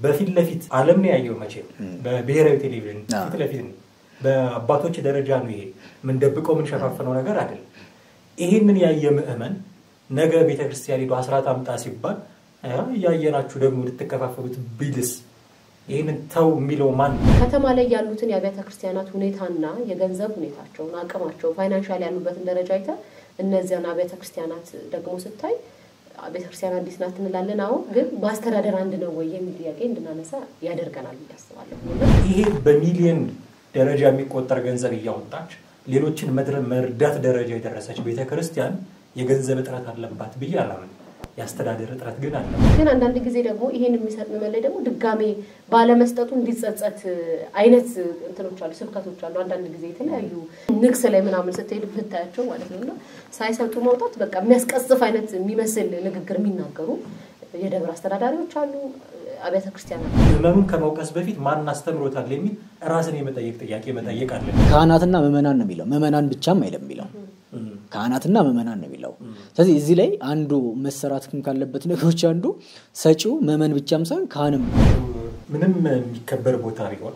በፊት ለፊት ዓለም ነው ያየው መቼም በብሔራዊ ቴሌቪዥን ፊት ለፊት ነው በአባቶች ደረጃ ነው ይሄ ምን ደብቀው ምን ሸፋፈነው ነገር አይደለም ይሄንን ያየ ምእመን ነገ ቤተክርስቲያን ሄዶ አስራት አምጣ ሲባል ያየናችሁ ደግሞ ልትከፋፈሉት ቢልስ ይሄንን ተው የሚለው ማን ከተማ ላይ ያሉትን የአብያተ ክርስቲያናት ሁኔታና የገንዘብ ሁኔታቸውን አቅማቸው ፋይናንሻል ያሉበትን ደረጃ አይታ እነዚያን አብያተ ክርስቲያናት ደግሞ ስታይ አብያተ ክርስቲያን አዲስ ናት እንላለን አሁን ግን ማስተዳደር አንድ ነው ወይ የሚል ጥያቄ እንድናነሳ ያደርገናል ያስባለሁ ይሄ በሚሊዮን ደረጃ የሚቆጠር ገንዘብ እያወጣች ሌሎችን መርዳት ደረጃ የደረሰች ቤተክርስቲያን የገንዘብ እጥረት አለባት ብዬ አላምን ያስተዳደር እጥረት ግን አለ ግን አንዳንድ ጊዜ ደግሞ ይሄን የሚሰጥ መመለ ደግሞ ድጋሜ ባለመስጠቱ እንዲጸጸት አይነት እንትኖች አሉ ስብከቶች አሉ አንዳንድ ጊዜ የተለያዩ ንግስ ላይ ምናምን ስትሄድ ብታያቸው ማለት ነውና ሳይሰጡ መውጣት በቃ የሚያስቀጽፍ አይነት የሚመስል ንግግር የሚናገሩ የደብር አስተዳዳሪዎች አሉ አብያተ ክርስቲያናት ምእመኑን ከመውቀስ በፊት ማን አስተምሮታል የሚል ራስን የመጠየቅ ጥያቄ መጠየቅ አለ ካህናትና ምእመናን ነው የሚለው ምእመናን ብቻም አይደለም የሚለው ካህናትና ምእመናን ነው የሚለው ስለዚህ እዚህ ላይ አንዱ መሰራት ካለበት ነገሮች አንዱ ሰጪው ምእመን ብቻም ሳይሆን ካህንም ምንም የሚከበር ቦታ ቢሆን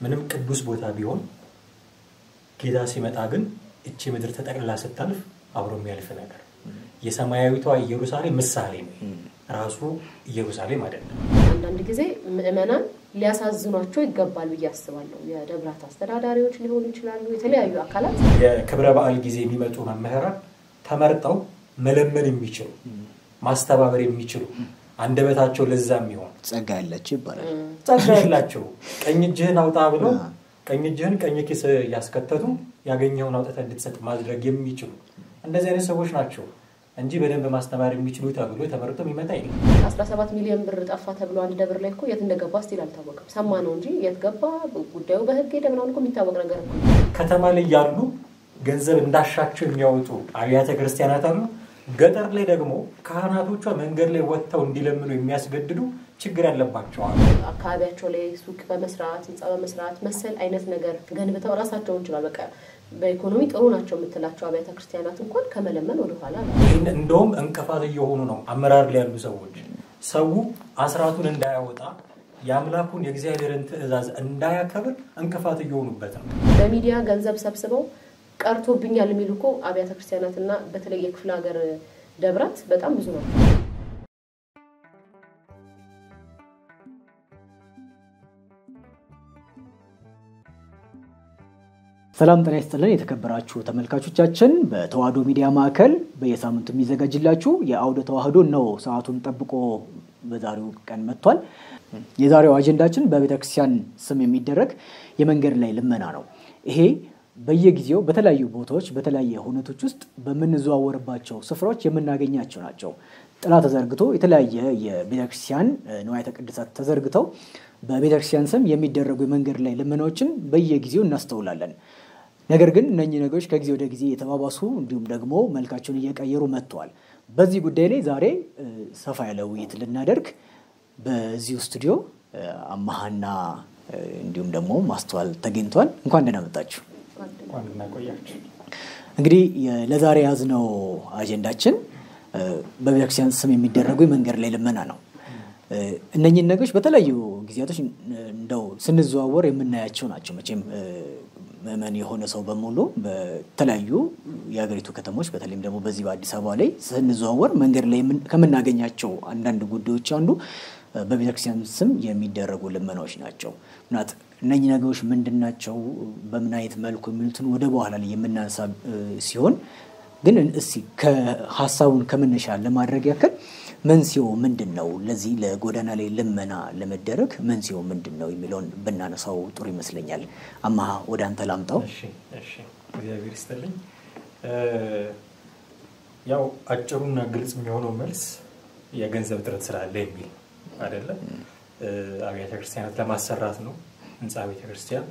ምንም ቅዱስ ቦታ ቢሆን ጌታ ሲመጣ ግን እቺ ምድር ተጠቅልላ ስታልፍ አብሮ የሚያልፍ ነገር የሰማያዊቷ ኢየሩሳሌም ምሳሌ ነው ራሱ ኢየሩሳሌም አይደለም አንዳንድ ጊዜ ምእመናን ሊያሳዝኗቸው ይገባል ብዬ አስባለሁ የደብራት አስተዳዳሪዎች ሊሆኑ ይችላሉ የተለያዩ አካላት የክብረ በዓል ጊዜ የሚመጡ መምህራን ተመርጠው መለመን የሚችሉ ማስተባበር የሚችሉ አንደበታቸው ለዛም ይሆን ጸጋ ያላቸው ይባላል ጸጋ ያላቸው ቀኝ እጅህን አውጣ ብሎ ቀኝ እጅህን ቀኝ ኪስ ያስከተቱ ያገኘውን አውጣታ እንድትሰጥ ማድረግ የሚችሉ እንደዚህ አይነት ሰዎች ናቸው እንጂ በደንብ ማስተማር የሚችሉ ተብሎ ተመርጠው ይመጣ ይላል 17 ሚሊዮን ብር ጠፋ ተብሎ አንድ ደብር ላይ እኮ የት እንደገባ ስቲል አልታወቀም ሰማነው እንጂ የት ገባ ጉዳዩ በህግ ሄደምናውን እኮ የሚታወቅ ነገር ነው ከተማ ላይ ያሉ ገንዘብ እንዳሻቸው የሚያወጡ አብያተ ክርስቲያናት አሉ ገጠር ላይ ደግሞ ካህናቶቿ መንገድ ላይ ወጥተው እንዲለምኑ የሚያስገድዱ ችግር ያለባቸው አካባቢያቸው ላይ ሱቅ በመስራት ህንጻ በመስራት መሰል አይነት ነገር ገንብተው ራሳቸውን ይችላል በቃ በኢኮኖሚ ጥሩ ናቸው የምትላቸው አብያተ ክርስቲያናት እንኳን ከመለመን ወደ ኋላ እንደውም እንቅፋት እየሆኑ ነው አመራር ላይ ያሉ ሰዎች ሰው አስራቱን እንዳያወጣ ያምላኩን የእግዚአብሔርን ትእዛዝ እንዳያከብር እንቅፋት እየሆኑበት ነው በሚዲያ ገንዘብ ሰብስበው ቀርቶብኛል የሚሉኮ አብያተ ክርስቲያናትና በተለይ የክፍለ ሀገር ደብራት በጣም ብዙ ናቸው ሰላም ጤና ይስጥልን የተከበራችሁ ተመልካቾቻችን በተዋህዶ ሚዲያ ማዕከል በየሳምንቱ የሚዘጋጅላችሁ የአውደ ተዋህዶ ነው ሰዓቱን ጠብቆ በዛሬው ቀን መጥቷል የዛሬው አጀንዳችን በቤተክርስቲያን ስም የሚደረግ የመንገድ ላይ ልመና ነው ይሄ በየጊዜው በተለያዩ ቦታዎች በተለያየ ሁኔታዎች ውስጥ በመንዘዋወርባቸው ስፍራዎች የምናገኛቸው ናቸው ጥላ ተዘርግቶ የተለያየ የቤተክርስቲያን ንዋያተ ቅድሳት ተዘርግተው በቤተክርስቲያን ስም የሚደረጉ የመንገድ ላይ ልመናዎችን በየጊዜው እናስተውላለን ነገር ግን እነኚህ ነገሮች ከጊዜ ወደ ጊዜ የተባባሱ እንዲሁም ደግሞ መልካቸውን እየቀየሩ መጥተዋል በዚህ ጉዳይ ላይ ዛሬ ሰፋ ያለ ውይይት ልናደርግ በዚህ ስቱዲዮ አማሃና እንዲሁም ደግሞ ማስተዋል ተገኝቷል እንኳን ደህና መጣችሁ እንኳን ደህና ቆያችሁ እንግዲህ ለዛሬ ያዝነው አጀንዳችን በቤተክርስቲያን ስም የሚደረጉ የመንገድ ላይ ልመና ነው እነኚህ ነገሮች በተለያዩ ጊዜያቶች እንደው ስንዘዋወር የምናያቸው ናቸው መቼም ምእመን የሆነ ሰው በሙሉ በተለያዩ የሀገሪቱ ከተሞች በተለይም ደግሞ በዚህ በአዲስ አበባ ላይ ስንዘዋወር መንገድ ላይ ከምናገኛቸው አንዳንድ ጉዳዮች አንዱ በቤተክርስቲያን ስም የሚደረጉ ልመናዎች ናቸው ምናት እነኚህ ነገሮች ምንድናቸው በምን አይነት መልኩ የሚሉትን ወደ በኋላ ላይ የምናነሳ ሲሆን ግን እስቲ ከሐሳቡን ከመነሻ ለማድረግ ያክል መንስኤው ምንድነው ለዚህ ለጎዳና ላይ ልመና ለመደረግ መንስኤው ምንድነው የሚለውን በእናነሳው ጥሩ ይመስለኛል አማሃ ወደ አንተ ላምጣው እሺ እግዚአብሔር ይስጥልኝ ያው አጭሩና ግልጽ የሚሆነው መልስ የገንዘብ እጥረት ስላለ የሚል አይደለ አብያተ ክርስቲያናት ለማሰራት ነው ህንጻ ቤተ ክርስቲያን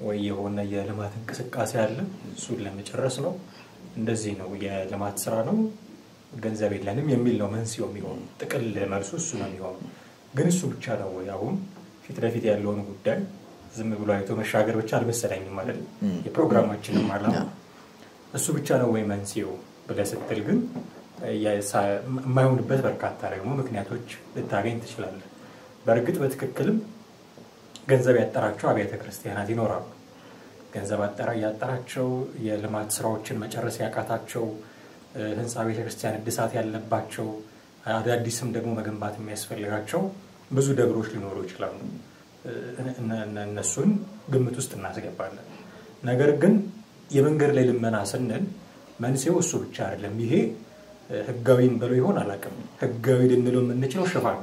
ወይ የሆነ የልማት እንቅስቃሴ አለ እሱን ለመጨረስ ነው እንደዚህ ነው የልማት ስራ ነው ገንዘብ የለንም የሚል ነው መንስኤው የሚሆነው ጥቅል መልሱ እሱ ነው የሚሆነው ግን እሱ ብቻ ነው ወይ አሁን ፊት ለፊት ያለውን ጉዳይ ዝም ብሎ አይቶ መሻገር ብቻ አልመሰለኝም ማለት የፕሮግራማችንም ዓላማ እሱ ብቻ ነው ወይ መንስኤው በለሰተል ግን የማይሆንበት በርካታ ደግሞ ምክንያቶች ልታገኝ ትችላለህ በእርግጥ በትክክልም ገንዘብ ያጠራቸው አብያተ ክርስቲያናት ይኖራሉ። ገንዘብ ያጠራቸው የልማት ስራዎችን መጨረስ ያቃታቸው ህንጻ ቤተ ክርስቲያን እድሳት ያለባቸው አዳዲስም ደግሞ መገንባት የሚያስፈልጋቸው ብዙ ደብሮች ሊኖሩ ይችላሉ። እነሱን ግምት ውስጥ እናስገባለን። ነገር ግን የመንገድ ላይ ልመና ስንል መንስኤው እሱ ብቻ አይደለም። ይሄ ህጋዊን ብለው ይሆን አላውቅም። ህጋዊ ልንለው የምንችለው ሽፋን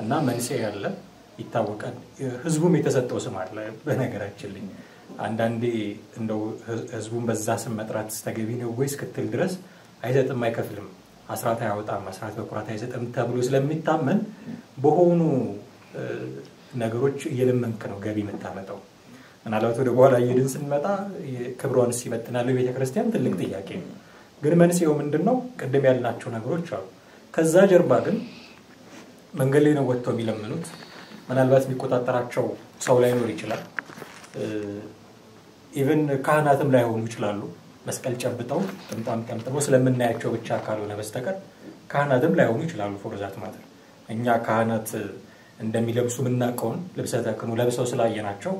እና መንስኤ ያለ ይታወቃል። ህዝቡም የተሰጠው ስም አለ። በነገራችን ላይ አንዳንዴ እንደው ህዝቡን በዛ ስም መጥራት ተገቢ ነው ወይስ ክትል ድረስ አይሰጥም አይከፍልም አስራት አያወጣም አስራት በኩራት አይሰጥም ተብሎ ስለሚታመን በሆኑ ነገሮች እየለመንክ ነው ገቢ የምታመጣው። ምናልባት ወደ በኋላ እየድን ስንመጣ ክብሯን ሲመጥናል ቤተክርስቲያን ትልቅ ጥያቄ ነው። ግን መንስኤው ምንድነው? ቅድም ያልናቸው ነገሮች አሉ። ከዛ ጀርባ ግን መንገድ ላይ ነው ወጥተው የሚለምኑት። ምናልባት የሚቆጣጠራቸው ሰው ላይኖር ይችላል። ኢቭን ካህናትም ላይሆኑ ይችላሉ። መስቀል ጨብጠው ጥምጣም ጠምጥመው ስለምናያቸው ብቻ ካልሆነ በስተቀር ካህናትም ላይሆኑ ይችላሉ። ፎርዛት ማለት እኛ ካህናት እንደሚለብሱ ምናቀውን ልብሰ ተክህኖ ለብሰው ስላየናቸው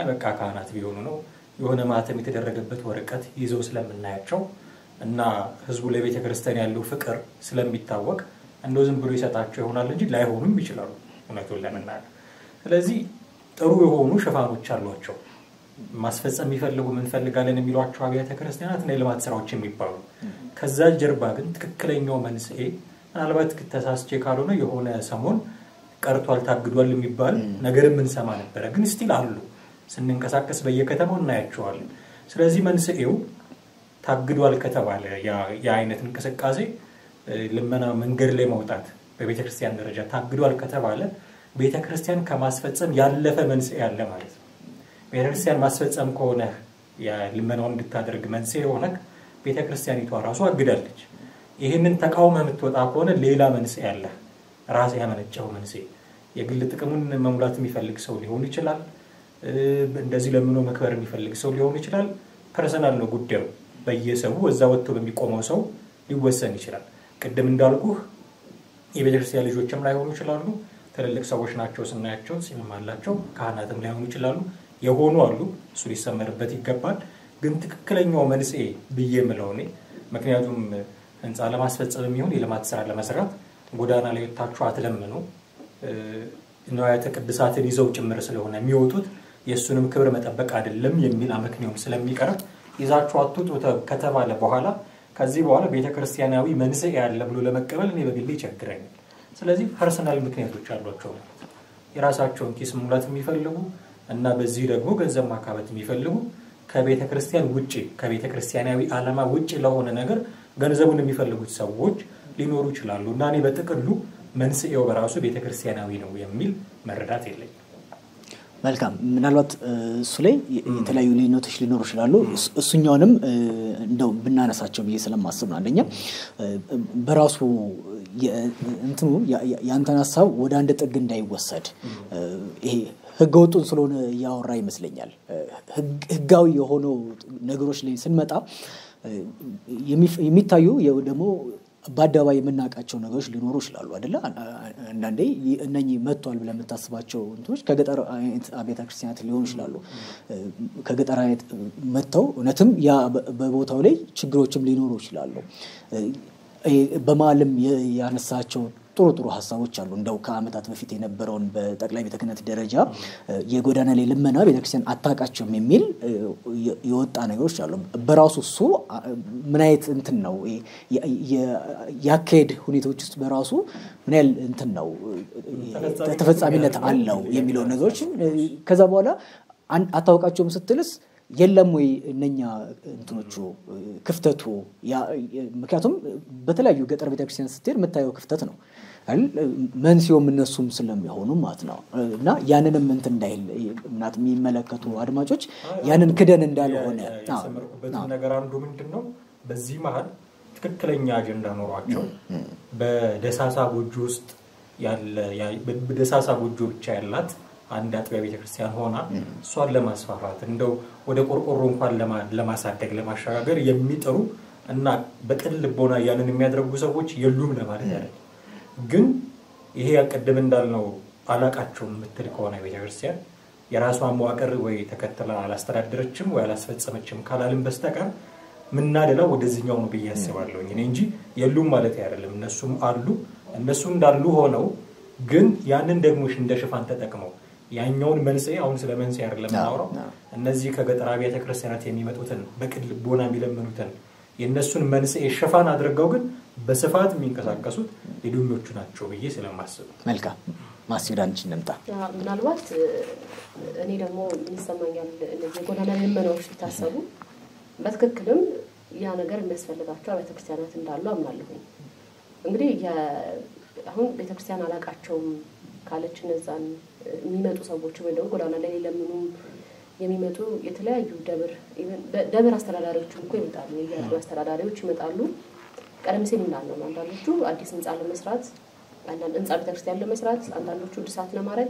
በቃ ካህናት ቢሆኑ ነው። የሆነ ማተም የተደረገበት ወረቀት ይዘው ስለምናያቸው እና ህዝቡ ለቤተ ክርስቲያን ያለው ፍቅር ስለሚታወቅ እንደው ዝም ብሎ ይሰጣቸው ይሆናል እንጂ ላይሆኑም ይችላሉ እውነቱን ለመናገር። ስለዚህ ጥሩ የሆኑ ሽፋኖች አሏቸው። ማስፈጸም የሚፈልጉ ምን ፈልጋለን የሚሏቸው አብያተ ክርስቲያናት እና የልማት ስራዎች የሚባሉ። ከዛ ጀርባ ግን ትክክለኛው መንስኤ ምናልባት ተሳስቼ ካልሆነ የሆነ ሰሞን ቀርቷል ታግዷል የሚባል ነገርም እንሰማ ነበር። ግን ስቲል አሉ ስንንቀሳቀስ በየከተማው እናያቸዋለን። ስለዚህ መንስኤው ታግዷል ከተባለ ያ አይነት እንቅስቃሴ ልመና መንገድ ላይ መውጣት በቤተ ክርስቲያን ደረጃ ታግዷል ከተባለ ቤተ ክርስቲያን ከማስፈጸም ያለፈ መንስኤ አለ ማለት ነው። ቤተ ክርስቲያን ማስፈጸም ከሆነ ያ ልመናውን እንድታደርግ መንስኤ ሆነ ቤተ ክርስቲያኒቷ ራሷ አግዳለች። ይሄንን ተቃውሞ የምትወጣ ከሆነ ሌላ መንስኤ አለ። ራስ ያመነጨው መንስኤ የግል ጥቅሙን መሙላት የሚፈልግ ሰው ሊሆን ይችላል። እንደዚህ ለምኖ መክበር የሚፈልግ ሰው ሊሆን ይችላል። ፐርሰናል ነው ጉዳዩ። በየሰው እዛ ወጥቶ በሚቆመው ሰው ሊወሰን ይችላል። ቅድም እንዳልኩህ የቤተክርስቲያን ልጆችም ላይሆኑ ይችላሉ። ትልልቅ ሰዎች ናቸው ስናያቸው ሲምም አላቸው። ካህናትም ላይሆኑ ይችላሉ። የሆኑ አሉ። እሱ ሊሰመርበት ይገባል። ግን ትክክለኛው መንስኤ ብዬ የምለው እኔ ምክንያቱም ህንጻ ለማስፈጸም የሚሆን የልማት ስራ ለመስራት ጎዳና ላይ ወጣችሁ አትለምኑ። ንዋያተ ቅድሳትን ይዘው ጭምር ስለሆነ የሚወጡት የሱንም ክብር መጠበቅ አይደለም የሚል አመክንዮም ስለሚቀርብ ይዛችሁ አትውጡ ከተባለ በኋላ ከዚህ በኋላ ቤተክርስቲያናዊ መንስኤ ያለ ብሎ ለመቀበል እኔ በግሌ ይቸግረኛል። ስለዚህ ፐርሰናል ምክንያቶች አሏቸው። የራሳቸውን ኪስ ሙላት የሚፈልጉ እና በዚህ ደግሞ ገንዘብ ማካበት የሚፈልጉ ከቤተክርስቲያን ውጪ ከቤተክርስቲያናዊ ዓላማ ውጪ ለሆነ ነገር ገንዘቡን የሚፈልጉት ሰዎች ሊኖሩ ይችላሉ። እና እኔ በጥቅሉ መንስኤው በራሱ ቤተክርስቲያናዊ ነው የሚል መረዳት የለኝም። መልካም ምናልባት እሱ ላይ የተለያዩ ልዩነቶች ሊኖሩ ይችላሉ። እሱኛውንም እንደው ብናነሳቸው ብዬ ስለማስብ ነው። አንደኛ በራሱ እንትኑ ያንተን ሐሳብ ወደ አንድ ጥግ እንዳይወሰድ ይሄ ህገወጡን ስለሆነ ያወራ ይመስለኛል። ህጋዊ የሆነው ነገሮች ላይ ስንመጣ የሚታዩ ደግሞ በአደባባይ የምናውቃቸው ነገሮች ሊኖሩ ይችላሉ አይደለ? አንዳንዴ እነኚህ መጥቷል ብለን የምታስባቸው እንትኖች ከገጠር አብያተ ክርስቲያናት ሊሆኑ ይችላሉ። ከገጠር መጥተው እውነትም ያ በቦታው ላይ ችግሮችም ሊኖሩ ይችላሉ። በማለም ያነሳቸው ጥሩ ሐሳቦች አሉ። እንደው ከአመታት በፊት የነበረውን በጠቅላይ ቤተ ክህነት ደረጃ የጎዳና ላይ ልመና ቤተክርስቲያን አታቃቸውም የሚል የወጣ ነገሮች አሉ። በራሱ እሱ ምን አይነት እንትን ነው ያካሄድ ሁኔታዎች ውስጥ በራሱ ምን ያህል እንትን ነው ተፈጻሚነት አለው የሚለው ነገሮች ከዛ በኋላ አታውቃቸውም ስትልስ የለም ወይ እነኛ እንትኖቹ ክፍተቱ ምክንያቱም በተለያዩ ገጠር ቤተክርስቲያን ስትሄድ መታየው ክፍተት ነው አይደል? መንስኤውም እነሱም ስለሚሆኑ ማለት ነው። እና ያንንም እንትን እንዳይል ምናት የሚመለከቱ አድማጮች ያንን ክደን እንዳልሆነ ያሰመርኩበት ነገር አንዱ ምንድነው በዚህ መሃል ትክክለኛ አጀንዳ ኖሯቸው በደሳሳ ጎጆ ውስጥ ያለ በደሳሳ ጎጆ ብቻ ያላት አንድ አጥቢያ ቤተክርስቲያን ሆና እሷን ለማስፋፋት እንደው ወደ ቆርቆሮ እንኳን ለማሳደግ ለማሻገር የሚጥሩ እና በቅን ልቦና ያንን የሚያደርጉ ሰዎች የሉም ለማለት አይደለም። ግን ይሄ ያቀደም እንዳልነው አላቃቸውም ምትል ከሆነ ቤተክርስቲያን የራሷን መዋቅር ወይ ተከተላ አላስተዳደረችም ወይ አላስፈጸመችም ካላልን በስተቀር ምናደላው ወደዚህኛው ነው በያስባለሁ እኔ እንጂ የሉም ማለት አይደለም እነሱም አሉ እነሱ እንዳሉ ሆነው ግን ያንን ደግሞ እንደ ሽፋን ተጠቅመው ያኛውን መልሴ አሁን ስለ መንሴ አይደለም እናወራው እነዚህ ከገጠር አብያተ ክርስቲያናት የሚመጡትን በቅል ቦና የሚለምኑትን የነሱን መንስኤ ሽፋን አድርገው ግን በስፋት የሚንቀሳቀሱት ሌሎቹ ናቸው ብዬ ስለማስብ መልካም ማስይዳንች እንደምጣ ምናልባት እኔ ደግሞ ይሰማኛል እነዚህ ጎዳና ለመኖር ሲታሰቡ በትክክልም ያ ነገር የሚያስፈልጋቸው አብያተ ክርስቲያናት እንዳሉ አምናለሁ እንግዲህ አሁን ቤተክርስቲያን አላቃቸውም ካለች እነዛን የሚመጡ ሰዎች ወይ ደግሞ ጎዳና ላይ ለምኑ የሚመጡ የተለያዩ ደብር አስተዳዳሪዎች እኮ ይመጣሉ የያዙ አስተዳዳሪዎች ይመጣሉ ቀደም ሲል እንዳልነው አንዳንዶቹ አዲስ ህንጻ ለመስራት አንዳንድ ህንጻ ቤተክርስቲያን ለመስራት አንዳንዶቹ እድሳት ለማድረግ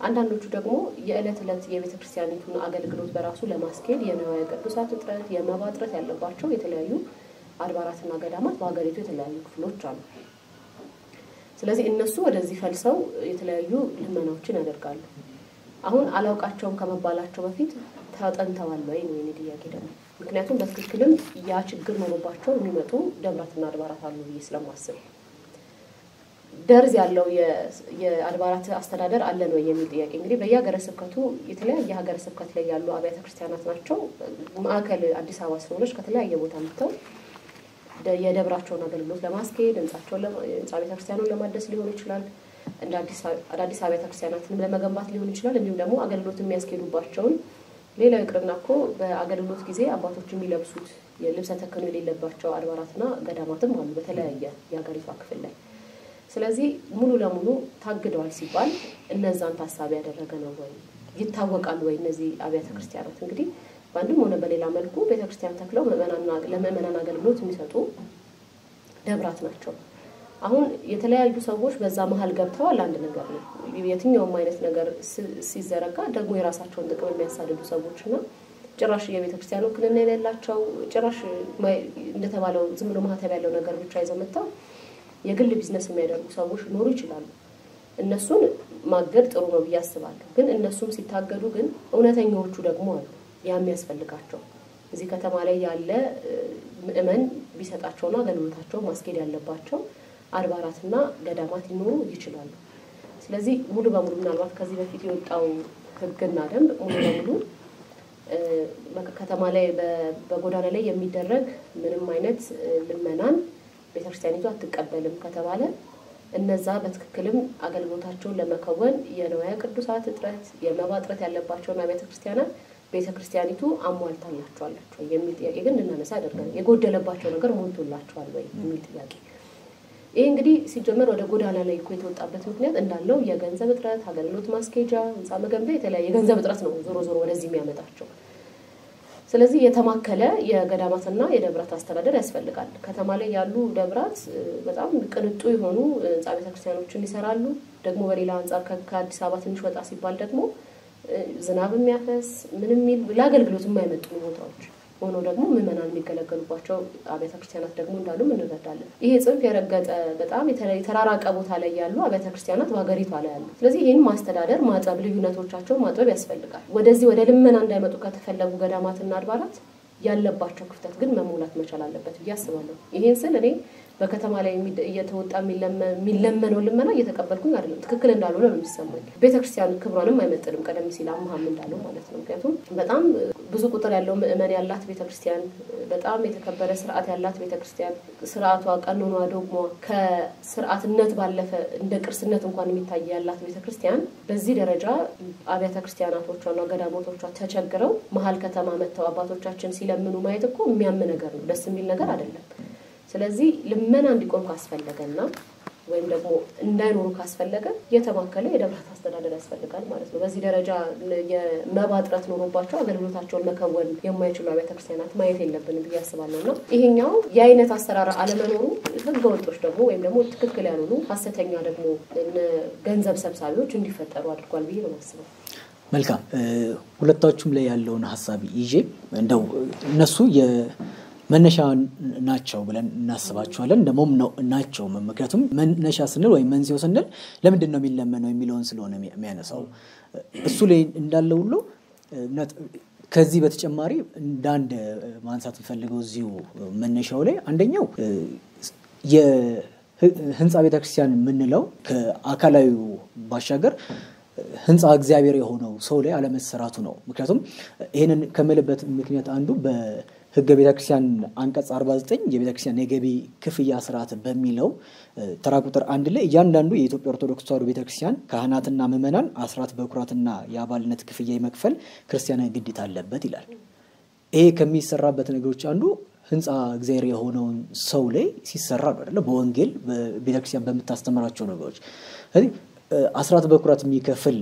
አንዳንዶቹ ደግሞ የዕለት የቤተክርስቲያኒቱን አገልግሎት በራሱ ለማስኬድ የንዋየ ቅዱሳት እጥረት የመባ እጥረት ያለባቸው የተለያዩ አድባራትና ገዳማት በአገሪቱ የተለያዩ ክፍሎች አሉ ስለዚህ እነሱ ወደዚህ ፈልሰው የተለያዩ ልመናዎችን ያደርጋሉ አሁን አላውቃቸውም ከመባላቸው በፊት ተጠንተዋል ወይ ነው የኔ ጥያቄ ደግሞ ምክንያቱም በትክክልም ያ ችግር ኖሮባቸው የሚመጡ ደብራትና አድባራት አሉ ስለማስብ ደርዝ ያለው የአድባራት አስተዳደር አለ ነው የሚል ጥያቄ እንግዲህ በየሀገረ ስብከቱ የተለያየ ሀገረ ስብከት ላይ ያሉ አብያተ ክርስቲያናት ናቸው ማዕከል አዲስ አበባ ስለሆነች ከተለያየ ቦታ መጥተው የደብራቸውን አገልግሎት ለማስኬድ ህንጻ ቤተክርስቲያኑን ለማደስ ሊሆን ይችላል እንደ አዲስ አብያተ ክርስቲያናትን ለመገንባት ሊሆን ይችላል እንዲሁም ደግሞ አገልግሎት የሚያስኬዱባቸውን ሌላው ይቅርናኮ በአገልግሎት ጊዜ አባቶች የሚለብሱት የልብሰ ተክህኖ የሌለባቸው አድባራትና ገዳማትም አሉ በተለያየ የሀገሪቷ ክፍል ላይ ስለዚህ ሙሉ ለሙሉ ታግደዋል ሲባል እነዛን ታሳቢ ያደረገ ነው ወይ ይታወቃል ወይ እነዚህ አብያተ ክርስቲያናት እንግዲህ ባንድም ሆነ በሌላ መልኩ ቤተክርስቲያን ተክለው ለምእመናን አገልግሎት የሚሰጡ ደብራት ናቸው አሁን የተለያዩ ሰዎች በዛ መሃል ገብተዋል አንድ ነገር ነው የትኛውም አይነት ነገር ሲዘረጋ ደግሞ የራሳቸውን ጥቅም የሚያሳድዱ ሰዎችና ጭራሽ የቤተክርስቲያኑ ክልና የሌላቸው ጭራሽ እንደተባለው ዝም ብሎ ማህተብ ያለው ነገር ብቻ ይዘው መጣው የግል ቢዝነስ የሚያደርጉ ሰዎች ኖሩ ይችላሉ እነሱን ማገድ ጥሩ ነው ብያስባለሁ ግን እነሱም ሲታገዱ ግን እውነተኛዎቹ ደግሞ አሉ ያሚያስፈልጋቸው እዚህ ከተማ ላይ ያለ ምእመን ቢሰጣቸውና አገልግሎታቸው ማስኬድ ያለባቸው አድባራትና ገዳማት ሊኖሩ ይችላሉ ስለዚህ ሙሉ በሙሉ ምናልባት ከዚህ በፊት የወጣው ህግና ደንብ ሙሉ በሙሉ ከተማ ላይ በጎዳና ላይ የሚደረግ ምንም አይነት ልመናን ቤተክርስቲያኒቱ አትቀበልም ከተባለ እነዛ በትክክልም አገልግሎታቸውን ለመከወን የንዋየ ቅዱሳት እጥረት የመባ እጥረት ያለባቸውና ቤተክርስቲያኒቱ አሟልታላቸዋለች ወይ የሚል ጥያቄ ግን እንነሳ ያደርጋል የጎደለባቸው ነገር ሞልቶላቸዋል ወይ የሚል ጥያቄ ይሄ እንግዲህ ሲጀመር ወደ ጎዳና ላይ እኮ የተወጣበት ምክንያት እንዳለው የገንዘብ እጥረት አገልግሎት ማስኬጃ ህንጻ መገንቢያ የተለያየ የገንዘብ እጥረት ነው ዞሮ ወደዚህ የሚያመጣቸው ስለዚህ የተማከለ የገዳማትና የደብራት አስተዳደር ያስፈልጋል ከተማ ላይ ያሉ ደብራት በጣም ቅንጡ የሆኑ ህንጻ ቤተክርስቲያኖችን ይሰራሉ ደግሞ በሌላ አንፃር ከአዲስ አበባ ትንሽ ወጣ ሲባል ደግሞ ዝናብ የሚያፈስ ምንም ለአገልግሎት የማይመጡ ቦታዎች ሆኖ ደግሞ ምእመናን የሚገለገሉባቸው አብያተ ክርስቲያናት ደግሞ እንዳሉ እንረዳለን ይሄ ጽንፍ የረገጠ በጣም የተራራቀ ቦታ ላይ ያሉ አብያተ ክርስቲያናት በአገሪቷ ላይ ያሉ ስለዚህ ይሄን ማስተዳደር ማጠብ ልዩነቶቻቸው ማጠብ ያስፈልጋል ወደዚህ ወደ ልመና እንዳይመጡ ከተፈለጉ ገዳማትና አድባራት ያለባቸው ክፍተት ግን መሙላት መቻል አለበት ያስባለሁ ይሄን ስል እኔ በከተማ ላይ እየተወጣ የሚለመነው ልመና እየተቀበልኩኝ አይደለም ትክክል እንዳልሆነ ነው የሚሰማኝ ቤተክርስቲያን ክብሯንም አይመጥልም ቀደም ሲል አማሃም እንዳለው ማለት ነው ምክንያቱም በጣም ብዙ ቁጥር ያለው ምእመን ያላት ቤተክርስቲያን በጣም የተከበረ ስርዓት ያላት ቤተክርስቲያን ስርዓቷ ቀኖኗ ደግሞ ከስርዓትነት ባለፈ እንደ ቅርስነት እንኳን የሚታይ ያላት ቤተክርስቲያን በዚህ ደረጃ አብያተ ክርስቲያናቶቿና ገዳማቶቿ ተቸግረው መሃል ከተማ መተው አባቶቻችን ሲለምኑ ማየት እኮ የሚያም ነገር ነው ደስ የሚል ነገር አይደለም ስለዚህ ልመና እንዲቆም ካስፈለገና ወይም ደግሞ እንዳይኖሩ ካስፈለገ የተማከለ የደብራት አስተዳደር ያስፈልጋል ማለት ነው በዚህ ደረጃ የመባ እጥረት ኖሮባቸው አገልግሎታቸውን መከወን የማይችሉ አብያተ ክርስቲያናት ማየት የለብንም ብዬ አስባለሁና ይሄኛው የአይነት አሰራር አለመኖሩ ህገወጦች ደግሞ ወይም ደግሞ ትክክል ያልሆኑ ሐሰተኛ ደግሞ ገንዘብ ሰብሳቢዎች እንዲፈጠሩ አድርጓል ብዬ ነው የማስበው መልካም ሁለታችሁም ላይ ያለውን ሐሳብ ይዤ እንደው እነሱ መነሻ ናቸው ብለን እናስባቸዋለን ደሞም ናቸው ምክንያቱም መነሻ ስንል ወይ መንዚዮ ስንል ለምንድን ነው የሚለመነው የሚለውን ስለሆነ የሚያነሳው እሱ ላይ እንዳለ ሁሉ ከዚህ በተጨማሪ እንዳንድ ማንሳት ፈልገው እዚሁ መነሻው ላይ አንደኛው የህንጻ ቤተክርስቲያን ምንለው ከአካላዊ ባሻገር ህንጻ እግዚአብሔር የሆነው ሰው ላይ አለመሰራቱ ነው ምክንያቱም ይሄንን ከመለበት ምክንያት አንዱ በህገ ቤተክርስቲያን አንቀጽ 49 የቤተክርስቲያን የገቢ ክፍያ ስርዓት በሚለው ተራ ቁጥር 1 ላይ እያንዳንዱ የኢትዮጵያ ኦርቶዶክስ ተዋሕዶ ቤተክርስቲያን ካህናትና ምእመናን አስራት በኩራትና የአባልነት ክፍያ ይመክፈል ክርስቲያናዊ ግዴታ አለበት ይላል ይሄ ከሚሰራበት ነገሮች አንዱ ህንጻ እግዚአብሔር የሆነው ሰው ላይ ሲሰራ አይደለ በወንጌል በቤተክርስቲያን በመታስተምራቸው ነገሮች ስለዚህ አስራት በኩራት የሚከፍል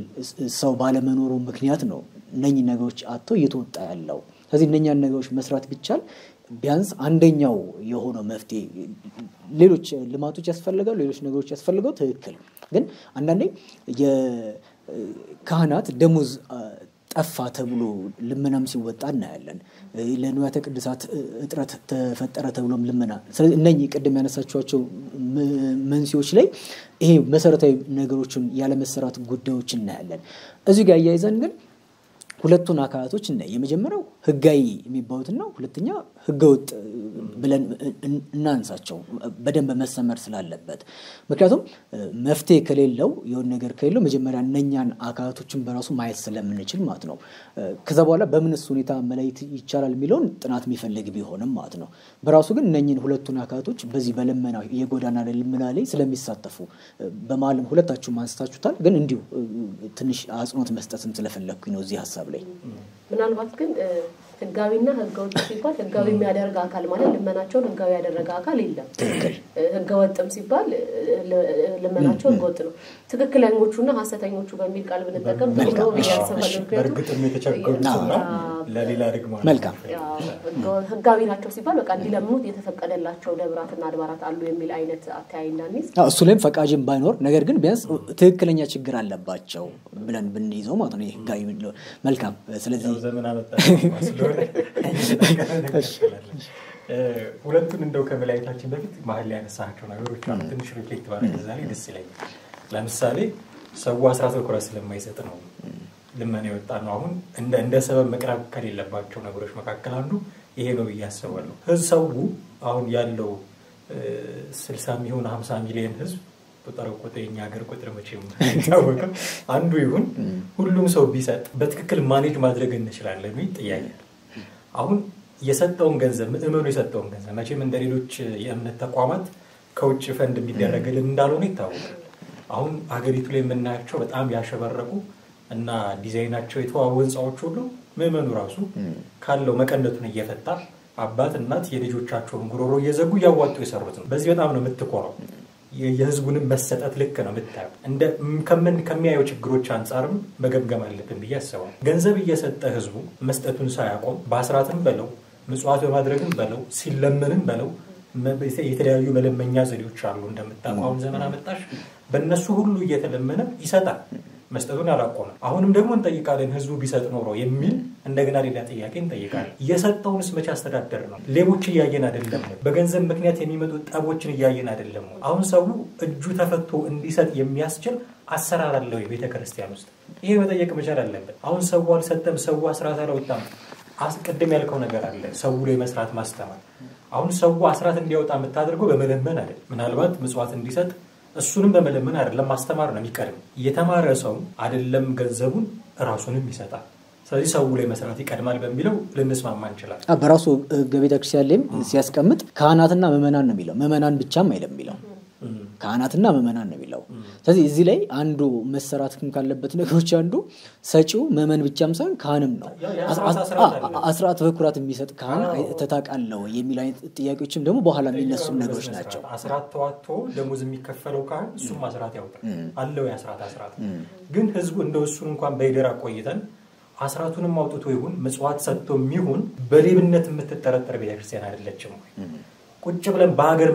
ሰው ባለመኖሩ ምክንያት ነው እነኚህ ነገሮች አጥቶ እየተወጣ ያለው ስለዚህ እነኛን ነገሮች መስራት ቢቻል ቢያንስ አንደኛው የሆነው መፍትሄ ሌሎች ልማቶች ያስፈልጋሉ ሌሎች ነገሮች ያስፈልጋሉ ትክክል ግን አንዳንዴ የካህናት ደሞዝ ጠፋ ተብሎ ልመናም ሲወጣ እናያለን ለንዋያተ ቅድሳት እጥረት ተፈጠረ ተብሎም ልመና ስለዚህ እነኚህ ቀደም ያነሳችኋቸው መንሲዎች ላይ ይሄ መሰረታዊ ነገሮችን ያለ መሰራት ጉዳዮች እናያለን እዚህ ጋር ያያይዘን ግን ሁለቱን አካላቶች እና የመጀመሪያው ህጋዊ የሚባሉትና ሁለተኛ ህገወጥ ብለን እናንሳቸው በደንብ መሰመር ስላለበት ምክንያቱም መፍትሄ ከሌለው የሆነ ነገር ከሌለው መጀመሪያ እነኛን አካላቶችን በራሱ ማየት ስለምንችል ማለት ነው ከዛ በኋላ በምንስ ሁኔታ መለየት ይቻላል የሚለውን ጥናት የሚፈልግ ቢሆንም ማለት ነው በራሱ ግን እነኚህን ሁለቱን አካላቶች በዚህ በለመና የጎዳና ልመና ላይ ስለሚሳተፉ በማለም ሁለታችሁም አንስታችሁታል ግን እንዲሁ ትንሽ አጽንኦት መስጠትም ስለፈለኩኝ ነው እዚህ ሐሳብ ላይ ምናልባት ግን ህጋዊና ህገወጥ ሲባል ህጋዊ የሚያደርግ አካል ማለት ልመናቸውን ህጋዊ ያደረገ አካል የለም ህገወጥም ሲባል ልመናቸው ህገወጥ ነው ትክክለኞቹና ሐሰተኞቹ በሚል ቃል ብንጠቀም ጥሩ ያሰባሉ በርግጥም የተቸገሩና ለሌላ ደግሞ መልካም ህጋዊ ናቸው ሲባል በቃ እንዲለምኑት የተፈቀደላቸው ደብራትና አድባራት አሉ የሚል አይነት አታያይ እንዳንይዝ እሱ ላይም ፈቃጅም ባይኖር ነገር ግን ቢያንስ ትክክለኛ ችግር አለባቸው ብለን ብንይዘው ማለት ነው ህጋዊ መልካም ስለዚህ ዘመን አመጣ ስለሆነ ሁለቱን እንደው ከመላእክታችን በፊት ማህል ላይ ያነሳቸው ነገሮች አሉ ትንሽ ሪፍሌክት ባደረገ ዛሬ ደስ ይላል ለምሳሌ ሰው አስራት በኩራት ስለማይሰጥ ነው ልመና ይወጣ ነው አሁን እንደ ሰበብ መቅረብ ከሌለባቸው ነገሮች መካከል አንዱ ይሄ ነው ያያሰዋለሁ ህዝቡ አሁን ያለው 60 ሚሊዮን 50 ሚሊዮን ህዝብ ቁጥሩ የኛ ሀገር ቁጥር መቼም ታወቀ አንዱ ይሁን ሁሉም ሰው ቢሰጥ በትክክል ማኔጅ ማድረግ እንችላለን ወይ ጥያቄ አሁን የሰጠውን ገንዘብ ምእመኑ የሰጠውን ገንዘብ መቼም እንደሌሎች የእምነት ተቋማት ከውጭ ፈንድ የሚደረግልን እንዳልሆነ ይታወቃል አሁን ሀገሪቱ ላይ የምናያቸው በጣም ያሸበረቁ እና ዲዛይናቸው የተዋቡ ህንጻዎች ሁሉ ምእመኑ ራሱ ካለው መቀነቱን እየፈታ አባት እናት የልጆቻቸውን ጉሮሮ እየዘጉ ያዋጡ የሰሩት ነው በዚህ በጣም ነው የምትቆረው የህዝቡንም መሰጠት ልክ ነው የምታየው እንደ ከሚያየው ችግሮች አንፃርም መገምገም አለብን ብዬ አስባለሁ ገንዘብ እየሰጠ ህዝቡ መስጠቱን ሳያቆም በአስራትም በለው ምጽዋት በማድረግም በለው ሲለምንም በለው የተለያዩ መለመኛ ዘዴዎች አሉ እንደምታውቀው ዘመን አመጣሽ በእነሱ ሁሉ እየተለመነ ይሰጣል መስጠቱን አላቆመ አሁንም ደግሞ እንጠይቃለን ህዝቡ ቢሰጥ ኖሮ የሚል እንደገና ሌላ ጥያቄ እንጠይቃለን የሰጠውንስ መቼ አስተዳደር ነው ሌቦች እያየን አይደለም በገንዘብ ምክንያት የሚመጡ ጠቦችን እያየን አይደለም አሁን ሰው እጁ ተፈቶ እንዲሰጥ የሚያስችል አሰራር አለው የቤተክርስቲያን ውስጥ ይሄ መጠየቅ መቻል አለበት አሁን ሰው አልሰጠም ሰው አስራት አላወጣም አስቀድም ያልከው ነገር አለ ሰው ላይ መስራት ማስተማር አሁን ሰው አስራት እንዲያወጣ የምታደርገው በመለመን አይደል ምናልባት ምጽዋት እንዲሰጥ እሱንም በመለመን አይደለም ማስተማር ነው የሚቀርም የተማረ ሰው አይደለም ገንዘቡን ራሱንም ይሰጣል ስለዚህ ሰው ላይ መስራት ይቀድማል በሚለው ልንስማማ እንችላለን በራሱ ገቤተክርስቲያን ላይም ሲያስቀምጥ ካህናትና ምእመናን ነው የሚለው ምእመናን ብቻም አይደለም የሚለው ካህናትና ምእመናን ነው የሚለው ስለዚህ እዚህ ላይ አንዱ መሰራት ካለበት ነገሮች አንዱ ሰጪው ምእመን ብቻም ሳይሆን ካህንም ነው አስራት በኩራት የሚሰጥ ካህን ተታቃለው የሚል አይነት ጥያቄዎችም ደግሞ በኋላ የሚነሱ ነገሮች ናቸው አስራት ተዋጥቶ ደሞዝ የሚከፈለው ካህን እሱም አስራት ያወጣል አለው አስራት ግን ህዝቡ እንደው እሱን እንኳን በይደራ ቆይተን አስራቱንም አውጥቶ ይሁን ምጽዋት ሰጥቶም ይሁን በሌብነት የምትጠረጠር ቤተክርስቲያን አይደለችም ቁጭ ብለን በአገር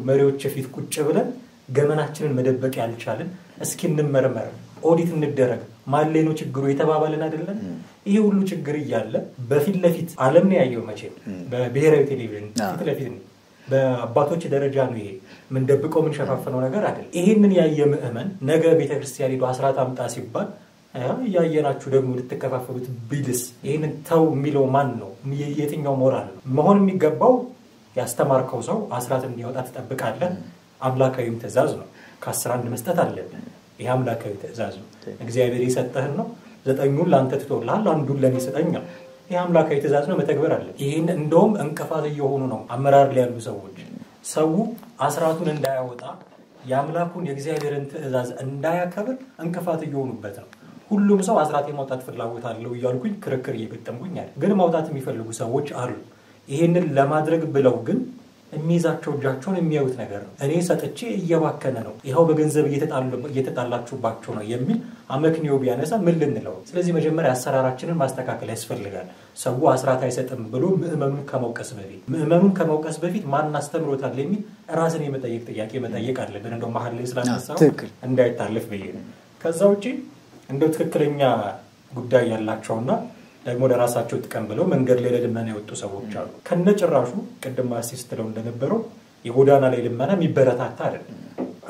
መሪዎች ፊት ቁጭ ብለን ገመናችንን መደበቅ ያልቻልን እስኪ እንመረመር ኦዲት እንደረግ ማለ ነው ችግሩ የተባባለን አይደለም ይሄ ሁሉ ችግር ይያለ በፊት ለፊት ዓለም ነው ያየው መቼ በብሔራዊ ቴሌቪዥን ፊት ለፊት በአባቶች ደረጃ ነው ይሄ ምን ደብቀው ምን ሸፋፈነው ነገር አይደል ይሄንን ያየ ምእመን ነገ ቤተክርስቲያን ሄዶ አስራት አምጣ ሲባል ያያየናችሁ ደግሞ ልትከፋፈሉት ቢልስ ይሄንን ተው የሚለው ማን ነው የትኛው ሞራል ነው መሆን የሚገባው ያስተማርከው ሰው አስራት እንዲያወጣ ተጠብቃለህ አምላካዊም ትእዛዝ ነው ከ11 መስጠት አለብህ ይሄ አምላካዊ ትእዛዝ ነው እግዚአብሔር ይሰጠህን ነው ዘጠኙን ላንተ ትቶልሃል አንዱን ለኔ ሰጠኛ ይሄ አምላካዊ ትእዛዝ ነው መተግበር አለ ይሄን እንደውም እንቅፋት እየሆኑ ነው አመራር ላይ ያሉ ሰዎች ሰው አስራቱን እንዳያወጣ ያምላኩን የእግዚአብሔርን ትእዛዝ እንዳያከብር እንቅፋት እየሆኑበት ነው ሁሉም ሰው አስራት የማውጣት ፍላጎት አለው ይያልኩኝ ክርክር እየገጠምኩኝ አይደል ግን ማውጣት የሚፈልጉ ሰዎች አሉ ይሄንን ለማድረግ ብለው ግን የሚይዛቸው እጃቸውን የሚያዩት ነገር ነው እኔ ሰጥቼ እየባከነ ነው ይሄው በገንዘብ እየተጣላችሁባቸው ነው የሚል አመክንዮ ቢያነሳ ምን ልንለው ስለዚህ መጀመሪያ አሰራራችንን ማስተካከል ያስፈልጋል ሰው አስራት አይሰጥም ብሎ ምእመኑን ከመውቀስ በፊት ማን አስተምሮታል የሚል ራስን የመጠየቅ ጥያቄ መጠየቅ አለብን እንደው መሐል ላይ ስላነሳው እንዳይታለፍ በይ ከዛው እጪ እንደው ትክክለኛ ጉዳይ ያላቸውና ደግሞ ለራሳቸው ጥቅም ብለው መንገድ ላይ ለልመና የወጡ ሰዎች አሉ ከነጭራሹ ቅድም አሲስተለው እንደነበረው የጎዳና ላይ ልመና የሚበረታታ አይደለም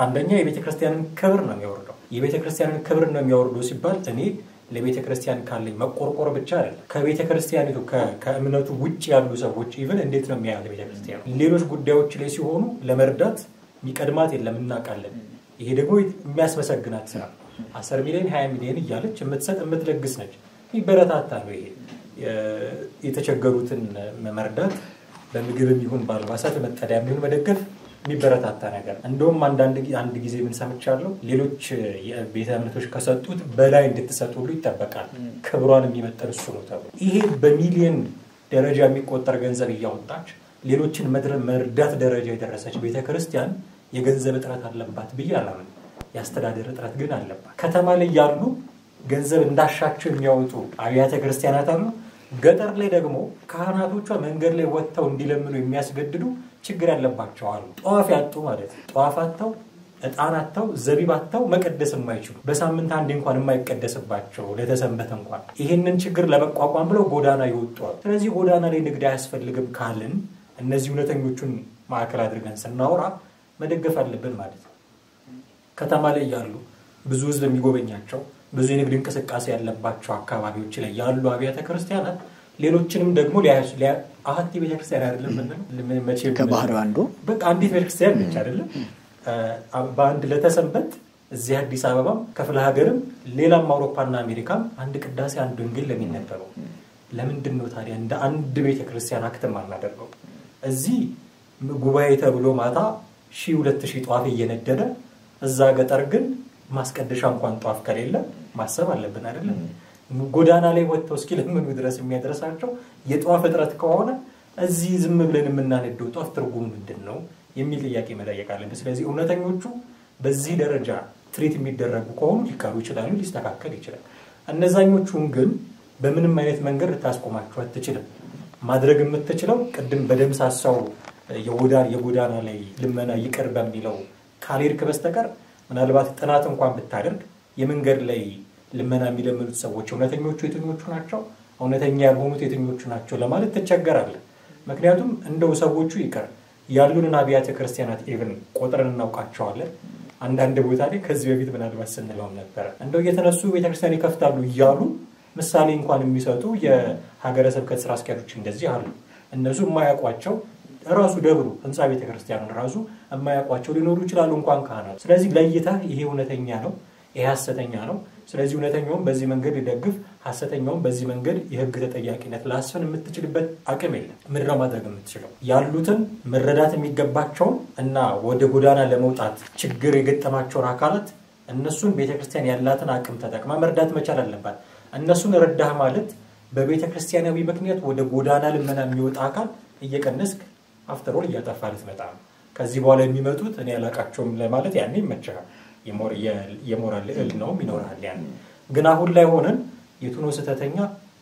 አንደኛ የቤተክርስቲያንን ክብር ነው የሚያወርደው የቤተክርስቲያንን ክብር ነው የሚያወርደው ሲባል እኔ ለቤተክርስቲያን ካለኝ መቆርቆር ብቻ አይደለም ከቤተክርስቲያኒቱ ከእምነቱ ውጪ ያሉ ሰዎች ኢቭን እንዴት ነው የሚያያለ ቤተክርስቲያን ሌሎች ጉዳዮች ላይ ሲሆኑ ለመርዳት የሚቀድማት የለም እናቃለን ይሄ ደግሞ የሚያስመሰግናት ስራ 10 ሚሊዮን 20 ሚሊዮን እያለች የምትሰጥ የምትለግስ ነች ይበረታታ ነው ይሄ የተቸገሩትን መርዳት በምግብም ይሁን ባልባሳት መጠለያም ይሁን መደገፍ የሚበረታታ ነገር እንደውም አንድ ጊዜ ምን ሰምቻለሁ ሌሎች የቤተ እምነቶች ከሰጡት በላይ እንድትሰጡ ሁሉ ይጠበቃል ክብሯን የሚመጥን እሱ ነው ተብሎ ይሄ በሚሊዮን ደረጃ የሚቆጠር ገንዘብ እያወጣች ሌሎችን መርዳት ደረጃ የደረሰች ቤተክርስቲያን የገንዘብ እጥረት አለባት ብያለሁ ያስተዳደር እጥረት ግን አለባት ከተማ ላይ ያሉ ገንዘብ እንዳሻቸው የሚያወጡ አብያተ ክርስቲያናት አሉ ገጠር ላይ ደግሞ ካህናቶቿ መንገድ ላይ ወጥተው እንዲለምኑ የሚያስገድዱ ችግር ያለባቸው አሉ ጧፍ ያጡ ማለት ጧፋቸው እጣናቸው ዘቢባቸው መቀደስ የማይችሉ በሳምንት አንድ እንኳን የማይቀደስባቸው ለተሰንበት እንኳን ይሄንን ችግር ለመቋቋም ብለው ጎዳና ይወጣሉ ስለዚህ ጎዳና ላይ ንግድ ያስፈልግም ካልን እነዚህ ሁለተኞቹን ማዕከል አድርገን ስናወራ መደገፍ አለብን ማለት ነው ከተማ ላይ ያሉ ብዙ ህዝብ የሚጎበኛቸው ብዙ የንግድ እንቅስቃሴ ያለባቸው አካባቢዎች ላይ ያሉ አብያተ ክርስቲያናት ሌሎችንም ደግሞ አህቲ ቤተክርስቲያን አይደለም መቼም ከባህሩ አንዱ በቃ አንዲት ቤተክርስቲያን ብቻ አይደለም በአንድ ለተሰንበት እዚህ አዲስ አበባም ከፍለ ሀገርም ሌላም አውሮፓና አሜሪካም አንድ ቅዳሴ አንድ ወንጌል ለሚነበረው ለምንድነው ታዲያ እንደ አንድ ቤተክርስቲያን አክተም አናደርገው እዚህ ጉባኤ ተብሎ ማታ 2000 ጧፍ እየነደደ እዛ ገጠር ግን ማስቀደሻ እንኳን ጧፍ ከሌለ ማሰብ አለብን አይደለም ጎዳና ላይ ወጥተው እስኪ ለምን ድረስ የሚያደርሳቸው የጧፍ እጥረት ከሆነ እዚህ ዝም ብለን የምናነደው ጧፍ ትርጉሙ ምንድነው የሚል ጥያቄ መጠየቅ አለብን ስለዚህ እውነተኞቹ በዚህ ደረጃ ትሪት የሚደረጉ ከሆኑ ሊካሩ ይችላሉ ሊስተካከል ይችላል እነዛኞቹን ግን በምንም አይነት መንገድ ታስቆማቸው አትችልም ማድረግ የምትችለው ቅድም በደምሳሳው የጎዳና ላይ ልመና ይቅር በሚለው ካሌርክ በስተቀር ምናልባት ጥናት እንኳን ብታደርግ የመንገድ ላይ ልመና የሚለምኑት ሰዎች እውነተኞቹ የትኞቹ ናቸው እውነተኛ ያልሆኑት የትኞቹ ናቸው ለማለት ተቸገራለህ ምክንያቱም እንደው ሰዎቹ ይቀር ያሉንን አብያተ ክርስቲያናት ኢቭን ቆጥረን እናውቃቸዋለን አንዳንድ ቦታ ላይ ከዚህ በፊት ምናልባት ስንለው ነበር እንደው የተነሱ ቤተክርስቲያን ይከፍታሉ ይያሉ ምሳሌ እንኳን የሚሰጡ የሀገረ ስብከት ስራ አስኪያጆች እንደዚህ አሉ እነሱ የማያውቋቸው ራሱ ደብሩ ህንጻ ቤተክርስቲያኑን ራሱ የማያውቋቸው ሊኖሩ ይችላሉ እንኳን ካህናት ስለዚህ ለይታ ይሄ እውነተኛ ነው ይሄ ሐሰተኛ ነው ስለዚህ እውነተኛውን በዚህ መንገድ ይደግፍ ሐሰተኛውን በዚህ መንገድ የህግ ተጠያቂነት ላስፈን የምትችልበት አቅም የለም ምድር ማድረግ የምትችለው ያሉትን መረዳት የሚገባቸው እና ወደ ጎዳና ለመውጣት ችግር የገጠማቸው አካላት እነሱን ቤተክርስቲያን ያላትን አቅም ተጠቅማ መርዳት መቻል አለባት እነሱን ረዳህ ማለት በቤተክርስቲያናዊ ምክንያት ወደ ጎዳና ልመና የሚወጣ አካል እየቀነስክ አፍተሮል እያጠፋለት መጣ ከዚህ በኋላ የሚመጡት እኔ ያላቃቸውም ለማለት ያኔ ይመቻል የሞራል ልዕል ነው ይኖራል ያን ግን አሁን ላይ ሆነን የቱ ነው ስተተኛ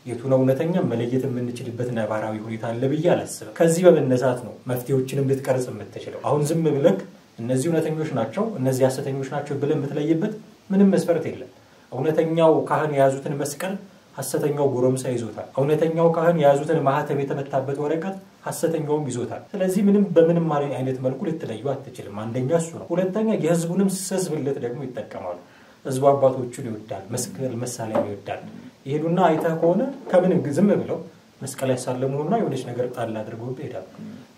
የቱ ነው እውነተኛ መለየት የምንችልበት ነባራዊ ሁኔታ አለ ብዬ አላስብም ከዚህ በመነሳት ነው መፍትሄዎችንም ልትቀርጽ የምትችለው አሁን ዝም ብለክ እነዚህ እውነተኞች ናቸው እነዚህ ሐሰተኞች ናቸው ብለን የምትለይበት ምንም መስፈርት የለም እውነተኛው ካህን የያዙትን መስቀል ሐሰተኛው ጎረምሳ ይዞታል። እውነተኛው ካህን የያዙትን ማህተብ የተመታበት ወረቀት ሐሰተኛውም ይዞታል። ስለዚህ በምንም አይነት መልኩ ልትለዩ አትችልም። አንደኛ እሱ ነው። ሁለተኛ የህዝቡንም ስስብልት ደግሞ ይጠቀማሉ። ህዝቡ አባቶቹን ይወዳል፣ መስቀል መሳለም ይወዳል። ይሄዱና አይተህ ከሆነ ከምን ዝም ብለው መስቀል ያሳለሙና የሆነች ነገር ጣል አድርገው ይሄዳሉ።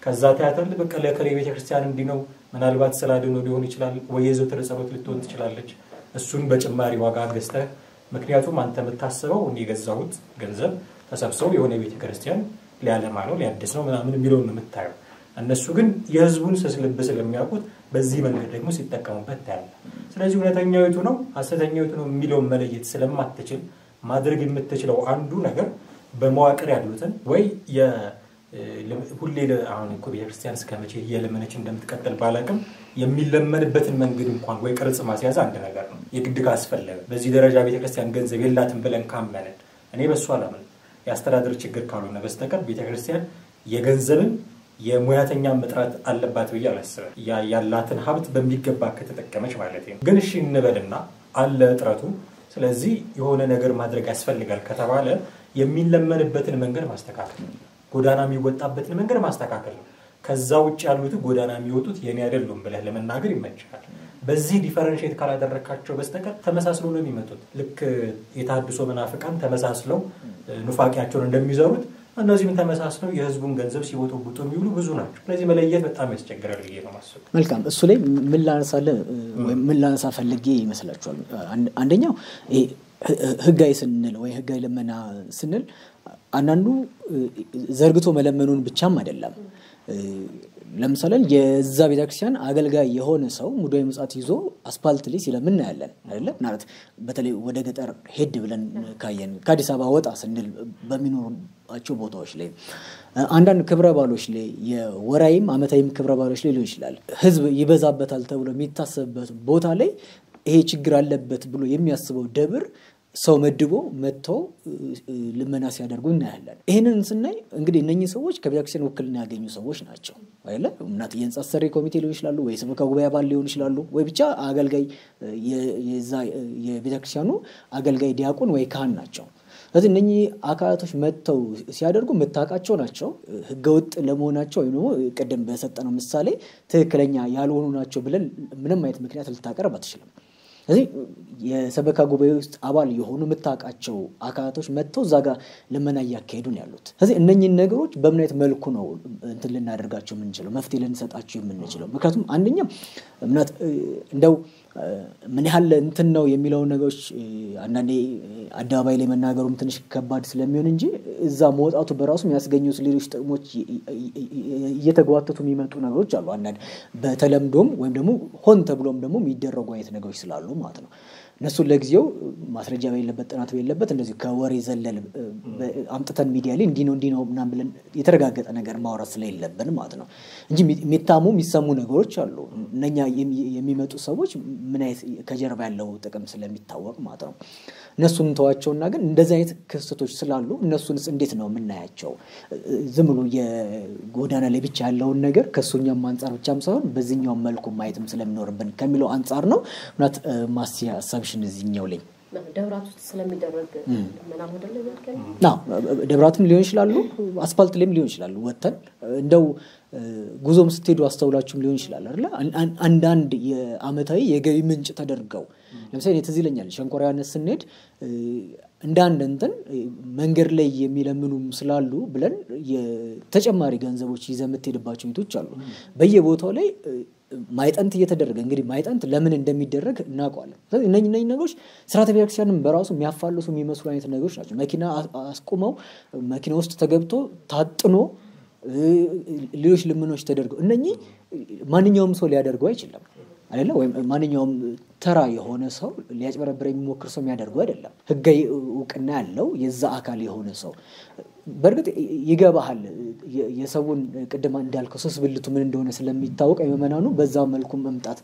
ከዛ ታያተል በቃ ለከሌ ቤተክርስቲያን እንዲ ነው ምናልባት ስላድኖ ሊሆን ይችላል ወይ የዘወትር ጸሎት ልትሆን ትችላለች። እሱን በጭማሪ ዋጋ ገዝተህ ምክንያቱም አንተ የምታስበው የገዛሁት ገንዘብ ተሰብስቦ የሆነ ቤተክርስቲያን ሊያለማ ነው ሊያድስ ነው ምናምን የሚለውን ነው የምታየው። እነሱ ግን የህዝቡን ስስልብ ስለሚያውቁት በዚህ መንገድ ደግሞ ሲጠቀሙበት ታያለ። ስለዚህ እውነተኛው የቱ ነው ሐሰተኛው የቱ ነው የሚለውን መለየት ስለማትችል ማድረግ የምትችለው አንዱ ነገር በመዋቅር ያሉትን ወይ ሁሌ አሁን እኮ ቤተክርስቲያን እስከመቼ እየለመነች እንደምትቀጥል ባላቅም የሚለመንበትን መንገድ እንኳን ወይ ቅርጽ ማስያዝ አንድ ነገር ነው። የግድ ካስፈለገ በዚህ ደረጃ ቤተክርስቲያን ገንዘብ የላትም ብለን ካመንን እኔ በሷ አላምን ያስተዳደር ችግር ካልሆነ በስተቀር ቤተክርስቲያን የገንዘብን የሙያተኛ መጥራት አለባት ብዬ አላስብም። ያላትን ሀብት በሚገባ ከተጠቀመች ማለት ነው። ግን እሺ እንበልና አለ እጥረቱ ስለዚህ የሆነ ነገር ማድረግ ያስፈልጋል ከተባለ የሚለመንበትን መንገድ ማስተካከል ጎዳና የሚወጣበትን መንገድ ማስተካከል ነው። ከዛ ውጭ ያሉት ጎዳና የሚወጡት የኔ አይደሉም ብለህ ለመናገር ይመችሃል። በዚህ ዲፈረንሺየት ካላደረካቸው በስተቀር ተመሳስለው ነው የሚመጡት። ልክ የታድሶ መናፍቃን ተመሳስለው ኑፋቂያቸውን እንደሚዘሩት እነዚህም ተመሳስለው የህዝቡን ገንዘብ ሲወጡቡጡ የሚውሉ ብዙ ናቸው። ስለዚህ መለየት በጣም ያስቸግራል ብዬ ነው ማስበው። መልካም እሱ ላይ ምን ላነሳ ፈልጌ ይመስላችኋል? አንደኛው ህጋይ ስንል ወይ ህጋይ ለመና ስንል አንዳንዱ ዘርግቶ መለመኑን ብቻም አይደለም። ለምሳሌ የዛ ቤተክርስቲያን አገልጋይ የሆነ ሰው ሙዳይ ምጻት ይዞ አስፋልት ላይ ሲለምን ያለን አይደለም ማለት በተለይ ወደ ገጠር ሄድ ብለን ካየን ከአዲስ አበባ ወጣ ስንል በሚኖርባቸው ቦታዎች ላይ አንዳንድ ክብረ ባሎች ላይ የወራይም አመታይም ክብረ ባሎች ላይ ሊሆን ይችላል ህዝብ ይበዛበታል ተብሎ የሚታሰብበት ቦታ ላይ ይሄ ችግር አለበት ብሎ የሚያስበው ደብር ሰው መድቦ መጥተው ልመና ሲያደርጉ እናያለን። ይሄንን ስናይ እንግዲህ እነኚህ ሰዎች ከቤተክርስቲያን ወክልና ያገኙ ሰዎች ናቸው አይደለ? እናት የህንጻ አሰሪ ኮሚቴ ሊሆን ይችላሉ ወይ ሰበካ ጉባኤ አባል ሊሆን ይችላሉ ወይ ብቻ አገልጋይ የቤተክርስቲያኑ አገልጋይ ዲያቆን ወይ ካህን ናቸው። ስለዚህ እነኚህ አካላቶች መጥተው ሲያደርጉ መታቃቸው ናቸው። ህገወጥ ለመሆናቸው ወይ ነው ቀደም በሰጠነው ምሳሌ ትክክለኛ ያልሆኑ ናቸው ብለን ምንም አይነት ምክንያት ልታቀርብ አትችልም። ስለዚህ የሰበካ ጉባኤ ውስጥ አባል የሆኑ መታቃቸው አካላቶች መጥተው ዛጋ ለመና ያካሄዱ ነው ያሉት። ስለዚህ እነኚህን ነገሮች በምን አይነት መልኩ ነው እንትን ልናደርጋቸው የምንችለው መፍትሄ ልንሰጣቸው የምንችለው? ምክንያቱም አንደኛ እምነት እንደው ምን ያህል እንትን ነው የሚለው ነገሮች አንዳንዴ አደባባይ ላይ መናገሩም ትንሽ ከባድ ስለሚሆን እንጂ እዛ መውጣቱ በራሱ የሚያስገኙት ሌሎች ጥቅሞች እየተጓተቱ የሚመጡ ነገሮች አሉ። አንዳንድ በተለምዶም ወይም ደግሞ ሆን ተብሎም ደግሞ የሚደረጉ አይነት ነገሮች ስላሉ ማለት ነው። እነሱ ለጊዜው ማስረጃ በሌለበት ጥናት በሌለበት እንደዚህ ከወሬ ዘለል አምጥተን ሚዲያ ላይ እንዲ ነው ምናምን ብለን የተረጋገጠ ነገር ማውራት ስለሌለብን ማለት ነው እንጂ የሚታሙ የሚሰሙ ነገሮች አሉ። እነኛ የሚመጡ ሰዎች ምን አይነት ከጀርባ ያለው ጥቅም ስለሚታወቅ ማለት ነው። እነሱን ተዋቸውና ግን እንደዚህ አይነት ክስተቶች ስላሉ እነሱንስ እንዴት ነው የምናያቸው? ዝም ብሎ የጎዳና ላይ ብቻ ያለውን ነገር ከሱኛም አንፃር ብቻም ሳይሆን በዚህኛው መልኩ ማየትም ስለሚኖርብን ከሚለው አንፃር ነው ማለት ማስያ አሳብሽን እዚህኛው ላይ ደብራት ውስጥ ስለሚደረግ ምናምን አይደለ ያልከኝ? ደብራትም ሊሆን ይችላሉ አስፋልት ላይም ሊሆን ይችላሉ። ወተን እንደው ጉዞም ስትሄዱ አስተውላችሁም ሊሆን ይችላል አይደል? አንዳንድ የአመታዊ የገቢ ምንጭ ተደርገው ለምሳሌ ትዝ ይለኛል ሸንኮራያነት ስንሄድ እንዳንድ እንትን መንገድ ላይ የሚለምኑም ስላሉ ብለን የተጨማሪ ገንዘቦች ይዘምትሄድባቸው ቤቶች አሉ በየቦታው ላይ ማይጠንት እየተደረገ እንግዲህ ማይጠንት ለምን እንደሚደረግ እናውቀዋለን። ስለዚህ እነኚህ ነገሮች ስርዓተ ቤተክርስቲያንን በራሱ የሚያፋልሱ የሚመስሉ አይነት ነገሮች ናቸው። መኪና አስቆመው መኪና ውስጥ ተገብቶ ታጥኖ ሌሎች ልምኖች ተደርገው እነኚህ ማንኛውም ሰው ሊያደርገው አይችልም አይደለ? ወይ ማንኛውም ተራ የሆነ ሰው ሊያጭበረብር የሚሞክር ሰው የሚያደርገው አይደለም። ህጋዊ እውቅና ያለው የዛ አካል የሆነ ሰው በርግጥ ይገባሃል የሰውን ቅድማ እንዳልከው ሶስት ብልቱ ምን እንደሆነ ስለሚታወቅ የመመናኑ በዛው መልኩ መምጣት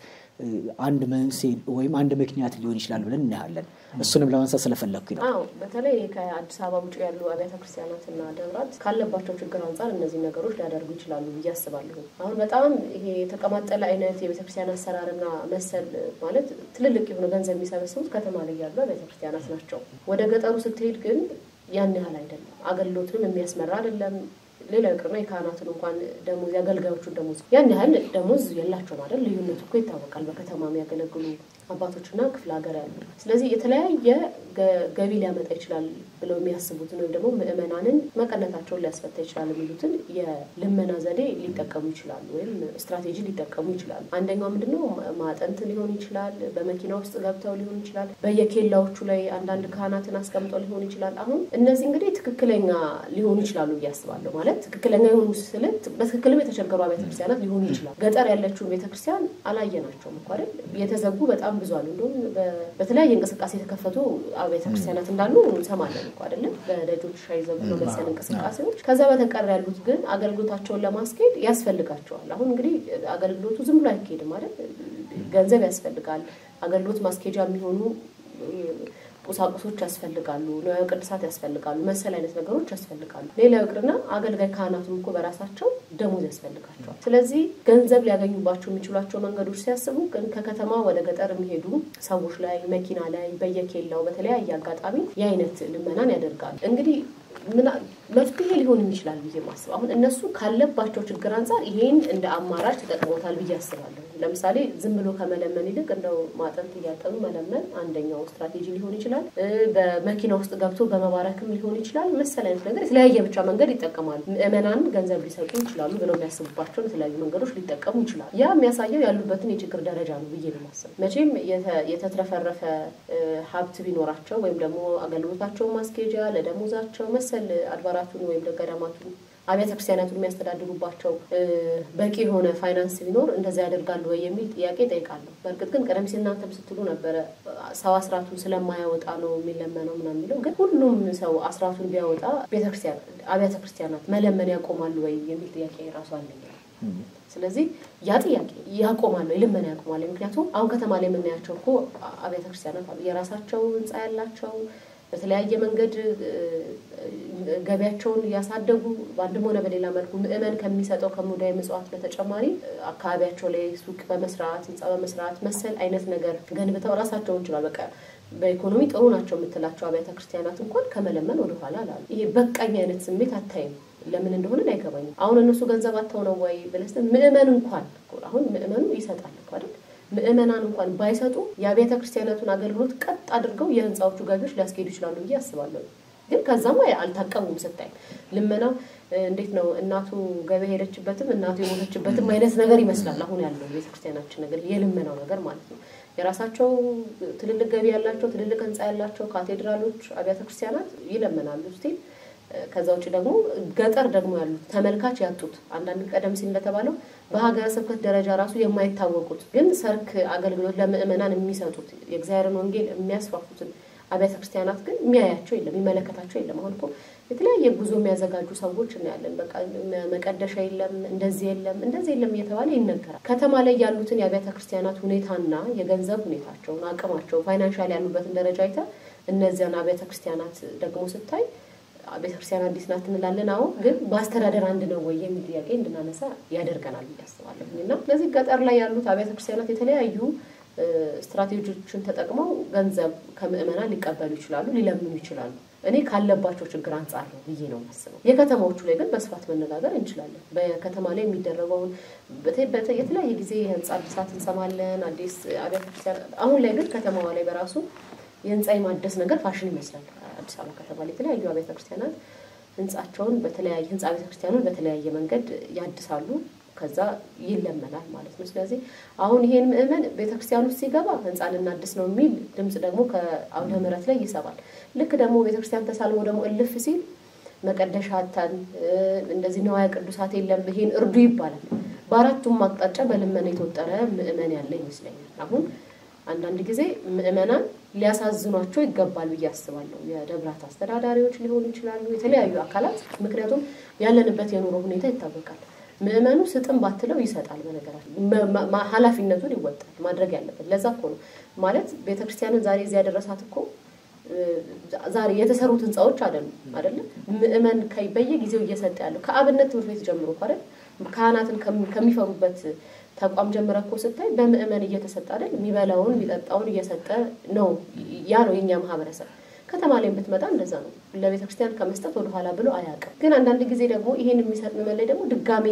አንድ መንስኤ ወይም አንድ ምክንያት ሊሆን ይችላል ብለን እናያለን። እሱንም ለማንሳት ስለፈለኩኝ ነው። አዎ በተለይ ከአዲስ አበባ ውጭ ያሉ አብያተ ክርስቲያናትና ደብራት ካለባቸው ችግር አንፃር እነዚህ ነገሮች ሊያደርጉ ይችላሉ ብዬ አስባለሁ። አሁን በጣም ይሄ የተቀማጠለ አይነት የቤተክርስቲያን አሰራርና መሰል ማለት ትልልቅ የሆነ ገንዘብ የሚሰበስቡት ከተማ ላይ ያሉ አብያተ ክርስቲያናት ናቸው። ወደ ገጠሩ ስትሄድ ግን ያን ያህል አይደለም። አገልግሎቱንም የሚያስመራ አይደለም። ሌላው ቅርማ የካህናቱን እንኳን ደሞዝ ያገልጋዮቹን ደሞዝ ያን ያህል ደሞዝ የላቸውም አይደል? ልዩነቱ እኮ ይታወቃል። በከተማ የሚያገለግሉ አባቶችና ክፍለ ሀገር ያሉ ስለዚህ የተለያየ ገቢ ሊያመጣ ይችላል ብለው የሚያስቡትን ወይም ደግሞ ምእመናንን መቀነታቸውን ሊያስፈታ ይችላል የሚሉትን የልመና ዘዴ ሊጠቀሙ ይችላሉ ወይም ስትራቴጂ ሊጠቀሙ ይችላሉ። አንደኛው ምንድነው ማጠንት ሊሆን ይችላል፣ በመኪና ውስጥ ገብተው ሊሆን ይችላል፣ በየኬላዎቹ ላይ አንዳንድ ካህናትን አስቀምጠው ሊሆን ይችላል። አሁን እነዚህ እንግዲህ ትክክለኛ ሊሆኑ ይችላሉ እያስባለሁ ማለት ትክክለኛ የሆኑ ስለት በትክክልም የተቸገሩ አብያተ ክርስቲያናት ሊሆኑ ይችላል። ገጠር ያለችውን ቤተክርስቲያን አላየናቸውም እኮ አይደል? የተዘጉ በጣም ብዙ አሉ። እንደውም በተለያየ እንቅስቃሴ የተከፈቱ አብያተ ክርስቲያናት እንዳሉ እንሰማለን እኮ አይደለም? በደጆች ሻይ ዘጉ ነው መሰል እንቅስቃሴዎች። ከዛ በተቀር ያሉት ግን አገልግሎታቸውን ለማስኬድ ያስፈልጋቸዋል። አሁን እንግዲህ አገልግሎቱ ዝም ብሎ አይኬድም አይደል? ገንዘብ ያስፈልጋል። አገልግሎት ማስኬጃ የሚሆኑ ቁሳቁሶች ያስፈልጋሉ፣ ንዋየ ቅድሳት ያስፈልጋሉ፣ መሰል አይነት ነገሮች ያስፈልጋሉ። ሌላው ይቅርና አገልጋይ ካህናቱም እኮ በራሳቸው ደሞዝ ያስፈልጋቸዋል። ስለዚህ ገንዘብ ሊያገኙባቸው የሚችሏቸው መንገዶች ሲያስቡ ግን ከከተማ ወደ ገጠር የሚሄዱ ሰዎች ላይ መኪና ላይ በየኬላው በተለያየ አጋጣሚ የአይነት ልመናን ያደርጋሉ። እንግዲህ መፍትሄ ሊሆን ይችላል ብዬ ማስብ አሁን እነሱ ካለባቸው ችግር አንፃር ይሄን እንደ አማራጭ ተጠቅመውታል ብዬ አስባለሁ። ለምሳሌ ዝም ብሎ ከመለመን ይልቅ እንደው ማጠንት እያጠኑ መለመን አንደኛው ስትራቴጂ ሊሆን ይችላል። በመኪና ውስጥ ገብቶ በመባረክም ሊሆን ይችላል። መሰል አይነት ነገር የተለያየ ብቻ መንገድ ይጠቀማሉ። ምእመናን ገንዘብ ሊሰጡ ይችላሉ ብለው የሚያስቡባቸው የተለያዩ መንገዶች ሊጠቀሙ ይችላሉ። ያ የሚያሳየው ያሉበትን የችግር ደረጃ ነው ብዬ ነው ማስብ። መቼም የተትረፈረፈ ሀብት ቢኖራቸው ወይም ደግሞ አገልግሎታቸውን ማስኬጃ ለደሞዛቸው መሰል አድባራቱን ወይም ገዳማቱን አብያተ ክርስቲያናቱን የሚያስተዳድሩባቸው በቂ የሆነ ፋይናንስ ቢኖር እንደዛ ያደርጋሉ ወይ የሚል ጥያቄ ጠይቃለሁ። በእርግጥ ግን ቀደም ሲል እናንተም ስትሉ ነበር ሰው አስራቱን ስለማያወጣ ነው የሚለመነው ምናምን የሚለው ግን ሁሉም ሰው አስራቱን ቢያወጣ ቤተክርስቲያን አብያተ ክርስቲያናት መለመን ያቆማሉ ወይ የሚል ጥያቄ ራሱ አለኝ። ስለዚህ ያ ጥያቄ ያቆማሉ ልመና ያቆማሉ። ምክንያቱም አሁን ከተማ ላይ የምናያቸው እኮ አብያተ ክርስቲያናት የራሳቸው ህንጻ ያላቸው በተለያየ መንገድ ገቢያቸውን ያሳደጉ ባንድም ሆነ በሌላ መልኩ ምእመን ከሚሰጠው ከሙዳይ ምጽዋት በተጨማሪ አካባቢያቸው ላይ ሱቅ በመስራት ህንጻ በመስራት መሰል አይነት ነገር ገንብተው ራሳቸውን ይችላል በቃ በኢኮኖሚ ጥሩ ናቸው የምትላቸው አብያተ ክርስቲያናት እንኳን ከመለመን ወደ ኋላ አላሉ። ይሄ በቃኝ አይነት ስሜት አታይም። ለምን እንደሆነ አይገባኝም። አሁን እነሱ ገንዘብ አጣው ነው ወይ ብለስ ምእመን እንኳን አሁን ምእመኑ ይሰጣል እኮ አይደል? ምእመናን እንኳን ባይሰጡ የአብያተ ክርስቲያናቱን አገልግሎት ቀጥ አድርገው የህንጻዎቹ ገቢዎች ሊያስኬዱ ይችላሉ ብዬ አስባለሁ። ግን ከዛም አልታቀሙም ስታይ ልመናው እንዴት ነው እናቱ ገበያ ሄደችበትም እናቱ የሞተችበትም አይነት ነገር ይመስላል አሁን ያለው ቤተክርስቲያናችን ነገር የልመናው ነገር ማለት ነው። የራሳቸው ትልልቅ ገቢ ያላቸው ትልልቅ ህንጻ ያላቸው ካቴድራሎች አብያተ ክርስቲያናት ይለመናሉ ስቲል ከዛ ውጪ ደግሞ ገጠር ደግሞ ያሉት ተመልካች ያጡት አንዳንድ ቀደም ሲል እንደተባለው በሀገረ ስብከት ደረጃ ራሱ የማይታወቁት ግን ሰርክ አገልግሎት ለምእመናን የሚሰጡት የእግዚአብሔርን ወንጌል የሚያስፋፉትን አብያተ ክርስቲያናት ግን የሚያያቸው የለም የሚመለከታቸው የለም። አሁን እኮ የተለያየ ጉዞ የሚያዘጋጁ ሰዎች እናያለን። በቃ መቀደሻ የለም እንደዚህ የለም እየተባለ ይነገራል። ከተማ ላይ ያሉትን የአብያተ ክርስቲያናት ሁኔታና የገንዘብ ሁኔታቸውን አቅማቸው ፋይናንሻል ያሉበትን ደረጃ አይታ እነዚያን አብያተ ክርስቲያናት ደግሞ ስታይ ቤተክርስቲያን አዲስ ናት እንላለን። አሁን ግን በአስተዳደር አንድ ነው ወይ የሚል ጥያቄ እንድናነሳ ያደርገናል ያስባለሁና ስለዚህ ገጠር ላይ ያሉት አብያተ ክርስቲያናት የተለያዩ ስትራቴጂዎችን ተጠቅመው ገንዘብ ከምእመናን ሊቀበሉ ይችላሉ ሊለምኑ ይችላሉ። እኔ ካለባቸው ችግር አንፃር ነው ብዬ ነው የማስበው። የከተማዎቹ ላይ ግን በስፋት መነጋገር እንችላለን። በከተማ ላይ የሚደረገውን የተለያየ ጊዜ የህንጻ እድሳት እንሰማለን አዲስ አብያተ ክርስቲያን። አሁን ላይ ግን ከተማዋ ላይ በራሱ የህንጻ ማደስ ነገር ፋሽን ይመስላል። አዲስ አበባ ከተማ ላይ የተለያዩ አብያተ ክርስቲያናት ህንጻቸውን በተለያየ ህንጻ ቤተ ክርስቲያኑን በተለያየ መንገድ ያድሳሉ ከዛ ይለመናል ማለት ነው። ስለዚህ አሁን ይሄን ምእመን ቤተክርስቲያኑ ሲገባ ህንጻ ልናድስ ነው የሚል ድምጽ ደግሞ ከአውደ ምሕረት ላይ ይሰማል። ልክ ደግሞ ቤተክርስቲያን ተሳልሞ ደግሞ እልፍ ሲል መቀደሻታን እንደዚህ ንዋየ ቅዱሳት የለም ይሄን እርዱ ይባላል። በአራቱም አቅጣጫ በልመና የተወጠረ ምእመን ያለ ይመስለኛል። አሁን አንዳንድ ጊዜ ምእመናን ሊያሳዝኗቸው ይገባል ብዬ አስባለሁ። የደብራት አስተዳዳሪዎች ሊሆኑ ይችላሉ የተለያዩ አካላት ምክንያቱም ያለንበት የኑሮ ሁኔታ ይታወቃል። ምእመኑ ስጥም ባትለው ይሰጣል በነገራችን ኃላፊነቱን ይወጣል ማድረግ ያለበት ለዛ እኮ ነው ማለት ቤተክርስቲያንን ዛሬ እዚህ ያደረሳት እኮ ዛሬ የተሰሩት ህንጻዎች አይደለም ምእመን በየጊዜው እየሰጠ ያለው ከአብነት ትምህርት ቤት ጀምሮ አይደል ካህናትን ከሚፈሩበት ተቋም ጀምረኮ ስታይ በምእመን እየተሰጠ አይደል የሚበላውን የሚጠጣውን እየሰጠ ነው ያ ነው የኛ ማህበረሰብ ከተማ ላይ ብትመጣ እንደዛ ነው ለቤተክርስቲያን ከመስጠት ወደ ኋላ ብሎ አያውቅም ግን አንዳንድ ጊዜ ደግሞ ይሄን የሚሰጥ ምእመን ላይ ደግሞ ድጋሜ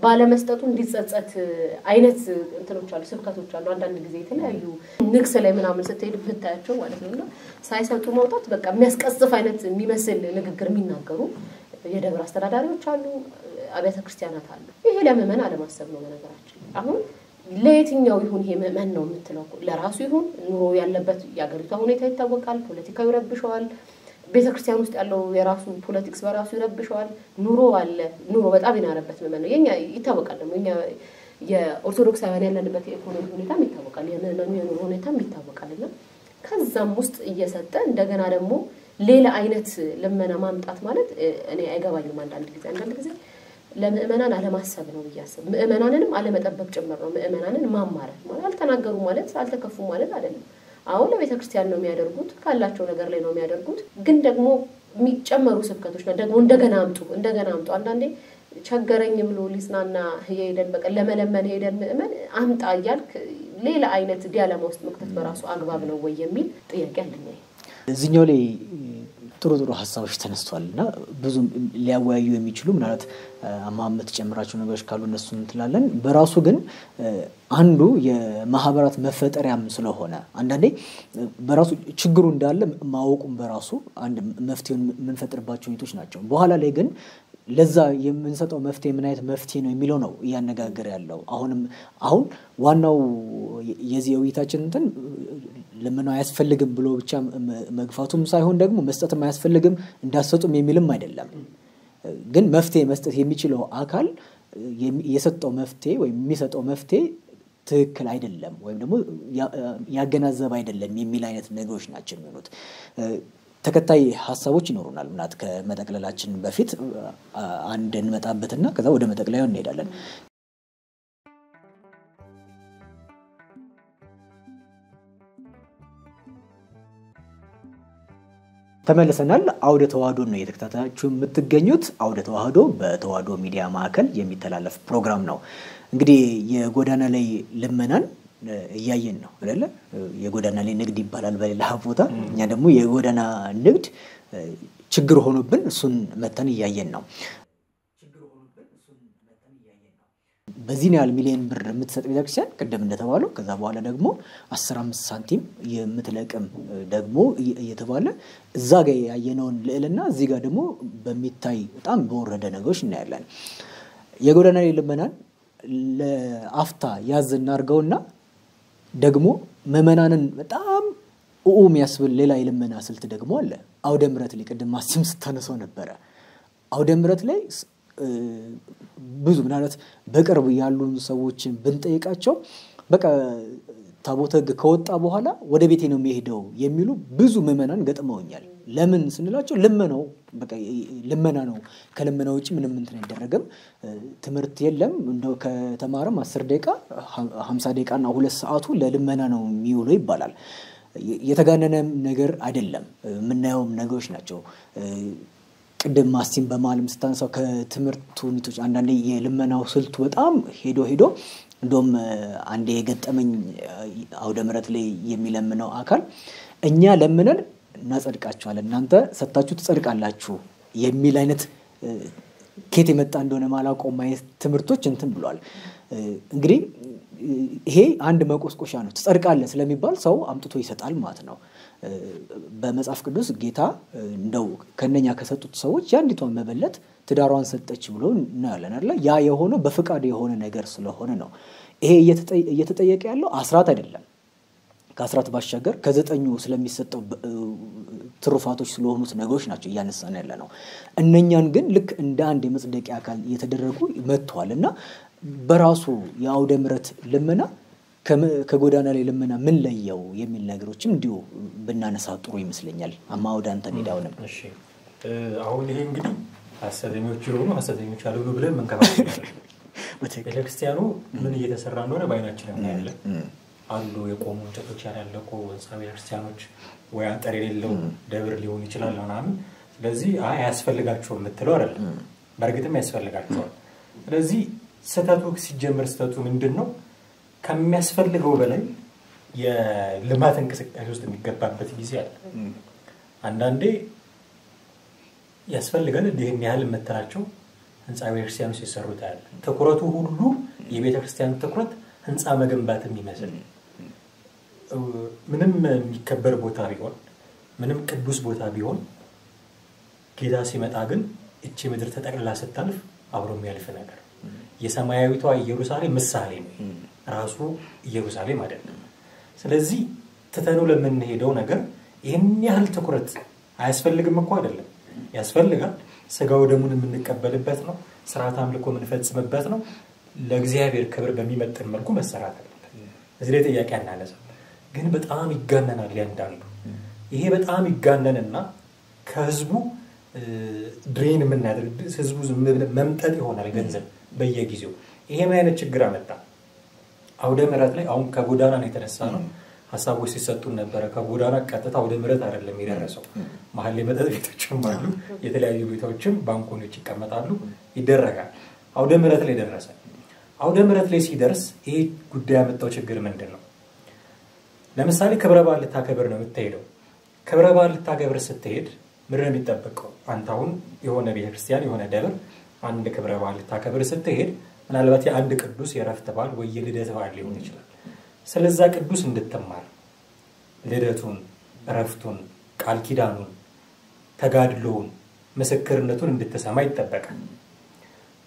ባለመስጠቱ እንዲጸጸት አይነት እንትኖች አሉ ስብከቶች አሉ አንዳንድ ጊዜ የተለያዩ ንግስ ላይ ምናምን ስትሄድ ብታያቸው ማለት ነውና ሳይሰጡ መውጣት በቃ የሚያስቀጽፍ አይነት የሚመስል ንግግር የሚናገሩ የደብር አስተዳዳሪዎች አሉ አብያተ ክርስቲያናት አሉ ይሄ ለምእመን አለማሰብ ነው በነገራችን አሁን ለየትኛው ይሁን ይሄ ምእመን ነው የምትለው ለራሱ ይሁን ኑሮ ያለበት ያገሪቷ ሁኔታ ይታወቃል ፖለቲካው ይረብሸዋል ቤተክርስቲያን ውስጥ ያለው የራሱ ፖለቲክስ በራሱ ይረብሸዋል ኑሮ አለ ኑሮ በጣም ይናረበት ምእመን ነው የኛ ይታወቃል ደግሞ የኛ የኦርቶዶክሳውያን ያለንበት የኢኮኖሚ ሁኔታም ይታወቃል የምእመኑ የኑሮ ሁኔታም ይታወቃልና ከዛም ውስጥ እየሰጠ እንደገና ደግሞ ሌላ አይነት ለመና ማምጣት ማለት እኔ አይገባኝም አንዳንድ ጊዜ ለምእመናን አለማሰብ ነው ይያሰብ ምእመናንንም አለመጠበቅ ጭምር ነው ምእመናንን ማማረት ማለት አልተናገሩ ማለት አልተከፉ ማለት አይደለም አሁን ለቤተክርስቲያን ነው የሚያደርጉት ካላቸው ነገር ላይ ነው የሚያደርጉት ግን ደግሞ የሚጨመሩ ስብከቶች ነው ደግሞ እንደገና አምጡ አንዳንዴ ቸገረኝ ብሎ ሊስናና ሄደን በቃ ለመለመን ሄደን ምእመን አምጣ ያልክ ሌላ አይነት ዲያለማ ውስጥ መክተት በራሱ አግባብ ነው ወይ የሚል ጥያቄ አለኝ እዚህኛው ላይ ጥሩ ሐሳቦች ተነስተዋልና ብዙ ሊያወያዩ የሚችሉ ምናልባት አማመት ጨምራቸው ነገሮች ካሉ እነሱን እንትላለን በራሱ ግን አንዱ የማህበራት መፈጠሪያም ስለሆነ አንዳንዴ በራሱ ችግሩ እንዳለ ማወቁም በራሱ አንድ መፍትሄውን ምንፈጥርባቸው ሁኔታዎች ናቸው በኋላ ላይ ግን ለዛ የምንሰጠው መፍትሄ ምን አይነት መፍትሄ ነው የሚለው ነው ያነጋገር ያለው አሁን ዋናው የዚህ ውይይታችን እንትን ለምን አያስፈልግም ብሎ ብቻ መግፋቱም ሳይሆን ደግሞ መስጠትም አያስፈልግም እንዳሰጡም የሚልም አይደለም ግን መፍትሄ መስጠት የሚችለው አካል የሰጠው መፍትሄ ወይም የሚሰጠው መፍትሄ ትክክል አይደለም ወይም ደግሞ ያገናዘበ አይደለም የሚል አይነት ነገሮች ናቸው የሚሆኑት ተከታይ ሐሳቦች ይኖሩናል ምናት ከመጠቅለላችን በፊት አንድ እንመጣበትና ከዛ ወደ መጠቅለያው እንሄዳለን ተመለሰናል አውደ ተዋህዶ ነው የተከታታችሁ የምትገኙት አውደ ተዋህዶ በተዋህዶ ሚዲያ ማዕከል የሚተላለፍ ፕሮግራም ነው እንግዲህ የጎዳና ላይ ልመናን እያየን ነው አይደለ የጎዳና ላይ ንግድ ይባላል በሌላ ቦታ እኛ ደግሞ የጎዳና ንግድ ችግር ሆኖብን እሱን መተን እያየን ነው በዚህ ያህል ሚሊዮን ብር የምትሰጥ ቤተክርስቲያን ቀደም እንደተባለው ከዛ በኋላ ደግሞ 15 ሳንቲም የምትለቅም ደግሞ እየተባለ እዛ ጋር ያየነውን ልዕልና እዚህ ጋር ደግሞ በሚታይ በጣም በወረደ ነገሮች እናያለን የጎዳና ላይ ልመናን ለአፍታ ያዝና አርገውና ደግሞ መመናንን በጣም የሚያስብል ሌላ የልመና ስልት ደግሞ አለ አውደ ምሕረት ላይ ቀደም ማስም ስታነሳው ነበር አውደ ምሕረት ላይ ብዙ ምናልባት በቅርብ ያሉ ሰዎችን ብንጠይቃቸው በቃ ታቦተ ሕግ ከወጣ በኋላ ወደ ቤቴ ነው የሚሄደው የሚሉ ብዙ ምእመናን ገጥመውኛል ለምን ስንላቸው ልመናው በቃ ልመና ነው ከልመናው ውጪ ምንም እንትን አይደረግም ትምህርት የለም እንደው ከተማረም 10 ደቂቃ 50 ደቂቃና 2 ሰዓቱ ለልመና ነው የሚውለው ይባላል የተጋነነ ነገር አይደለም ምናየው ነገሮች ናቸው ቀደም ማስቲም በማለም ስታንሳው ከትምህርቱ ንቶች አንዳንዴ የልመናው ስልቱ በጣም ሄዶ እንደም አንዴ የገጠመኝ አውደ ምሕረት ላይ የሚለምነው አካል እኛ ለምነን እናጸድቃችኋለን እናንተ ሰጣችሁ ትጸድቃላችሁ የሚል አይነት ከየት የመጣ እንደሆነ ማላውቀው ማየት ትምህርቶች እንትን ብሏል እንግዲህ ይሄ አንድ መቆስቆሻ ነው ትጸድቃለህ ስለሚባል ሰው አምጥቶ ይሰጣል ማለት ነው በመጽሐፍ ቅዱስ ጌታ እንደው ከነኛ ከሰጡት ሰዎች ያንዲቷን መበለት ትዳሯን ሰጠች ብሎ እናያለን አይደል ያ የሆነው በፍቃድ የሆነ ነገር ስለሆነ ነው ይሄ እየተጠየቀ ያለው አስራት አይደለም ከአስራት ባሻገር ከዘጠኙ ስለሚሰጠው ትሩፋቶች ስለሆኑት ነገሮች ናቸው ያነሳን ያለ ነው እነኛን ግን ልክ እንደ አንድ የመጽደቂያ አካል እየተደረጉ መጥቷልና በራሱ የአውደ ምሕረት ልመና ከጎዳና ላይ ልመና ምን ለየው የሚል ነገሮችም እንዲሁ ብናነሳ ጥሩ ይመስለኛል። አማውድ አንተ ሄዳውንም እሺ አሁን ይሄ እንግዲህ ሐሰተኞች ይሆኑ ሐሰተኞች ያልሆኑ ብለን መንከባከብ ቤተክርስቲያኑ ምን እየተሰራ እንደሆነ ባይናችን እናያለን። አሉ የቆሙ እንጨቶች ያላለቁ ቤተክርስቲያኖች ወይ አጥር የሌለው ደብር ሊሆን ይችላል ምናምን። ስለዚህ አያስፈልጋቸውም የምትለው አይደለም፣ በእርግጥም ያስፈልጋቸዋል። ስለዚህ ስተቱ ሲጀምር ስተቱ ምንድነው? ከሚያስፈልገው በላይ የልማት እንቅስቃሴ ውስጥ የሚገባበት ጊዜ አለ። አንዳንዴ ያስፈልጋል ይሄን ያህል የምትላቸው ህንጻ ቤተክርስቲያኑ ሲሰሩ ታያለ። ትኩረቱ ሁሉ የቤተክርስቲያኑ ትኩረት ህንጻ መገንባት የሚመስል ምንም የሚከበር ቦታ ቢሆን ምንም ቅዱስ ቦታ ቢሆን ጌታ ሲመጣ ግን እቺ ምድር ተጠቅልላ ስታልፍ አብሮ የሚያልፍ ነገር የሰማያዊቷ ኢየሩሳሌም ምሳሌ ነው፣ ራሱ ኢየሩሳሌም አይደለም። ስለዚህ ተተኑ ለምንሄደው ነገር ይሄን ያህል ትኩረት አያስፈልግም እኮ አይደለም፣ ያስፈልጋል። ስጋው ደሙን የምንቀበልበት ነው፣ ስርዓት አምልኮ የምንፈጽምበት ነው። ለእግዚአብሔር ክብር በሚመጥን መልኩ መሰራት አለበት። እዚህ ላይ ጥያቄ አናነሳ። ግን በጣም ይጋነናል ያንዳንዱ። ይሄ በጣም ይጋነንና ከህዝቡ ድሬን የምናደርግ ህዝቡ መምጠጥ ይሆናል ገንዘብ በየጊዜው። ይሄ ምን አይነት ችግር አመጣ? አውደ ምሕረት ላይ አሁን ከጎዳና ነው የተነሳ ነው ሐሳቦች ሲሰጡን ነበር። ከጎዳና ቀጥታ አውደ ምሕረት አይደለም የደረሰው። መሀል ላይ መጠጥ ቤቶችም አሉ፣ የተለያዩ ቤቶችም ባንኮኖች ይቀመጣሉ፣ ይደረጋል። አውደ ምሕረት ላይ ደረሰ። አውደ ምሕረት ላይ ሲደርስ ይሄ ጉዳይ ያመጣው ችግር ምንድነው? ለምሳሌ ክብረ በዓል ልታከብር ነው የምትሄደው። ክብረ በዓል ልታከብር ስትሄድ ምንድነው የሚጠበቀው? አንተ አሁን የሆነ ቤተክርስቲያን የሆነ ደብር አንድ ክብረ በዓል ልታከብር ስትሄድ ምናልባት የአንድ ቅዱስ የረፍት በዓል ወይ የልደት በዓል ሊሆን ይችላል። ስለዛ ቅዱስ እንድትማር ልደቱን፣ ረፍቱን፣ ቃል ኪዳኑን፣ ተጋድሎውን፣ ምስክርነቱን እንድትሰማ ይጠበቃል።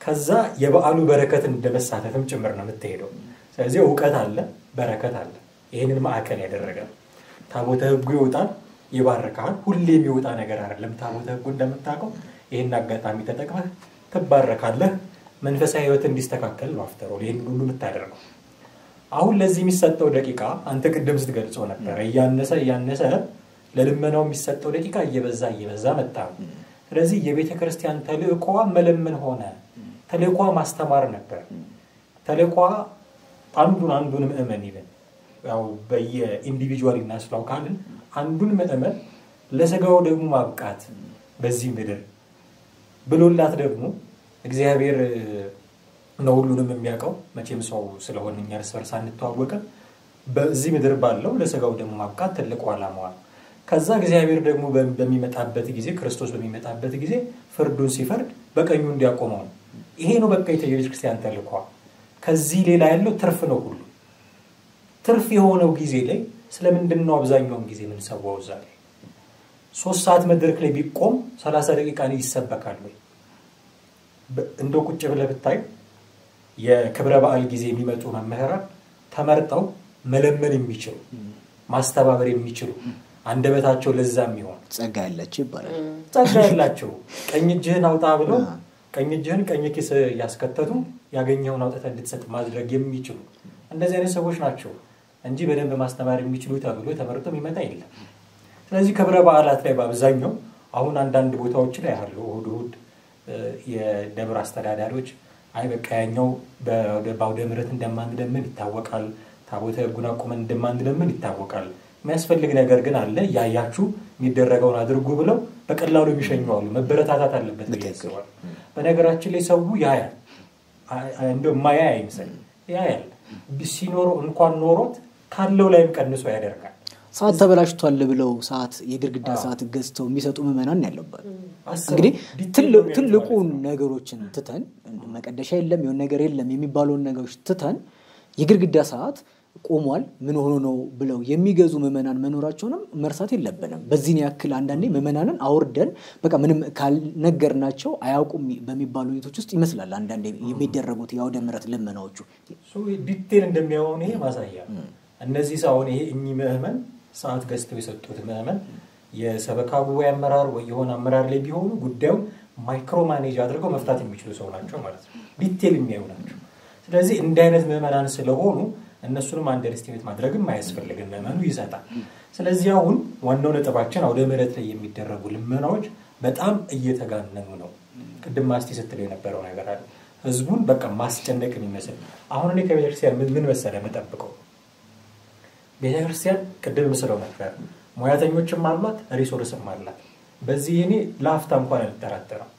ከዛ የበዓሉ በረከት እንደመሳተፍም ጭምር ነው የምትሄደው። ስለዚህ ዕውቀት አለ፣ በረከት አለ። ይሄንን ማዕከል ያደረገ ታቦተ ሕጉ ይወጣል፣ ይባርካል። ሁሌ የሚወጣ ነገር አይደለም። ታቦተ ሕጉ እንደምታውቀው ይሄን አጋጣሚ ተጠቅመህ ትባረካለህ። መንፈሳዊ ህይወት እንዲስተካከል ነው አፍተሮል ይሄን ሁሉ የምታደርገው። አሁን ለዚህ የሚሰጠው ደቂቃ አንተ ቅድም ስትገልጸው ነበር፣ እያነሰ ለልመናው የሚሰጠው ደቂቃ እየበዛ መጣ። ስለዚህ የቤተ ክርስቲያን ተልእኮዋ መለመን ሆነ። ተልእኮዋ ማስተማር ነበር። ተልእኮዋ አንዱን ምእመን ይበል ያው በየኢንዲቪጁዋል እናስላው ካልን አንዱን ምእመን ለስጋው ደግሞ ማብቃት በዚህ ምድር ብሎላት ደግሞ እግዚአብሔር ነው ሁሉንም የሚያውቀው። መቼም ሰው ስለሆነ እኛ እርስ በርስ አንተዋወቅም። በዚህ ምድር ባለው ለስጋው ደግሞ ማብቃት ትልቁ ዓላማው። ከዛ እግዚአብሔር ደግሞ በሚመጣበት ጊዜ ክርስቶስ በሚመጣበት ጊዜ ፍርዱን ሲፈርድ በቀኙ እንዲያቆመው ነው። ይሄ ነው በቃ የቤተ ክርስቲያን ተልእኮ። ከዚህ ሌላ ያለው ትርፍ ነው። ሁሉ ትርፍ የሆነው ጊዜ ላይ ስለምንድነው አብዛኛውን ጊዜ ምን ሰዋው? ዛሬ 3 ሰዓት መድረክ ላይ ቢቆም 30 ደቂቃ ነው ይሰበካል። እንደው ቁጭ ብለህ ብታይ የክብረ በዓል ጊዜ የሚመጡ መምህራን ተመርጠው መለመን የሚችሉ ማስተባበር የሚችሉ አንደበታቸው ለዛም ይሆን ጸጋ ያላቸው ይባላል። ጸጋ ያላቸው ቀኝ እጅህን አውጣ ብለው ቀኝ እጅህን ቀኝ ኪስ ያስከተቱ ያገኘውን አውጥተህ እንድትሰጥ ማድረግ የሚችሉ እንደዚህ አይነት ሰዎች ናቸው እንጂ በደንብ ማስተማር የሚችሉ ተብሎ ተመርጠው የሚመጣ የለም። ስለዚህ ክብረ በዓላት ላይ በአብዛኛው አሁን አንዳንድ ቦታዎች ላይ ያሉ እሁድ የደብር አስተዳዳሪዎች አይ በቃ ያኛው በአውደ ምሕረት እንደማንለምን ይታወቃል፣ ታቦተ ሕጉን አቁመን እንደማንለምን ይታወቃል፣ የሚያስፈልግ ነገር ግን አለ ያያችሁ የሚደረገውን አድርጉ ብለው በቀላሉ የሚሸኙ አሉ። መበረታታት አለበት ይገባል። በነገራችን ላይ ሰው ያያል፣ እንደው ማያይ አይመስል ያያል። ሲኖር እንኳን ኖሮት ካለው ላይም ቀንሶ ያደርጋል። ሰዓት ተበላሽቷል ብለው ሰዓት የግርግዳ ሰዓት ገዝተው የሚሰጡ ምዕመናን ያለበት እንግዲህ ትልቁ ነገሮችን ትተን መቀደሻ የለም የሆነ ነገር የለም የሚባሉን ነገሮች ትተን የግርግዳ ሰዓት ቆሟል ምን ሆኖ ነው ብለው የሚገዙ ምዕመናን መኖራቸውንም መርሳት የለብንም። በዚህ ያክል አንዳንዴ ምዕመናንን አውርደን በቃ ምንም ካልነገርናቸው አያውቁም በሚባሉ ሁኔታዎች ውስጥ ይመስላል አንዳንዴ የሚደረጉት የአውደ ምሕረት ልመናዎቹ ዲቴል እንደሚያወኑ ይሄ ማሳያ እነዚህ ሳይሆን ይሄ እኚህ ምዕመን ሰዓት ገዝተው የሰጡት ምዕመን የሰበካ ጉባኤ አመራር ወይ የሆነ አመራር ላይ ቢሆኑ ጉዳዩ ማይክሮ ማኔጅ አድርገው መፍታት የሚችሉ ሰው ናቸው ማለት ነው። ዲቴል የሚያዩ ናቸው። ስለዚህ እንደ አይነት ምዕመናን ስለሆኑ እነሱንም አንደርስቲሜት ማድረግም አያስፈልግም ምዕመኑ ይሰጣል ስለዚህ አሁን ዋናው ነጥባችን አውደ ምሕረት ላይ የሚደረጉ ልመናዎች በጣም እየተጋነኑ ነው ቅድም ማስቲ ስትል የነበረው ነገር አለ ህዝቡን በቃ ማስጨነቅ የሚመስል አሁን እኔ ከቤተክርስቲያን ምን መሰለህ መጠብቀው ቤተክርስቲያን ቅድም መስለው ነበር ሙያተኞችም አሏት ሪሶርስም አላት በዚህ እኔ ላፍታ እንኳን አልጠራጠረም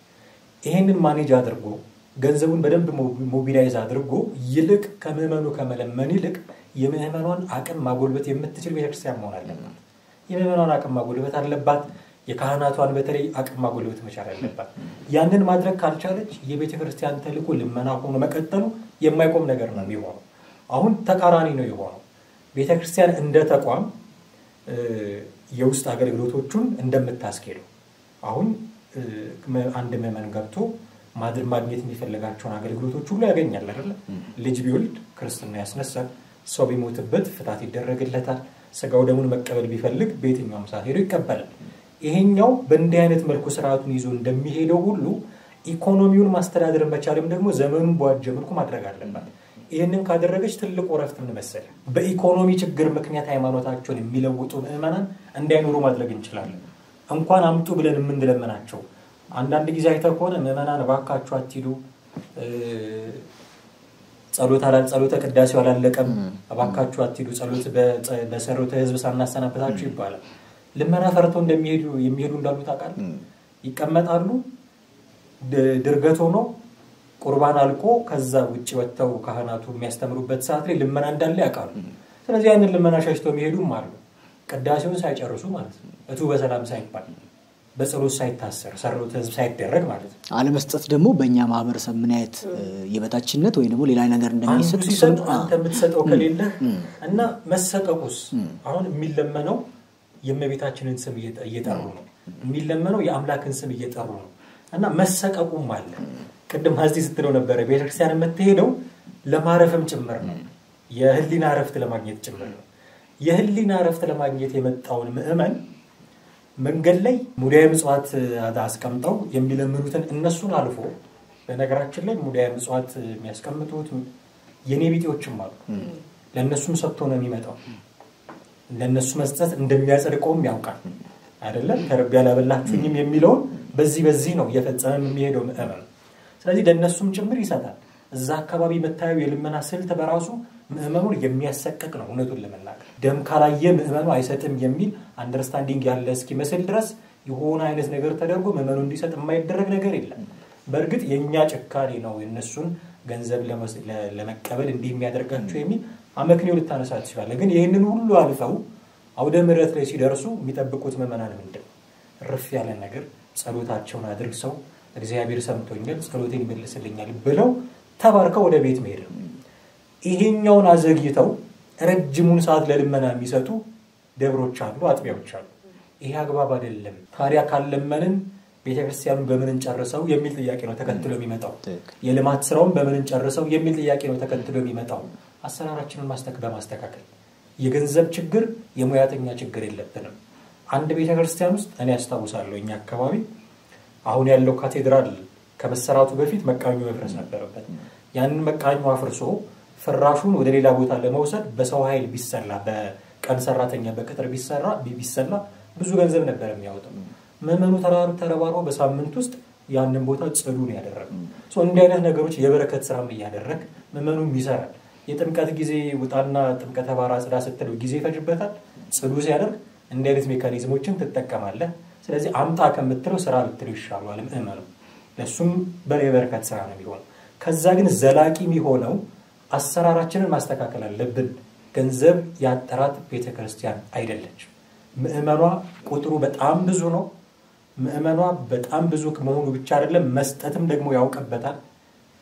ይሄንን ማኔጅ አድርጎ ገንዘቡን በደንብ ሞቢላይዝ አድርጎ ይልቅ ከመመኑ ከመለመን ይልቅ የመመኗን አቅም ማጎልበት የምትችል ቤተክርስቲያን መሆን አለባት የመመኗን አቅም ማጎልበት አለባት የካህናቷን በተለይ አቅም ማጎልበት መቻል አለባት ያንን ማድረግ ካልቻለች የቤተክርስቲያን ተልእኮ ልመና ሆኖ መቀጠሉ የማይቆም ነገር ነው የሚሆነው አሁን ተቃራኒ ነው የሆነው ቤተክርስቲያን እንደ ተቋም የውስጥ አገልግሎቶቹን እንደምታስኬደው አሁን አንድ መመን ገብቶ ማግኘት የሚፈልጋቸውን አገልግሎቶች ሁሉ ያገኛል አይደል ልጅ ቢወልድ ክርስትና ያስነሳል ሰው ቢሞትበት ፍታት ይደረግለታል ስጋው ደሙን መቀበል ቢፈልግ በየትኛውም ሰዓት ሄዶ ይቀበላል ይሄኛው በእንዲህ አይነት መልኩ ስርዓቱን ይዞ እንደሚሄደው ሁሉ ኢኮኖሚውን ማስተዳደር መቻልም ደግሞ ዘመኑን በዋጀ መልኩ ማድረግ አለባት ይሄንን ካደረገች ትልቁ ረፍት ምን መሰለ በኢኮኖሚ ችግር ምክንያት ሃይማኖታቸውን የሚለውጡ ምዕመናን እንዳይኖሩ ማድረግ እንችላለን እንኳን አምጡ ብለን የምንለምናቸው አንዳንድ ጊዜ አይተህ ከሆነ ምዕመናን ባካችሁ አትሂዱ ጸሎተ ቅዳሴው አላለቀም ባካችሁ አትሂዱ ጸሎት በሰሩት ህዝብ ሳናሰናበታችሁ ይባላል ልመና ፈርተው የሚሄዱ እንዳሉ ታውቃለህ ይቀመጣሉ ድርገት ሆኖ ቁርባን አልቆ ከዛ ውጪ ወጥተው ካህናቱ የሚያስተምሩበት ሰዓት ላይ ልመና እንዳለ ያውቃሉ ስለዚህ ያንን ልመና ሸሽተው የሚሄዱም አሉ ቅዳሴውን ሳይጨርሱ ማለት ነው እቱ በሰላም ሳይባል በጸሎት ሳይታሰር ሰሩት ህዝብ ሳይደረግ ማለት ነው አለመስጠት ደግሞ በእኛ ማህበረሰብ ምን አይነት የበታችነት ወይ ደግሞ ሌላ ነገር እንደሚሰጥ አንተ የምትሰጠው ከሌለ እና መሰቀቁስ አሁን የሚለመነው የእመቤታችንን ስም እየጠሩ ነው የሚለመነው የአምላክን ስም እየጠሩ ነው እና መሰቀቁም አለ ቅድም ሀዚህ ስትለው ነበር ቤተክርስቲያን የምትሄደው ለማረፍም ጭምር ነው የህሊና ረፍት ለማግኘት ጭምር ነው የህሊና ረፍት ለማግኘት የመጣውን ምዕመን መንገድ ላይ ሙዳየ ምጽዋት አስቀምጠው የሚለምኑትን እነሱን አልፎ በነገራችን ላይ ሙዳየ ምጽዋት የሚያስቀምጡት የኔ ቢጤዎችም አሉ ለነሱም ሰጥቶ ነው የሚመጣው ለነሱ መስጠት እንደሚያጸድቀውም ያውቃል አይደለም ተረብ ያላበላችሁኝም የሚለው በዚህ ነው እየፈጸመ የሚሄደው ምዕመን ስለዚህ ለነሱም ጭምር ይሰጣል እዛ አካባቢ መታየው የልመና ስልት በራሱ ምዕመኑን የሚያሰቀቅ ነው እውነቱን ለመናገር ደም ካላየ ምዕመኑ አይሰጥም የሚል አንደርስታንዲንግ ያለ እስኪመስል ድረስ የሆነ አይነት ነገር ተደርጎ ምዕመኑ እንዲሰጥ የማይደረግ ነገር የለም በእርግጥ የኛ ጭካኔ ነው እነሱን ገንዘብ ለመቀበል እንዲህ የሚያደርጋቸው የሚል አመክንዮ ልታነሳ ትችላለህ ግን ይሄንን ሁሉ አልፈው አውደ ምሕረት ላይ ሲደርሱ የሚጠብቁት ምዕመናን ምንድን ርፍ ያለ ነገር ጸሎታቸውን አድርሰው እግዚአብሔር ሰምቶኛል ጸሎቴን ይመልስልኛል ብለው ተባርከው ወደ ቤት መሄድ ይሄኛውን አዘግይተው ረጅሙን ሰዓት ለልመና የሚሰጡ ደብሮች አሉ አጥቢያዎች አሉ ይሄ አግባብ አይደለም ታዲያ ካለመንን ቤተክርስቲያኑን በምን እንጨርሰው የሚል ጥያቄ ነው ተከትሎ የሚመጣው የልማት ስራውን በምን እንጨርሰው የሚል ጥያቄ ነው ተከትሎ የሚመጣው አሰራራችንን በማስተካከል የገንዘብ ችግር የሙያተኛ ችግር የለብንም አንድ ቤተክርስቲያን ውስጥ እኔ አስታውሳለሁ እኛ አካባቢ አሁን ያለው ካቴድራል ከመሰራቱ በፊት መቃኞ መፍረስ ነበረበት ያንን መቃኞ አፍርሶ ፍራሹን ወደ ሌላ ቦታ ለመውሰድ በሰው ኃይል ቢሰላ በቀን ሰራተኛ በቅጥር ቢሰላ ብዙ ገንዘብ ነበር የሚያወጣው ምዕመኑ ተረባርቦ በሳምንት ውስጥ ያንን ቦታ ጽዱ ነው ያደረገው እንዲህ አይነት ነገሮች የበረከት ስራም እያደረግ ምዕመኑም ይሰራል የጥምቀት ጊዜ ውጣና ጥምቀተ ባራ ጽዳ ስትለው ጊዜ ይፈጅበታል ጽዱ ሲያደርግ እንዲህ አይነት ሜካኒዝሞችን ትጠቀማለህ ስለዚህ አምጣ ከምትለው ስራ ልትለው ይሻላል ምዕመኑ ለሱም በበረከት ስራ ነው የሚሆነው ከዛ ግን ዘላቂ የሚሆነው አሰራራችንን ማስተካከል አለብን ገንዘብ ያጠራት ቤተክርስቲያን አይደለች ምዕመኗ ቁጥሩ በጣም ብዙ ነው ምዕመኗ በጣም ብዙ መሆኑ ብቻ አይደለም መስጠትም ደግሞ ያውቀበታል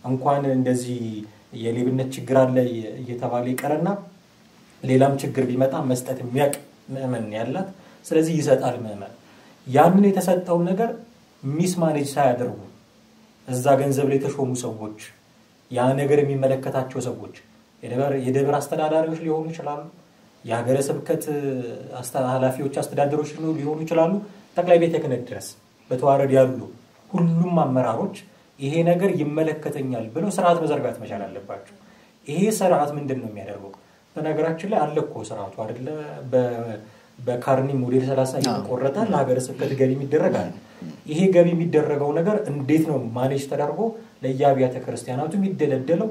እንኳን እንደዚህ የሌብነት ችግር አለ እየተባለ ይቀርና ሌላም ችግር ቢመጣ መስጠት የሚያቅ ምዕመን ያላት ስለዚህ ይሰጣል ምዕመን ያንን የተሰጠው ነገር ሚስማኔጅ ሳያደርጉ እዛ ገንዘብ ላይ ተሾሙ ሰዎች ያ ነገር የሚመለከታቸው ሰዎች የደብር አስተዳዳሪዎች ሊሆኑ ይችላሉ የሀገረ ስብከት ኃላፊዎች አስተዳደሮች ሊሆኑ ይችላሉ ጠቅላይ ቤተ ክህነት ድረስ በተዋረድ ያሉ ሁሉም አመራሮች ይሄ ነገር ይመለከተኛል ብለው ስርዓት መዘርጋት መቻል አለባቸው ይሄ ስርዓት ምንድነው የሚያደርገው በነገራችን ላይ አለ እኮ ስርዓቱ አይደለ በካርኒ ሞዴል 30 እየተቆረጠ ለሀገረ ስብከት ገቢ የሚደረጋል። ይሄ ገቢ የሚደረገው ነገር እንዴት ነው ማኔጅ ተደርጎ ለየአብያተ ክርስቲያናቱ የሚደለደለው?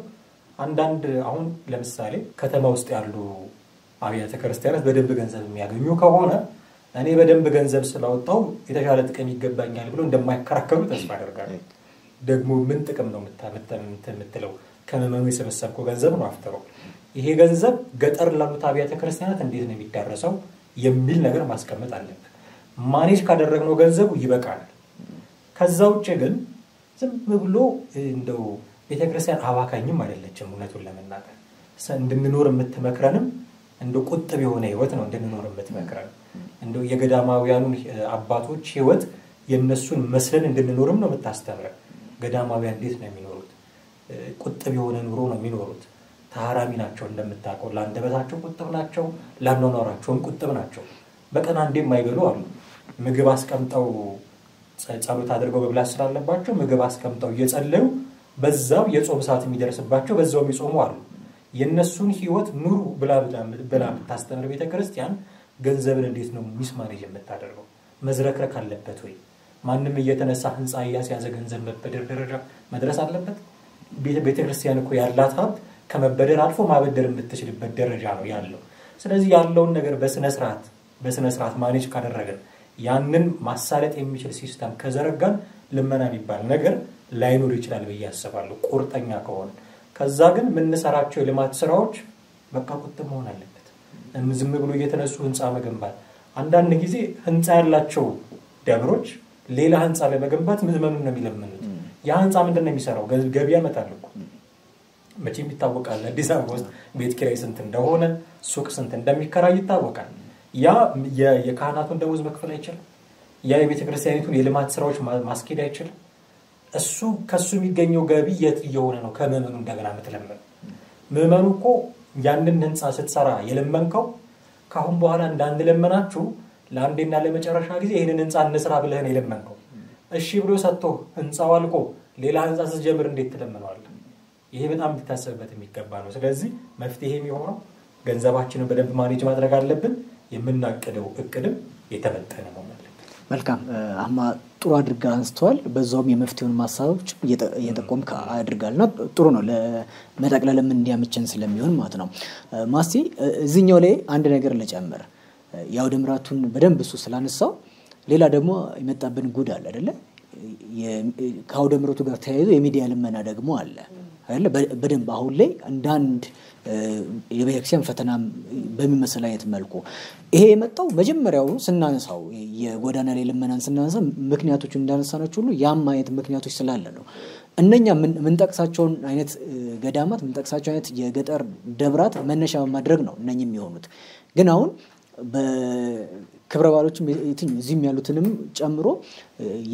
አንዳንድ አሁን ለምሳሌ ከተማ ውስጥ ያሉ አብያተ ክርስቲያናት በደንብ ገንዘብ የሚያገኙ ከሆነ እኔ በደንብ ገንዘብ ስላወጣው የተሻለ ጥቅም ይገባኛል ብሎ እንደማይከራከሩ ተስፋ አደርጋለሁ። ደግሞ ምን ጥቅም ነው የምትለው? ከመመኑ የሰበሰብከው ገንዘብ ነው አፍተረው። ይሄ ገንዘብ ገጠር ላሉት አብያተ ክርስቲያናት እንዴት ነው የሚዳረሰው የሚል ነገር ማስቀመጥ አለበት። ማኔጅ ካደረግነው ገንዘቡ ይበቃል። ከዛ ውጭ ግን ዝም ብሎ እንደው ቤተክርስቲያን አባካኝም አይደለችም። እውነቱን ለመናገር እንድንኖር የምትመክረንም እንደው ቁጥብ የሆነ ህይወት ነው እንድንኖር የምትመክረን። እንደው የገዳማውያኑን አባቶች ህይወት የነሱን መስለን እንድንኖርም ነው የምታስተምረን። ገዳማውያን እንዴት ነው የሚኖሩት? ቁጥብ የሆነ ኑሮ ነው የሚኖሩት። ታራሚ ናቸው እንደምታውቀው። ለአንደበታቸው ቁጥብ ናቸው፣ ለአኗኗራቸውም ቁጥብ ናቸው። በቀን አንዴ የማይበሉ አሉ። ምግብ አስቀምጠው ጸሎት አድርገው መብላት ስላለባቸው ምግብ አስቀምጠው እየጸለዩ በዛው የጾም ሰዓት የሚደርስባቸው በዛው የሚጾሙ አሉ። የነሱን ህይወት ኑሩ ብላ የምታስተምር ቤተክርስቲያን ገንዘብን እንዴት ነው ሚስማኔጅ የምታደርገው? መዝረክረክ አለበት ወይ? ማንም እየተነሳ ህንፃ እያስያዘ ገንዘብ መበደር ደረጃ መድረስ አለበት? ቤተክርስቲያን እኮ ያላት ሀብት ከመበደር አልፎ ማበደር የምትችልበት ደረጃ ነው ያለው። ስለዚህ ያለውን ነገር በስነ ስርዓት ማኔጅ ካደረገን ያንን ማሳለጥ የሚችል ሲስተም ከዘረጋን ልመና የሚባል ነገር ላይኖር ይችላል ብዬ አስባለሁ ቁርጠኛ ከሆነ። ከዛ ግን የምንሰራቸው የልማት ስራዎች በቃ ቁጥብ መሆን አለበት። ዝም ብሎ እየተነሱ ህንፃ መገንባት። አንዳንድ ጊዜ ህንፃ ያላቸው ደብሮች ሌላ ህንፃ ለመገንባት ምዕመኑን ነው የሚለምኑት። ያ ህንፃ ምንድነው የሚሰራው? ገቢ ያመጣል እኮ መቼም ይታወቃል። አዲስ አበባ ውስጥ ቤት ኪራይ ስንት እንደሆነ፣ ሱቅ ስንት እንደሚከራይ ይታወቃል። ያ የካህናቱን ደሞዝ መክፈል አይችልም። ያ የቤተክርስቲያኒቱን የልማት ስራዎች ማስኬድ አይችልም። እሱ ከሱ የሚገኘው ገቢ የት እየሆነ ነው ከምዕመኑ እንደገና የምትለምነው? ምዕመኑ እኮ ያንን ህንፃ ስትሰራ የለመንከው ካሁን በኋላ እንዳንለመናችሁ ለአንዴና ለመጨረሻ ጊዜ ይህንን ህንፃ እንስራ ብለህን የለመንከው። እሺ ብሎ ሰጥቶ ህንፃው አልቆ ሌላ ህንፃ ስትጀምር እንዴት ትለምነዋለህ? ይሄ በጣም ሊታሰብበት የሚገባ ነው። ስለዚህ መፍትሄ የሚሆነው ገንዘባችንን በደንብ ማኔጅ ማድረግ አለብን። የምናቅደው እቅድም የተመጠነ መሆን አለበት። መልካም አማ ጥሩ አድርጋ አንስተዋል። በዛውም የመፍትሄውን ማሳቦች እየጠቆምክ አድርጋልና ጥሩ ነው ለመጠቅለልም እንዲያመቸን ስለሚሆን ማለት ነው። ማሲ እዚህኛው ላይ አንድ ነገር ልጨምር። ያው ደምራቱን በደንብ እሱ ስላነሳው ሌላ ደግሞ የመጣብን ጉድ አለ አይደለ? ከአውደ ምሕረቱ ጋር ተያይዞ የሚዲያ ልመና ደግሞ አለ አይደለ? በደንብ አሁን ላይ እንዳንድ የቤተክርስቲያን ፈተና በሚመስል አይነት መልኩ ይሄ የመጣው መጀመሪያው ስናነሳው የጎዳና ላይ ልመናን ስናነሳ ምክንያቶቹ እንዳነሳናቸው ሁሉ ያም አይነት ምክንያቶች ስላለ ነው። እነኛ ምንጠቅሳቸውን አይነት ገዳማት ምንጠቅሳቸው አይነት የገጠር ደብራት መነሻ በማድረግ ነው እነኚህ የሚሆኑት። ግን አሁን በክብረ በዓሎችም እዚህም ያሉትንም ጨምሮ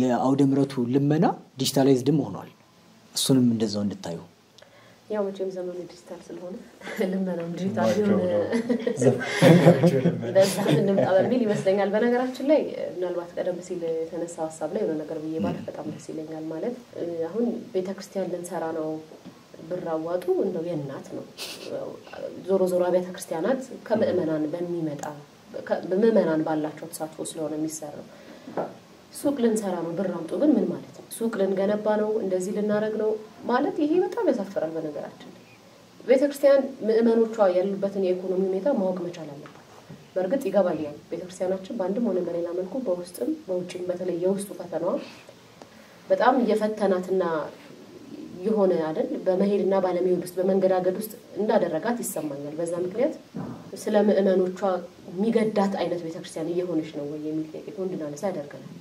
የአውደ ምሕረቱ ልመና ዲጂታላይዝድም ሆኗል። እሱንም እንደዛው እንድታዩ። ያው መቼም ዘመኑ ዲጂታል ስለሆነ ልመናው ዲጂታል ይሁን በዛ እንምጣ በሚል ይመስለኛል። በነገራችን ላይ ምናልባት ቀደም ሲል የተነሳው ሐሳብ ላይ የሆነ ነገር ብዬ ማለት በጣም ደስ ይለኛል። ማለት አሁን ቤተክርስቲያን ልንሰራ ነው ብር አዋጡ እንደው የእናት ነው። ዞሮ ዞሮ አብያተ ክርስቲያናት ከምዕመናን በሚመጣ ምዕመናን ባላቸው ተሳትፎ ስለሆነ የሚሰራው። ሱቅ ልንሰራ ነው ብር አምጡ ግን ምን ማለት ነው? ሱቅ ልንገነባ ነው እንደዚህ ልናረግ ነው ማለት ይሄ በጣም ያሳፍራል። በነገራችን ላይ ቤተክርስቲያን ምዕመኖቿ ያሉበትን የኢኮኖሚ ሁኔታ ማወቅ መቻል አለባት። በእርግጥ ይገባኛል ቤተክርስቲያናችን በአንድም ሆነ በሌላ መልኩ በውስጥም በውጭም በተለይ የውስጡ ፈተናዋ በጣም እየፈተናትና የሆነ አይደል በመሄድና ባለመሄድ ውስጥ በመንገዳገድ ውስጥ እንዳደረጋት ይሰማኛል። በዛ ምክንያት ስለ ምዕመኖቿ የሚገዳት አይነት ቤተክርስቲያን እየሆነች ነው ወይ የሚል ጥያቄ እንድናነሳ ያደርገናል።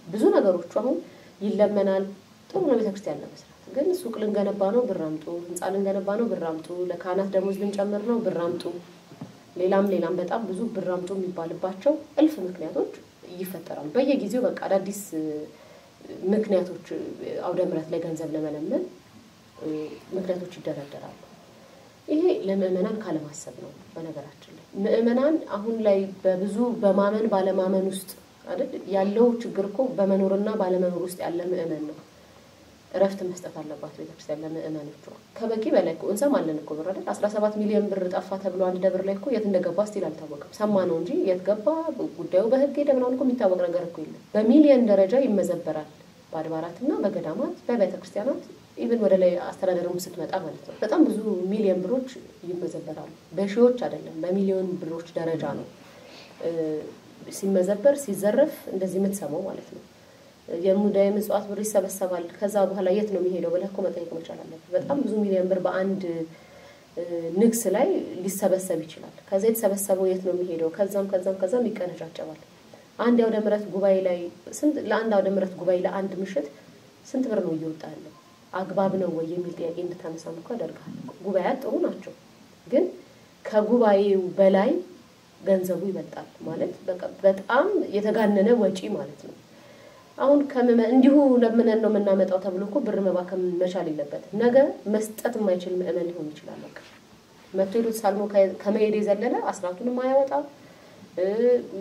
ብዙ ነገሮች አሁን ይለመናል። ጥሩ ነው ቤተክርስቲያን ለመስራት ግን ሱቅ ልንገነባ ነው ብር አምጡ፣ ህንጻ ልንገነባ ነው ብር አምጡ፣ ለካህናት ደሞዝ ልንጨምር ነው ብር አምጡ፣ ሌላም በጣም ብዙ ብር አምጡ የሚባልባቸው እልፍ ምክንያቶች ይፈጠራሉ። በየጊዜው በቃ አዳዲስ ምክንያቶች አውደ ምሕረት ላይ ገንዘብ ለመለመን ምክንያቶች ይደረደራሉ። ይሄ ለምዕመናን ካለማሰብ ነው። በነገራችን ላይ ምዕመናን አሁን ላይ በብዙ በማመን ባለማመን ውስጥ አይደል ያለው ችግር እኮ በመኖርና ባለመኖር ውስጥ ያለ ምዕመን ነው። እረፍት መስጠት አለባት ቤተክርስቲያን ለምእመኖቿ ከበቂ በላይ እኮ እንሰማለን እኮ ብር አይደል 17 ሚሊዮን ብር ጠፋ ተብሎ አንድ ደብር ላይ እኮ የት እንደገባ ስቲል አልታወቀም ሰማነው እንጂ የት ገባ ጉዳዩ በህግ ሄደምናውን እኮ የሚታወቅ ነገር እኮ የለም በሚሊዮን ደረጃ ይመዘበራል በአድባራትና በገዳማት በቤተክርስቲያናት ኢቭን ወደ ላይ አስተዳደሩም ስትመጣ ማለት ነው በጣም ብዙ ሚሊዮን ብሮች ይመዘበራሉ በሺዎች አይደለም በሚሊዮን ብሮች ደረጃ ነው ሲመዘበር ሲዘረፍ እንደዚህ የምትሰማው ማለት ነው የሙዳይ ምጽዋት ብር ይሰበሰባል ከዛ በኋላ የት ነው የሚሄደው ብለህ እኮ መጠየቅ መቻል አለበት በጣም ብዙ ሚሊዮን ብር በአንድ ንግስ ላይ ሊሰበሰብ ይችላል ከዛ የተሰበሰበው የት ነው የሚሄደው ከዛም ይቀነጫጨባል አንድ ያው ደምረት ጉባኤ ላይ ስንት ለአንድ ያው ደምረት ጉባኤ ለአንድ ምሽት ስንት ብር ነው እየወጣለ አግባብ ነው ወይ የሚል ጥያቄ እንድታነሳም እኮ ያደርጋል ጉባኤያት ጥሩ ናቸው ግን ከጉባኤው በላይ ገንዘቡ ይበልጣል ማለት በጣም የተጋነነ ወጪ ማለት ነው አሁን እንዲሁ ለምነን ነው መናመጣው ተብሎ እኮ ብር መባከም መቻል የለበት ነገ መስጠት የማይችል ምእመን ሊሆን ይችላል በቃ መጥቶ ሳልሞ ከመሄድ የዘለለ አስራቱን ማያወጣ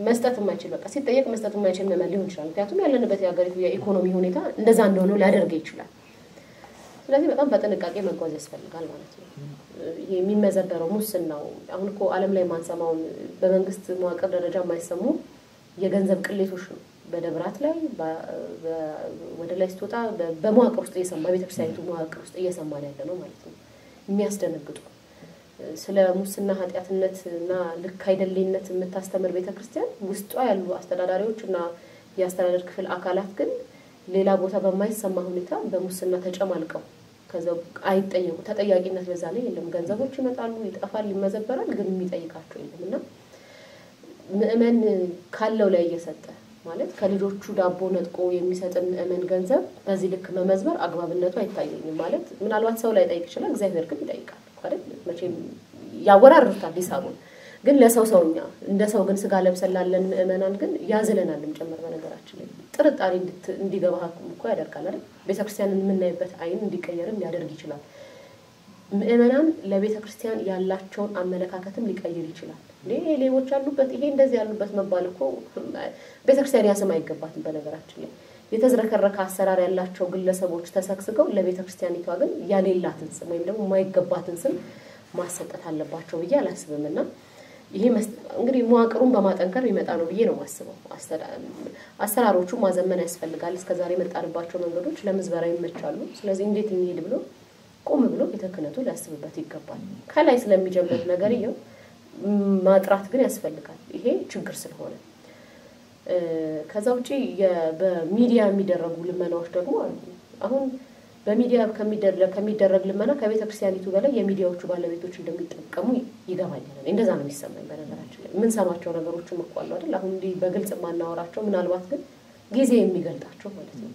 መስጠት የማይችል በቃ ሲጠየቅ መስጠት የማይችል ምእመን ሊሆን ይችላል ምክንያቱም ያለንበት የሀገሪቱ የኢኮኖሚ ሁኔታ እንደዛ እንደሆነ ሊያደርግ ይችላል ስለዚህ በጣም በጥንቃቄ መጓዝ ያስፈልጋል ማለት ነው ይሄ የሚመዘበረው ሙስናው አሁን እኮ ዓለም ላይ ማንሰማው በመንግስት መዋቅር ደረጃ የማይሰሙ የገንዘብ ቅሌቶች ነው በደብራት ላይ ወደ ላይ ስትወጣ በመዋቅር ውስጥ እየሰማ ቤተክርስቲያኒቱ መዋቅር ውስጥ እየሰማን ያለ ነው ማለት ነው የሚያስደነግጡ ስለ ሙስና ኃጢያትነትና ልክ አይደለኝነት የምታስተምር ቤተክርስቲያን ውስጧ ያሉ አስተዳዳሪዎችና የአስተዳደር ክፍል አካላት ግን ሌላ ቦታ በማይሰማ ሁኔታ በሙስና ተጨማልቀው ከዛው አይጠየቁ ተጠያቂነት በዛ ላይ የለም ገንዘቦች ይመጣሉ ይጣፋል ይመዘበራል ግን የሚጠይቃቸው የለምና ምእመን ካለው ላይ እየሰጠ ማለት ከልጆቹ ዳቦ ነጥቆ የሚሰጥን ምእመን ገንዘብ በዚህ ልክ መመዝበር አግባብነቱ አይታየኝም ማለት ምናልባት ሰው ላይ ጠይቅ ይችላል እግዚአብሔር ግን ይጠይቃል አይደል መቼም ያወራርታል ሂሳቡን ግን ለሰውኛ እንደ ሰው ግን ስጋ ለብሰላለን ምእመናን ግን ያዝለናልም ጨመር በነገራችን ላይ ጥርጣሬ እንዲገባሃኩም እኮ ያደርጋል አይደል ቤተክርስቲያንን የምናይበት አይን እንዲቀየርም ሊያደርግ ይችላል ምእመናን ለቤተክርስቲያን ያላቸውን አመለካከትም ሊቀይር ይችላል ሌሎች ያሉበት ይሄ እንደዚህ ያሉበት መባል እኮ ቤተክርስቲያን ያሰማ አይገባትም በነገራችን ላይ የተዝረከረከ አሰራር ያላቸው ግለሰቦች ተሰክስገው ለቤተክርስቲያኒቷ ግን ያሌላትን ስም ወይም ደግሞ የማይገባትን ስም ማሰጠት አለባቸው ብዬ አላስብምና ይሄ እንግዲህ መዋቅሩን በማጠንከር ይመጣ ነው ብዬ ነው ማስበው አሰራሮቹ ማዘመን ያስፈልጋል እስከዛሬ መጣንባቸው መንገዶች ለምዝበራ ይመቻሉ ስለዚህ እንዴት እንሄድ ብሎ ቆም ብሎ የተከነቱ ሊያስብበት ይገባል ከላይ ስለሚጀምር ነገር ይሄው ማጥራት ግን ያስፈልጋል ይሄ ችግር ስለሆነ ከዛው ውጪ በሚዲያ የሚደረጉ ልመናዎች ደግሞ አሉ አሁን በሚዲያ ከሚደረግ ልመና ከቤተክርስቲያኒቱ በላይ የሚዲያዎቹ ባለቤቶች እንደሚጠቀሙ ይገባኛል እንደዛ ነው የሚሰማኝ በነገራችን ላይ ምን ሰማቸው ነገሮችም እኮ አሉ አይደል አሁን እንዲህ በግልጽ ማናወራቸው ምናልባት ግን ጊዜ የሚገልጣቸው ማለት ነው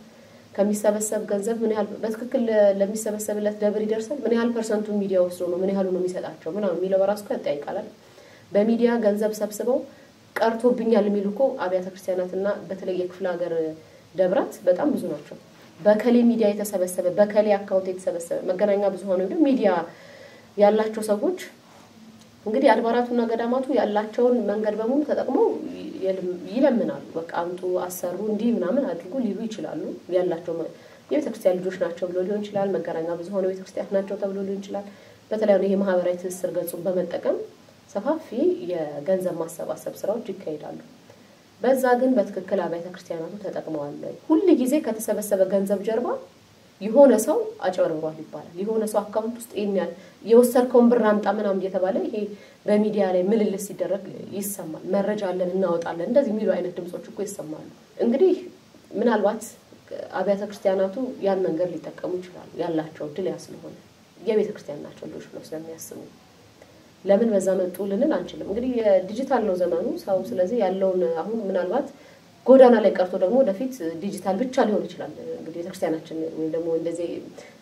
ከሚሰበሰብ ገንዘብ ምን ያህል በትክክል ለሚሰበሰብለት ደብር ይደርሳል ምን ያህል ፐርሰንቱ ሚዲያ ወስዶ ነው ምን ያህል ነው የሚሰጣቸው ምናምን የሚለው በራሱ ያጠይቃል በሚዲያ ገንዘብ ሰብስበው ቀርቶብኛል የሚሉኮ አብያተ ክርስቲያናትና በተለየ ክፍለ ሀገር ደብራት በጣም ብዙ ናቸው በከሌ ሚዲያ የተሰበሰበ በከሌ አካውንት የተሰበሰበ መገናኛ ብዙሃን ነው ሚዲያ ያላቸው ሰዎች እንግዲህ አድባራቱና ገዳማቱ ያላቸውን መንገድ በሙሉ ተጠቅመው ይለምናሉ በቃ አምጡ አሰሩ እንዲ ምናምን አድርጉ ሊሉ ይችላሉ ያላቸው የቤተክርስቲያን ልጆች ናቸው ብሎ ሊሆን ይችላል መገናኛ ብዙሃን የቤተክርስቲያን ናቸው ተብሎ ሊሆን ይችላል በተለይ ይሄ ማህበራዊ ትስስር ገጹን በመጠቀም ሰፋፊ የገንዘብ ማሰባሰብ ስራዎች ይካሄዳሉ በዛ ግን በትክክል አብያተ ክርስቲያናቱ ተጠቅመዋል ሁሉ ጊዜ ከተሰበሰበ ገንዘብ ጀርባ የሆነ ሰው አጨበርብሯል ይባላል የሆነ ሰው አካውንት ውስጥ ይኛል የወሰድከውን ብር አምጣ ምናምን እየተባለ ይሄ በሚዲያ ላይ ምልልስ ሲደረግ ይሰማል መረጃ አለን እናወጣለን እንደዚህ የሚሉ አይነት ድምጾች እኮ ይሰማሉ እንግዲህ ምናልባት አብያተ ክርስቲያናቱ ያን መንገድ ሊጠቀሙ ይችላሉ ያላቸው ድል ያስለሆነ የቤተ ክርስቲያን ናቸው ልጆች ነው ስለሚያስቡ ለምን በዛ መጡልን አንችልም እንግዲህ ዲጂታል ነው ዘመኑ ሰው ስለዚህ ያለውን አሁን ምናልባት ጎዳና ላይ ቀርቶ ደግሞ ወደፊት ዲጂታል ብቻ ሊሆን ይችላል እንግዲህ ቤተክርስቲያናችን ወይ ደግሞ እንደዚህ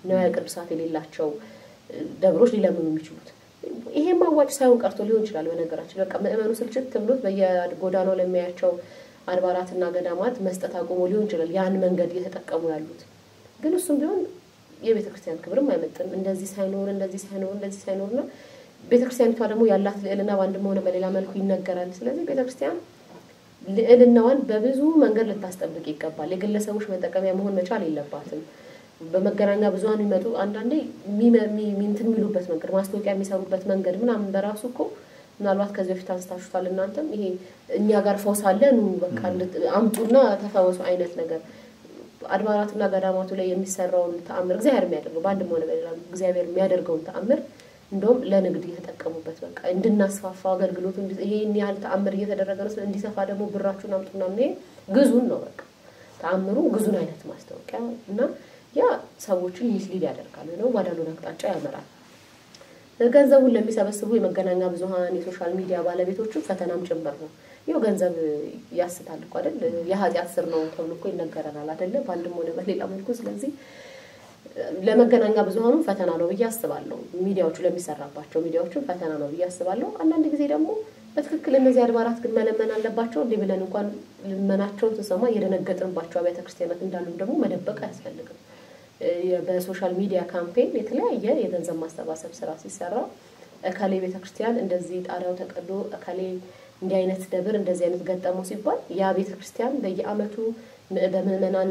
ነው ቅዱሳት የሌላቸው ደብሮች ሊለምኑ የሚችሉት ይሄ ማዋጭ ሳይሆን ቀርቶ ሊሆን ይችላል በነገራችን በቃ ምእመኑ ስልችት ተብሎት በየጎዳናው ለሚያያቸው አድባራትና ገዳማት መስጠት አቆሞ ሊሆን ይችላል ያን መንገድ እየተጠቀሙ ያሉት ግን እሱም ቢሆን የቤተክርስቲያን ክብርም አይመጥንም እንደዚህ ሳይኖርና ቤተክርስቲያኒቷ ደግሞ ያላት ልዕልና ባንድም ሆነ በሌላ መልኩ ይነገራል ስለዚህ ቤተክርስቲያን ልዕልናዋን በብዙ መንገድ ልታስጠብቅ ይገባል የግለሰቦች መጠቀሚያ መሆን መቻል የለባትም በመገናኛ ብዙሃን የሚመጡ አንዳንዴ እንትን የሚሉበት መንገድ ማስታወቂያ የሚሰሩበት መንገድ ምናምን በራሱ እኮ ምናልባት ከዚህ በፊት አንስታችሁታል እናንተም ይሄ እኛ ጋር ፈውስ አለ ነው በቃ አምጡና ተፈወሱ አይነት ነገር አድባራትና ገዳማቱ ላይ የሚሰራውን ተአምር እግዚአብሔር የሚያደርገው ባንድ ሆነ በሌላ እግዚአብሔር የሚያደርገውን ተአምር እንደውም ለንግድ እየተጠቀሙበት በቃ እንድናስፋፋ አገልግሎቱ ይሄን ያህል ተአምር እየተደረገ ነው እንዲሰፋ ደግሞ ብራችሁን አምጡና ምን ግዙን ነው በቃ ተአምሩ ግዙን አይነት ማስታወቂያ እና ያ ሰዎችን ሚስሊድ ያደርጋል ነው ወዳሉን አቅጣጫ ያመራል ገንዘቡን ለሚሰበስቡ የመገናኛ ብዙሃን የሶሻል ሚዲያ ባለቤቶቹ ፈተናም ጭምር ነው ይው ገንዘብ ያስታል እኮ አይደል የኃጢአት ስር ነው ተብሎ እኮ ይነገራል አይደል ባንድም ሆነ በሌላ መልኩ ስለዚህ ለመገናኛ ብዙሃኑ ፈተና ነው በያስባለሁ ሚዲያዎቹ ለሚሰራባቸው ሚዲያዎቹ ፈተና ነው በያስባለሁ አንዳንድ ጊዜ ደግሞ በትክክል እነዚህ አድባራት ግን መለመን አለባቸው እንዴ ብለን እንኳን ልመናቸው ተሰማ የደነገጥንባቸው አብያተ ክርስቲያናት እንዳሉ ደግሞ መደበቅ አያስፈልግም በሶሻል ሚዲያ ካምፔን የተለያየ የገንዘብ ማስተባሰብ ስራ ሲሰራ አካሌ ቤተ ክርስቲያን እንደዚህ ጣሪያው ተቀዶ አካሌ እንዲህ አይነት ደብር እንደዚህ አይነት ገጠሙ ሲባል ያ ቤተ ክርስቲያን በየአመቱ በመመናን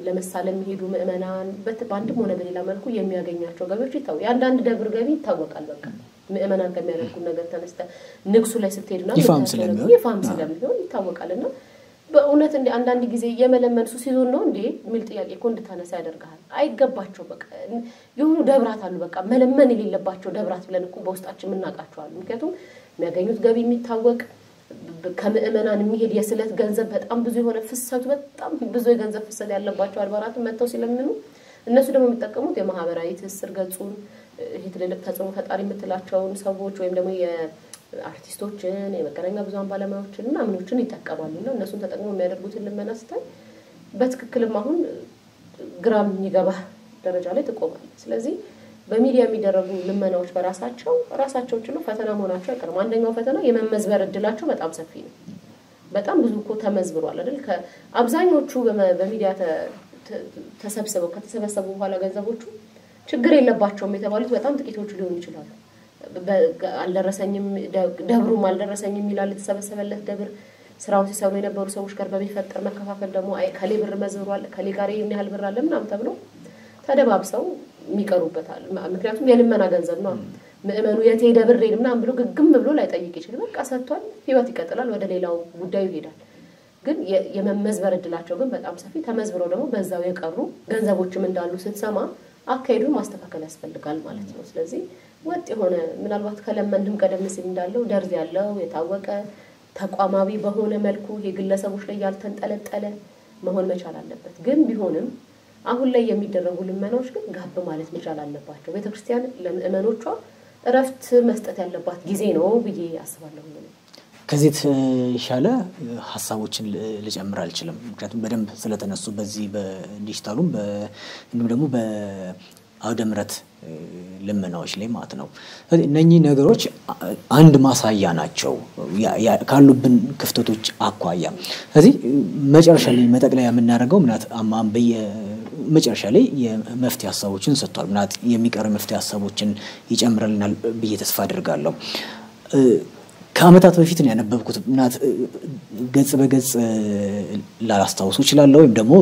ለመሳለም የሚሄዱ ምእመናን በአንድም ሆነ በሌላ መልኩ የሚያገኛቸው ገቢዎች ይታወቃል ያንዳንድ ደብር ገቢ ይታወቃል በቃ ምእመናን ከሚያደርጉ ነገር ተነስተ ንግሱ ላይ ስትሄድና ይፋም ስለሚሆን ይታወቃልና በእውነት እንደ አንዳንድ ጊዜ የመለመንሱ ሲዞን ነው እንዴ ሚል ጥያቄ እኮ እንድታነሳ ያደርጋል አይገባቸው በቃ የሆኑ ደብራት አሉ በቃ መለመን የሌለባቸው ደብራት ብለን እኮ በውስጣችን እናቃቸዋለን ምክንያቱም የሚያገኙት ገቢ የሚታወቅ ከመእመናን የሚሄድ የስለት ገንዘብ በጣም ብዙ የሆነ ፍሰቱ በጣም ብዙ የገንዘብ ፍሰት ያለባቸው አድባራት መተው ሲለምኑ እነሱ ደግሞ የሚጠቀሙት የማህበራዊ ትስስር ገጹን ይሄ ትልልቅ ተጽዕኖ ፈጣሪ የምትላቸውን ሰዎች ወይም ደግሞ የአርቲስቶችን የመገናኛ ብዙሃን ባለሙያዎችን እና ምኖችን ይጠቀማሉና እነሱን ተጠቅመው የሚያደርጉትን ልመና ስታይ በትክክልም አሁን ግራም ይገባ ደረጃ ላይ ተቆማል ስለዚህ በሚዲያ የሚደረጉ ልመናዎች በራሳቸው ችሎ ፈተና መሆናቸው አይቀርም አንደኛው ፈተና የመመዝበር እድላቸው በጣም ሰፊ ነው በጣም ብዙ እኮ ተመዝብሯል አይደል ከአብዛኞቹ በሚዲያ ተሰብስበው ከተሰበሰቡ በኋላ ገንዘቦቹ ችግር የለባቸውም የተባሉት በጣም ጥቂቶቹ ሊሆኑ ይችላሉ አልደረሰኝም ደብሩም አልደረሰኝም ይላል ተሰበሰበለት ደብር ስራው ሲሰሩ የነበሩ ሰዎች ጋር በሚፈጠር መከፋፈል ደግሞ አይ ከሌ ብር መዝብሯል ከሌ ጋር ይሄን ያህል ብር አለ ምናምን ተብሎ ተደባብሰው የሚቀሩበታል ምክንያቱም የልመና ገንዘብ ነው ምእመኑ የቴ ደብር ምናምን ብሎ ግግም ብሎ ላይ ጠይቅ ይችላል በቃ ሰጥቷል ህይወት ይቀጥላል ወደ ሌላው ጉዳዩ ይሄዳል ግን የመመዝበር እድላቸው ግን በጣም ሰፊ ተመዝብረው ደግሞ በዛው የቀሩ ገንዘቦችም እንዳሉ ስትሰማ አካሄዱን ማስተካከል ያስፈልጋል ማለት ነው ስለዚህ ወጥ የሆነ ምናልባት ከለመንድም ቀደም ሲል እንዳለው ደርዝ ያለው የታወቀ ተቋማዊ በሆነ መልኩ የግለሰቦች ላይ ያልተንጠለጠለ መሆን መቻል አለበት ግን ቢሆንም አሁን ላይ የሚደረጉ ልመናዎች ግን ጋብ ማለት መቻል አለባቸው ቤተክርስቲያን ለምእመኖቿ እረፍት መስጠት ያለባት ጊዜ ነው ብዬ አስባለሁ ከዚህ ተሻለ ሐሳቦችን ልጨምር አልችልም ምክንያቱም በደንብ ስለተነሱ በዚህ በዲጂታሉም እንዲሁም ደግሞ በአውደ ምሕረት ልመናዎች ላይ ማለት ነው እነኚህ ነገሮች አንድ ማሳያ ናቸው ካሉብን ክፍተቶች አኳያ ስለዚህ መጨረሻ ላይ መጠቅለያ የምናደርገው ምናት አማን መጨረሻ ላይ የመፍትሄ ሐሳቦችን ሰጥቷል ምናት የሚቀር መፍትሄ ሐሳቦችን ይጨምራልናል ብዬ ተስፋ አድርጋለሁ ከአመታት በፊት ነው ያነበብኩት ምናት ገጽ በገጽ ላስታውሱ ይችላል ወይም ደግሞ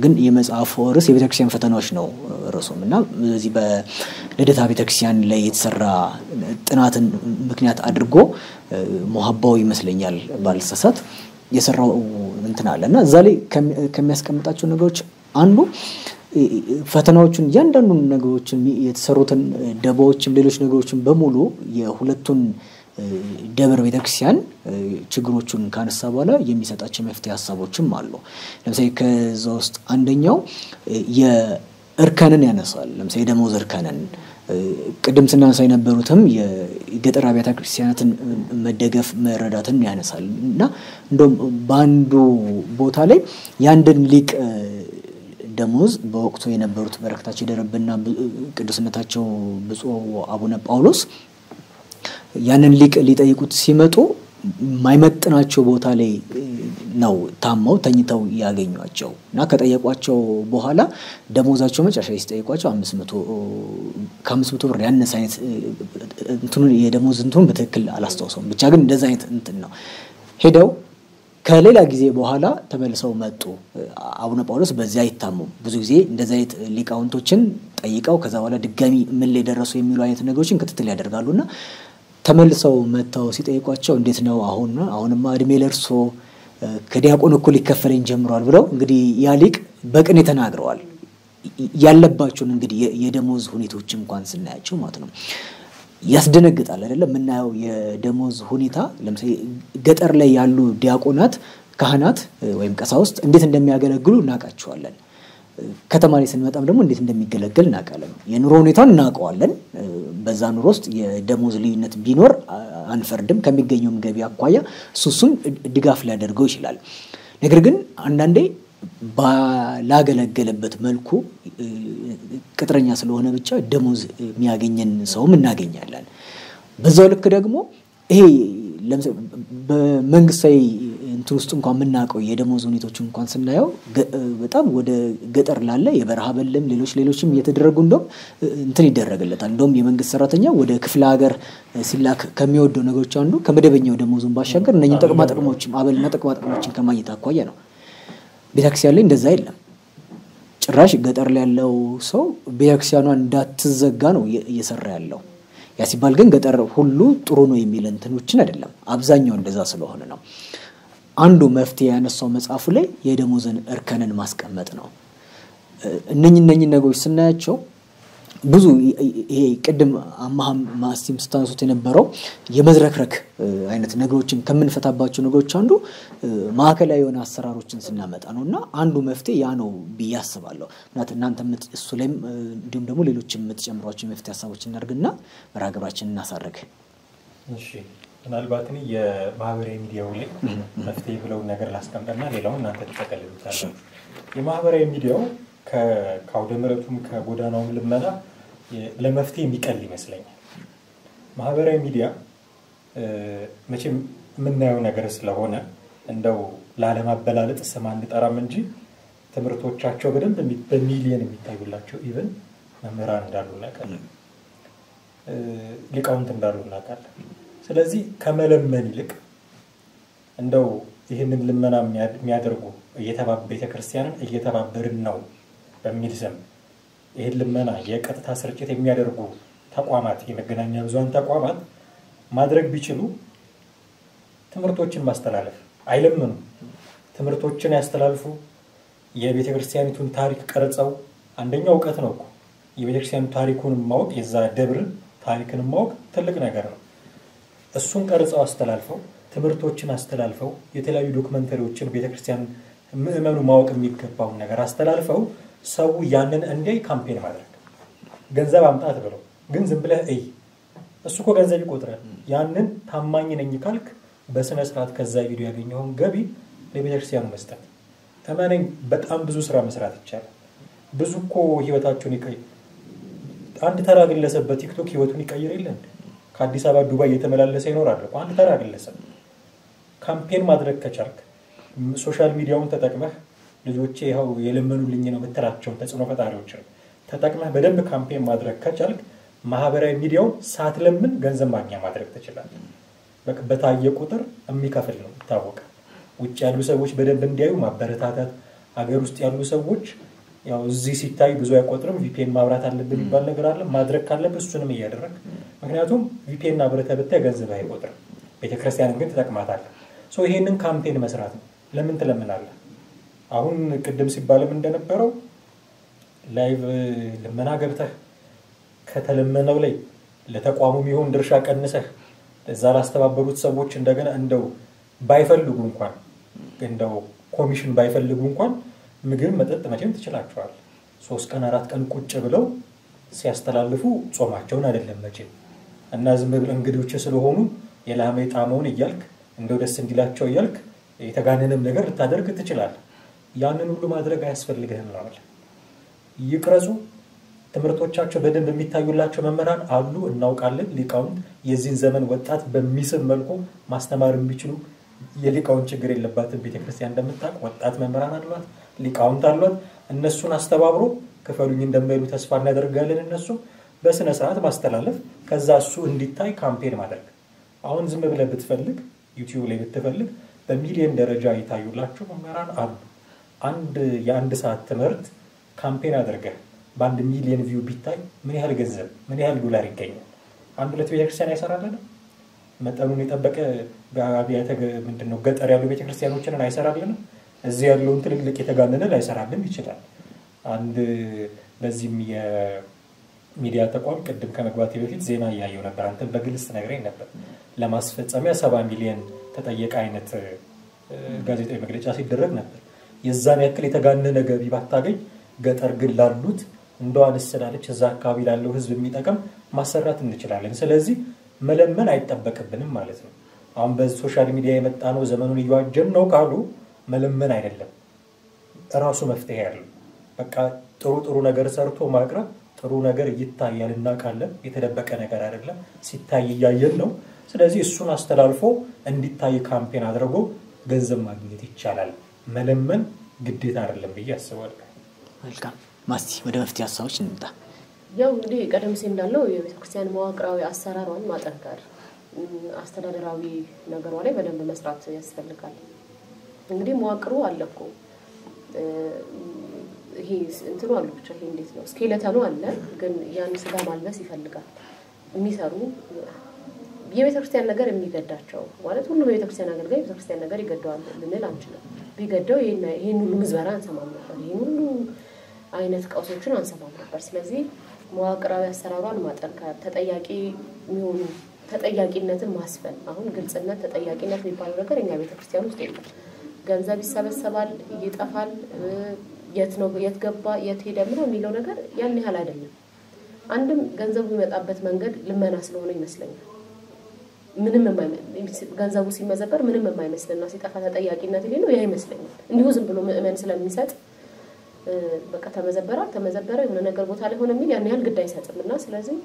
ግን የመጽሐፉ ርዕስ የቤተክርስቲያን ፈተናዎች ነው ርዕሱና በዚህ በልደታ ቤተክርስቲያን ላይ የተሰራ ጥናትን ምክንያት አድርጎ ሙሐባው ይመስለኛል ባልተሳሳት የሰራው እንትን አለና እዛ ላይ ከሚያስቀምጣቸው ነገሮች አንዱ ፈተናዎችን ያንዳንዱን ነገሮችን የተሰሩትን ደባዎችን ሌሎች ነገሮችን በሙሉ የሁለቱን ደብር ቤተክርስቲያን ችግሮቹን ካነሳ በኋላ የሚሰጣቸው መፍትሄ ሐሳቦችም አሉ ለምሳሌ ከዛ ውስጥ አንደኛው የእርከንን ያነሳል ለምሳሌ ደሞዝ እርከንን ቅድም ስናነሳ የነበሩትም የገጠር አብያተ ክርስቲያናትን መደገፍ መረዳትን ያነሳል እና እንደውም በአንዱ ቦታ ላይ ያንድን ሊቅ ደሞዝ በወቅቱ የነበሩት በረከታቸው ይደረብና ቅዱስነታቸው ብፁዕ አቡነ ጳውሎስ ያንን ሊቅ ሊጠይቁት ሲመጡ ማይመጥናቸው ቦታ ላይ ነው ታማው ተኝተው ያገኙአቸው እና ከጠየቋቸው በኋላ ደሞዛቸው መጨረሻ ሲጠይቋቸው 500 ብር ያነሰ አይነት እንትኑ የደሞዝ እንትኑ በትክክል አላስተዋውሰውም ብቻ ግን እንደዛ አይነት እንትን ነው ሄደው ከሌላ ጊዜ በኋላ ተመልሰው መጡ። አቡነ ጳውሎስ በዚያ አይታሙም። ብዙ ጊዜ እንደዚህ አይነት ሊቃውንቶችን ጠይቀው ከዛ በኋላ ድጋሚ ምን ላይ ደረሱ የሚሉ አይነት ነገሮችን ክትትል ያደርጋሉና ተመልሰው መተው ሲጠይቋቸው እንዴት ነው አሁንማ እድሜ ለርሶ ከዲያቆን እኩል ይከፈለኝ ጀምሯል ብለው እንግዲህ ያሊቅ በቅኔ ተናግረዋል። ያለባቸውን እንግዲህ የደሞዝ ሁኔታዎች እንኳን ስናያቸው ማለት ነው ያስደነግጣል አይደለም። ምናየው የደሞዝ ሁኔታ ለምሳሌ ገጠር ላይ ያሉ ዲያቆናት ካህናት ወይም ቀሳውስት እንዴት እንደሚያገለግሉ እናውቃቸዋለን። ከተማ ላይ ስንመጣም ደግሞ እንዴት እንደሚገለገል እናውቃለን። የኑሮ ሁኔታውን እናውቀዋለን። በዛ ኑሮ ውስጥ የደሞዝ ልዩነት ቢኖር አንፈርድም። ከሚገኘውም ገቢ አኳያ እሱን ድጋፍ ሊያደርገው ይችላል። ነገር ግን አንዳንዴ ባላገለገለበት መልኩ ቅጥረኛ ስለሆነ ብቻ ደሞዝ የሚያገኘን ሰውም እናገኛለን። በዛው ልክ ደግሞ ይሄ ለምሳሌ በመንግስታዊ እንትን ውስጥ እንኳን የምናውቀው የደሞዝ ሁኔታዎች እንኳን ስናየው በጣም ወደ ገጠር ላለ የበረሃ በለም ሌሎችም እየተደረጉ እንደውም እንትን ይደረግለታል። እንደውም የመንግስት ሰራተኛ ወደ ክፍለ ሀገር ሲላክ ከሚወደው ነገሮች አንዱ ከመደበኛው ደሞዙን ባሻገር እነኚህ ጥቅማጥቅሞችን አበልና ጥቅማጥቅሞችን ከማግኘት አኳያ ነው። ቤተክርስቲያን ላይ እንደዛ አይደለም። ጭራሽ ገጠር ላይ ያለው ሰው ቤተክርስቲያኗን እንዳትዘጋ ነው እየሰራ ያለው። ያ ሲባል ግን ገጠር ሁሉ ጥሩ ነው የሚል እንትኖችን አይደለም። አብዛኛው እንደዛ ስለሆነ ነው። አንዱ መፍትሄ ያነሳው መጽሐፉ ላይ የደሞዝን እርከንን ማስቀመጥ ነው። እነኚህ ነገሮች ስናያቸው ብዙ ይሄ ቅድም አማሃም ማስቲም ስታንሱት የነበረው የመዝረክረክ አይነት ነገሮችን ከምንፈታባቸው ነገሮች አንዱ ማዕከላዊ የሆነ አሰራሮችን ስናመጣ ነውና አንዱ መፍትሄ ያ ነው ብያስባለሁ። እናንተ እሱ ላይም እንዲሁም ደግሞ ሌሎችም የምትጨምሯቸው መፍትሄ ሀሳቦችን እናድርግና መራገባችንን እናሳርግ። እሺ ምናልባት እኔ የማህበራዊ ሚዲያው ላይ መፍትሄ ብለው ነገር ላስቀምጥና ሌላውን እናንተ ተጠቀልሉታላችሁ። የማህበራዊ ሚዲያው ከአውደ ምሕረቱም ከጎዳናውም ልመና ለመፍትሄ የሚቀል ይመስለኛል። ማህበራዊ ሚዲያ መቼም የምናየው ነገር ስለሆነ እንደው ላለማበላለጥ ስም አንጠራም እንጂ ትምህርቶቻቸው በደንብ በሚሊየን የሚታዩላቸው ኢቭን መምህራን እንዳሉ እናውቃለን፣ ሊቃውንት እንዳሉ እናውቃለን። ስለዚህ ከመለመን ይልቅ እንደው ይህንን ልመና የሚያደርጉ ቤተክርስቲያንን እየተባበርን ነው በሚል ስም ይህን ልመና የቀጥታ ስርጭት የሚያደርጉ ተቋማት የመገናኛ ብዙሃን ተቋማት ማድረግ ቢችሉ ትምህርቶችን ማስተላለፍ አይለምኑ፣ ትምህርቶችን ያስተላልፉ። የቤተክርስቲያኒቱን ታሪክ ቀርጸው አንደኛው እውቀት ነው እኮ የቤተክርስቲያኑ ታሪኩን ማወቅ የዛ ደብር ታሪክን ማወቅ ትልቅ ነገር ነው። እሱን ቀርጸው አስተላልፈው ትምህርቶችን አስተላልፈው የተለያዩ ዶክመንተሪዎችን ቤተክርስቲያን ምእመኑ ማወቅ የሚገባውን ነገር አስተላልፈው ሰው ያንን እንዲያይ ካምፔን ማድረግ ገንዘብ አምጣት ብለው ግን ዝም ብለህ እይ እሱ እኮ ገንዘብ ይቆጥራል። ያንን ታማኝ ነኝ ካልክ በስነ ስርዓት ከዛ ቪዲዮ ያገኘውን ገቢ ለቤተክርስቲያኑ መስጠት ተማነኝ በጣም ብዙ ስራ መስራት ይቻላል። ብዙ እኮ ህይወታቸውን አንድ ተራ ግለሰብ በቲክቶክ ህይወቱን ይቀይር የለን ከአዲስ አበባ ዱባይ እየተመላለሰ ይኖራል እኮ አንድ ተራ ግለሰብ። ካምፔን ማድረግ ከቻልክ ሶሻል ሚዲያውን ተጠቅመህ ልጆቼ ይኸው የለመኑልኝ ነው የምትላቸውን ተጽዕኖ ፈጣሪዎችን ተጠቅመህ በደንብ ካምፔን ማድረግ ከቻልክ ማህበራዊ ሚዲያው ሳትለምን ገንዘብ ማግኛ ማድረግ ትችላለህ። በታየ ቁጥር የሚከፍል ነው ይታወቃል። ውጭ ያሉ ሰዎች በደንብ እንዲያዩ ማበረታታት፣ ሀገር ውስጥ ያሉ ሰዎች ያው እዚህ ሲታይ ብዙ አይቆጥርም ቪፒኤን ማብራት አለብን ይባል ነገር አለ። ማድረግ ካለብህ እሱንም እያደረግ ምክንያቱም ቪፒኤን አብረተህ ብታይ ገንዘብ አይቆጥርም፣ ቤተክርስቲያንን ግን ትጠቅማታለህ። ይሄንን ካምፔን መስራት ነው። ለምን ትለምናለህ? አሁን ቅድም ሲባልም እንደነበረው ላይቭ ልመና ገብተህ ከተለመነው ላይ ለተቋሙ የሚሆን ድርሻ ቀንሰህ እዛ ላስተባበሩት ሰዎች እንደገና እንደው ባይፈልጉ እንኳን እንደው ኮሚሽን ባይፈልጉ እንኳን ምግብ መጠጥ መቼም ትችላቸዋል። 3 ቀን 4 ቀን ቁጭ ብለው ሲያስተላልፉ ጾማቸውን አይደለም መቼም እና ዝም ብለው እንግዶች ስለሆኑ የላሜ ጣመውን እያልክ እንደው ደስ እንዲላቸው እያልክ የተጋነነም ነገር ልታደርግ ትችላለህ። ያንን ሁሉ ማድረግ አያስፈልግህም ነው ማለት። ይቅረጹ፣ ትምህርቶቻቸው በደንብ የሚታዩላቸው መምህራን አሉ እናውቃለን። ሊቃውንት የዚህን ዘመን ወጣት በሚስብ መልኩ ማስተማር የሚችሉ የሊቃውንት ችግር የለባትም ቤተክርስቲያን እንደምታውቅ ወጣት መምህራን አሏት፣ ሊቃውንት አሏት። እነሱን አስተባብሮ ክፈሉኝ እንደማይሉ ተስፋ እናደርጋለን። እነሱ በስነ ስርዓት ማስተላለፍ ከዛ እሱ እንዲታይ ካምፔን ማድረግ። አሁን ዝም ብለህ ብትፈልግ ዩቲዩብ ላይ ብትፈልግ በሚሊዮን ደረጃ ይታዩላችሁ መምህራን አሉ። የአንድ ሰዓት ትምህርት ካምፔን አድርገህ በ1 ሚሊዮን ቪው ቢታይ ምን ያህል ገንዘብ ምን ያህል ዶላር ይገኛል? 1-2 ቤተክርስቲያን አይሰራልንም? መጠኑን የጠበቀ በአብያተ ምንድነው ገጠር ያሉ ቤተክርስቲያኖችን አይሰራልንም? እዚህ ያለውን ትልልቅ የተጋነነ ላይሰራልን ይችላል። በዚህም የሚዲያ ተቋም ቅድም ከመግባቴ በፊት ዜና ያየው ነበር። አንተ በግልጽ ነግረኝ ነበር። ለማስፈጸሚያ 70 ሚሊዮን ተጠየቀ አይነት ጋዜጣዊ መግለጫ ሲደረግ ነበር። የዛን ያክል የተጋነነ ገቢ ባታገኝ ገጠር ግን ላሉት እንደዋን ስለላለች እዛ አካባቢ ላለው ህዝብ የሚጠቅም ማሰራት እንችላለን። ስለዚህ መለመን አይጠበቅብንም ማለት ነው። አሁን በሶሻል ሚዲያ የመጣ ነው ዘመኑን እየዋጀን ነው ካሉ መለመን አይደለም ራሱ መፍትሄ ያለው። በቃ ጥሩ ነገር ሰርቶ ማቅረብ ጥሩ ነገር ይታያል እናውቃለን። የተደበቀ ነገር አይደለም ሲታይ ያያየን ነው። ስለዚህ እሱን አስተላልፎ እንዲታይ ካምፔን አድርጎ ገንዘብ ማግኘት ይቻላል። መለመን ግዴታ አይደለም ብዬ አስባለሁ። መልካም ማስቲ ወደ መፍትሄ ሐሳቦች እንምጣ። ያው እንግዲህ ቀደም ሲል እንዳለው የቤተክርስቲያን መዋቅራዊ አሰራሯን ማጠንከር አስተዳደራዊ ነገሯ ላይ በደንብ መስራት ያስፈልጋል። እንግዲህ መዋቅሩ አለኮ ይሄ እንትኑ አለ ብቻ ይሄ እንዴት ነው ስኬለተኑ አለ ግን ያን ስጋ ማልበስ ይፈልጋል። የሚሰሩ የቤተክርስቲያን ነገር የሚገዳቸው ማለት ሁሉ የቤተክርስቲያን አገልጋይ የቤተክርስቲያን ነገር ይገደዋል ልንል አንችልም። ቢገደው ይሄን ሁሉ ምዝበራ አንሰማም ነበር። ይሄን ሁሉ አይነት ቀውሶችን አንሰማም ነበር። ስለዚህ መዋቅራዊ አሰራሯን ማጠንከር ተጠያቂ የሚሆኑ ተጠያቂነትን ማስፈን አሁን ግልጽነት ተጠያቂነት የሚባለው ነገር እኛ ቤተክርስቲያን ውስጥ የለም። ገንዘብ ይሰበሰባል ይጠፋል የት ገባ የት ሄደ ምናምን የሚለው ነገር ያን ያህል አይደለም። አንድም ገንዘቡ የሚመጣበት መንገድ ልመና ስለሆነ ይመስለኛል ምንም ገንዘቡ ሲመዘበር ምንም የማይመስልና ሲጠፋ ተጠያቂነት ሊኖር ያ ይመስለኛል። እንዲሁ ዝም ብሎ ምእመን ስለሚሰጥ በቃ ተመዘበረ የሆነ ነገር ቦታ ላይ ሆነ የሚል ያን ያህል ግድ አይሰጥምና ስለዚህ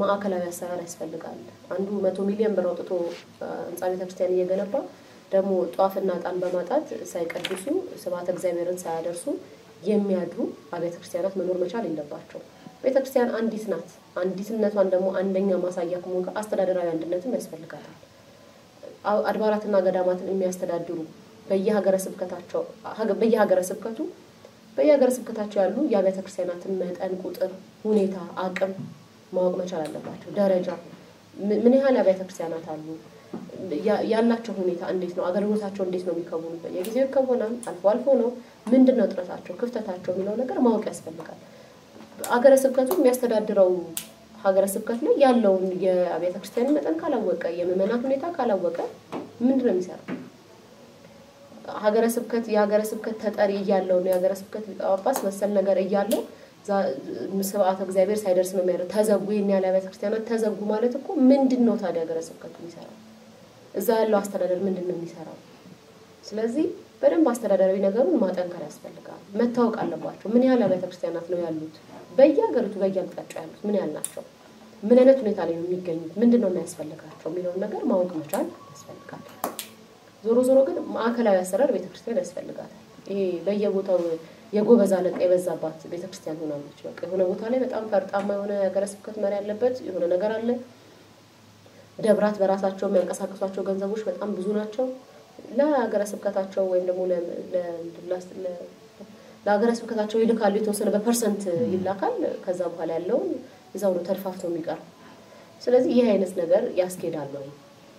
ማዕከላዊ አሰራር ያስፈልጋል። አንዱ 100 ሚሊዮን ብር አውጥቶ ህንጻ ቤተክርስቲያን እየገነባ ደግሞ ጧፍና ዕጣን በማጣት ሳይቀድሱ ስብሐተ እግዚአብሔርን ሳያደርሱ የሚያድሩ አብያተ ክርስቲያናት መኖር መቻል የለባቸው። ቤተክርስቲያን አንዲት ናት። አንዲትነቷን ደግሞ አንደኛ ማሳያ ከመሆን አስተዳደራዊ አንድነትም ያስፈልጋታል። አድባራትና ገዳማትን የሚያስተዳድሩ በየሀገረ ስብከታቸው ያሉ የአብያተ ክርስቲያናትን መጠን ቁጥር ሁኔታ አቅም ማወቅ መቻል አለባቸው። ደረጃ ምን ያህል አብያተ ክርስቲያናት አሉ ያላቸው ሁኔታ እንዴት ነው አገልግሎታቸው እንዴት ነው የሚከውኑት በየጊዜው ይከወናል አልፎ ነው ምንድነው ጥረታቸው ክፍተታቸው የሚለው ነገር ማወቅ ያስፈልጋል። ሀገረ ስብከቱ የሚያስተዳድረው ሀገረ ስብከት ላይ ያለውን የአብያተ ክርስቲያን መጠን ካላወቀ የምእመናን ሁኔታ ካላወቀ ምንድነው የሚሰራው? የሀገረ ስብከት ተጠሪ እያለው ነው የሀገረ ስብከት ጳጳስ መሰል ነገር እያለው ስብሐተ እግዚአብሔር ሳይደርስ ነው የሚያደርገው። ተዘጉ የኛ አብያተ ክርስቲያናት ተዘጉ ማለት እኮ ምንድነው ታዲያ ሀገረ ስብከቱ የሚሰራው? እዛ ያለው አስተዳደር ምንድነው የሚሰራው? ስለዚህ በደንብ አስተዳደራዊ ነገሩን ማጠንከር ያስፈልጋል። መታወቅ አለባቸው። ምን ያህል አብያተ ክርስቲያናት ነው ያሉት? በየሀገሪቱ በየአቅጣጫው ያሉት ምን ያህል ናቸው? ምን አይነት ሁኔታ ላይ ነው የሚገኙት? ምንድነው የሚያስፈልጋቸው የሚለውን ነገር ማወቅ መቻል ያስፈልጋል። ዞሮ ግን ማዕከላዊ አሰራር ቤተክርስቲያን ያስፈልጋታል። ይሄ በየቦታው የጎበዝ አለቃ የበዛባት ቤተክርስቲያን ሆናለች። በቃ የሆነ ቦታ ላይ በጣም ፈርጣማ የሆነ ሀገረ ስብከት መሪ ያለበት የሆነ ነገር አለ። ደብራት በራሳቸው የሚያንቀሳቅሷቸው ገንዘቦች በጣም ብዙ ናቸው። ለሀገረ ስብከታቸው ወይም ደግሞ ለሀገረ ስብከታቸው ይልካሉ የተወሰነ በፐርሰንት ይላካል። ከዛ በኋላ ያለውን እዛው ነው ተርፋፍቶ የሚቀር። ስለዚህ ይሄ አይነት ነገር ያስኬዳል ወይ?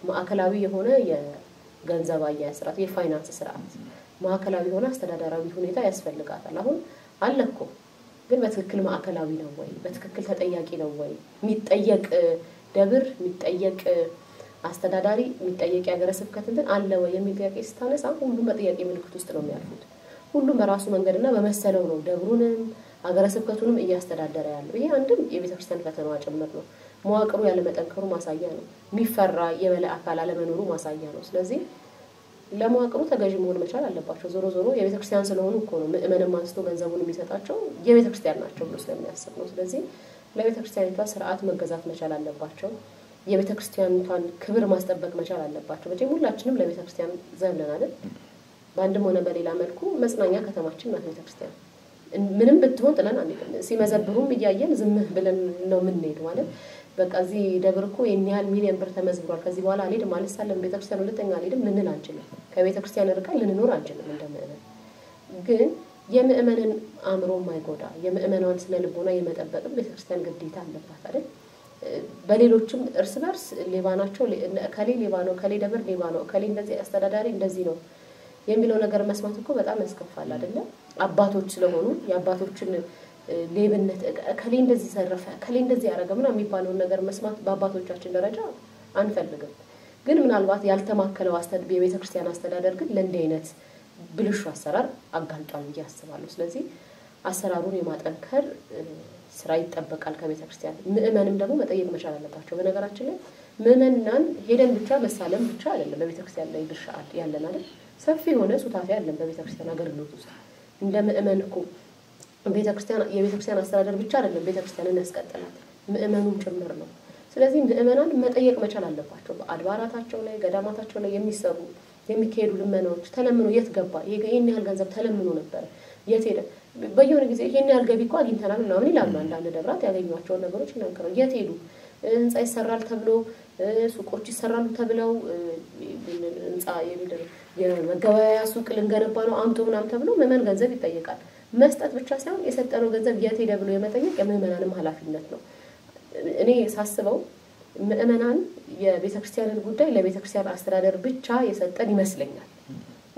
ማዕከላዊ የሆነ የገንዘብ አያያዝ ስርዓት የፋይናንስ ስርዓት ማዕከላዊ የሆነ አስተዳደራዊ ሁኔታ ያስፈልጋታል። አሁን አለኮ ግን በትክክል ማዕከላዊ ነው ወይ? በትክክል ተጠያቂ ነው ወይ? የሚጠየቅ ደብር የሚጠየቅ አስተዳዳሪ የሚጠየቅ የሀገረ ስብከት እንትን አለ ወይ የሚል ጥያቄ ስታነሳ ሁሉም በጥያቄ ምልክት ውስጥ ነው የሚያልፉት። ሁሉም በራሱ መንገድና በመሰለው ነው ደብሩንም ሀገረ ስብከቱንም እያስተዳደረ ያለው። ይሄ አንድም የቤተክርስቲያን ፈተናዋ ጭምር ነው። መዋቅሩ ያለ መጠንከሩ ማሳያ ነው። የሚፈራ የበላይ አካል አለመኖሩ ማሳያ ነው። ስለዚህ ለመዋቅሩ ተገዥ መሆን መቻል አለባቸው። ዞሮ የቤተክርስቲያን ስለሆኑ እኮ ነው ምእመንም አንስቶ ገንዘቡን የሚሰጣቸው የቤተክርስቲያን ናቸው ብሎ ስለሚያስብ ነው። ስለዚህ ለቤተክርስቲያኒቷ ስርዓት መገዛት መቻል አለባቸው። የቤተክርስቲያኒቷን ክብር ማስጠበቅ መቻል አለባቸው። በተለይ ሁላችንም ለቤተክርስቲያን ዘብነን አይደል? በአንድም ሆነ በሌላ መልኩ መጽናኛ ከተማችን ናት ቤተክርስቲያን። ምንም ብትሆን ጥለን አንሄድም። ሲመዘብሩም እያየን ዝም ብለን ነው የምንሄድ ማለት በቃ እዚህ ደብር እኮ የኛል ሚሊዮን ብር ተመዝብሯል ከዚህ በኋላ አልሄድም አልሳለም ቤተክርስቲያን ሁለተኛ አልሄድም ልንል አንችልም ከቤተክርስቲያን ርቀን ልንኖር አንችልም እንደምእመን ግን የምእመንን አእምሮ ማይጎዳ የምእመናን ስነ ልቦና የመጠበቅ ቤተክርስቲያን ግዴታ አለባት አይደል በሌሎችም እርስ በርስ ሌባናቸው ከሌ ሌባኖ ከሌ ደብር ሌባኖ ከሌ እንደዚህ አስተዳዳሪ እንደዚህ ነው የሚለው ነገር መስማት እኮ በጣም ያስከፋል አይደል አባቶች ስለሆኑ የአባቶችን ሌብነት ከሌ እንደዚህ ሰረፈ ከሌ እንደዚህ ያረገ ምናምን የሚባለው ነገር መስማት በአባቶቻችን ደረጃ አንፈልግም ግን ምናልባት ያልተማከለው የቤተክርስቲያን አስተዳደር ግን ለእንዲህ አይነት ብልሹ አሰራር አጋልጧል ያስባሉ ስለዚህ አሰራሩን የማጠንከር ስራ ይጠበቃል ከቤተክርስቲያን ምእመንም ደግሞ መጠየቅ መቻል አለባቸው በነገራችን ላይ ምእመናን ሄደን ብቻ መሳለም ብቻ አይደለም በቤተክርስቲያን ላይ ድርሻ ያለን አይደል ሰፊ ሆነ ሱታፊ ያለን በቤተክርስቲያን አገልግሎት ውስጥ እንደ ምእመን እኮ የቤተክርስቲያን አስተዳደር ብቻ አይደለም ቤተክርስቲያንን ያስቀጥላል ምእመኑም ጭምር ነው ስለዚህ ምእመናን መጠየቅ መቻል አለባቸው በአድባራታቸው ላይ ገዳማታቸው ላይ የሚካሄዱ ልመናዎች ተለምኖ የት ገባ ይሄን ያህል ገንዘብ ተለምኖ ነበር የት ሄደ በየሆነ ጊዜ ይሄን ያህል ገቢ እኮ አግኝተናል ምናምን ይላሉ አንዳንድ ደብራት ያገኙዋቸው ነገሮች እናንከረው የት ሄዱ ህንጻ ይሰራል ተብሎ ሱቆች ይሰራሉ ተብለው ህንጻ የሚደር የመገበያያ ሱቅ ልንገነባ ነው አምጡ ምናምን ተብሎ ምእመን ገንዘብ ይጠየቃል መስጠት ብቻ ሳይሆን የሰጠነው ገንዘብ የት ሄደ ብሎ የመጠየቅ የምእመናንም ኃላፊነት ነው እኔ ሳስበው ምእመናን የቤተክርስቲያንን ጉዳይ ለቤተክርስቲያን አስተዳደር ብቻ የሰጠን ይመስለኛል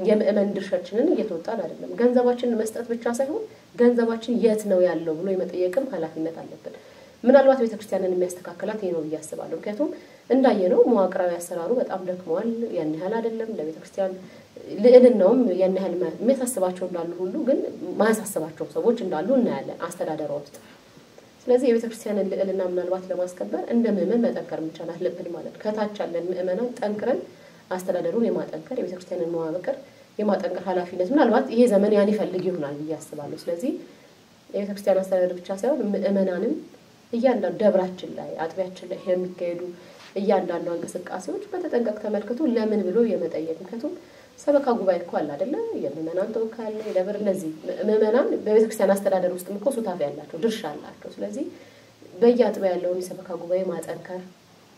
የምእመን ድርሻችንን እየተወጣን አይደለም ገንዘባችንን መስጠት ብቻ ሳይሆን ገንዘባችን የት ነው ያለው ብሎ የመጠየቅም ኃላፊነት አለብን ምናልባት ቤተክርስቲያንን የሚያስተካክላት ይሄ ነው ያስባሉ ምክንያቱም እንዳየነው መዋቅራዊ አሰራሩ በጣም ደክሟል ያን ያህል አይደለም ለቤተክርስቲያን ልዕልናውም ያን ያህል የሚያሳስባቸው እንዳሉ ሁሉ ግን ማያሳስባቸው ሰዎች እንዳሉ እናያለን አስተዳደሩ ውስጥ ስለዚህ የቤተክርስቲያንን ልዕልና ምናልባት ለማስከበር እንደ ምእመን መጠንከር መቻል አለብን ማለት ከታች ያለን ምእመናን ጠንክረን አስተዳደሩን የማጠንከር የቤተክርስቲያንን መዋቅር የማጠንከር ኃላፊነት ምናልባት ይሄ ዘመን ያን ይፈልግ ይሆናል ያስባሉ ስለዚህ የቤተክርስቲያን አስተዳደር ብቻ ሳይሆን ምእመናንም እያንዳንዱ ደብራችን ላይ አጥቢያችን ላይ የሚካሄዱ እያንዳንዱ እንቅስቃሴዎች በተጠንቀቅ ተመልክቶ ለምን ብሎ የመጠየቅ ምክንያቱም ሰበካ ጉባኤ እኮ አለ አይደለ የምእመናን ተወካይ የደብር ለዚህ ምእመናን በቤተክርስቲያን አስተዳደር ውስጥ እኮ ሱታፊ ያላቸው ድርሻ አላቸው ስለዚህ በየአጥቢያ ያለውን ሰበካ ጉባኤ ማጠንከር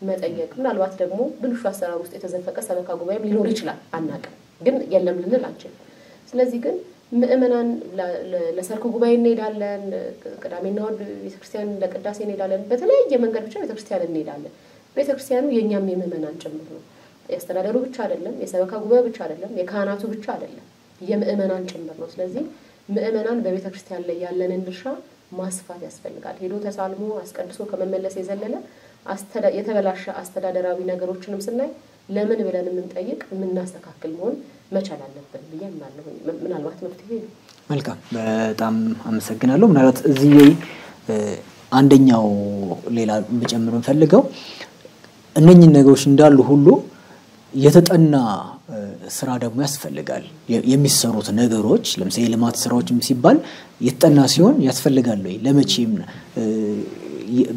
መጠየቅ ምናልባት ደግሞ ብልሹ አሰራር ውስጥ የተዘፈቀ ሰበካ ጉባኤም ሊኖር ይችላል አናውቅም ግን የለም ልንል አንችልም ስለዚህ ግን ምእመናን ለሰርክ ጉባኤ እንሄዳለን ቅዳሜና እሑድ ቤተክርስቲያን ለቅዳሴ እንሄዳለን በተለያየ መንገድ ብቻ ቤተክርስቲያን እንሄዳለን ቤተክርስቲያኑ የኛም የምእመናን ጭምር ነው ያስተዳደሩ ብቻ አይደለም የሰበካ ጉባኤ ብቻ አይደለም የካህናቱ ብቻ አይደለም የምእመናን ጭምር ነው ስለዚህ ምእመናን በቤተክርስቲያን ላይ ያለንን ድርሻ ማስፋት ያስፈልጋል ሄዶ ተሳልሞ አስቀድሶ ከመመለስ የዘለለ የተበላሸ አስተዳደራዊ ነገሮችንም ስናይ ለምን ብለን የምንጠይቅ የምናስተካክል መሆን መቻል አለብን ብያምናለሁ ምናልባት መፍትሄ ነው መልካም በጣም አመሰግናለሁ ምናልባት እዚህ አንደኛው ሌላ መጨመር እንፈልገው እነኚህ ነገሮች እንዳሉ ሁሉ የተጠና ስራ ደግሞ ያስፈልጋል የሚሰሩት ነገሮች ለምሳሌ ልማት ስራዎችም ሲባል የተጠና ሲሆን ያስፈልጋል ወይ ለመቼም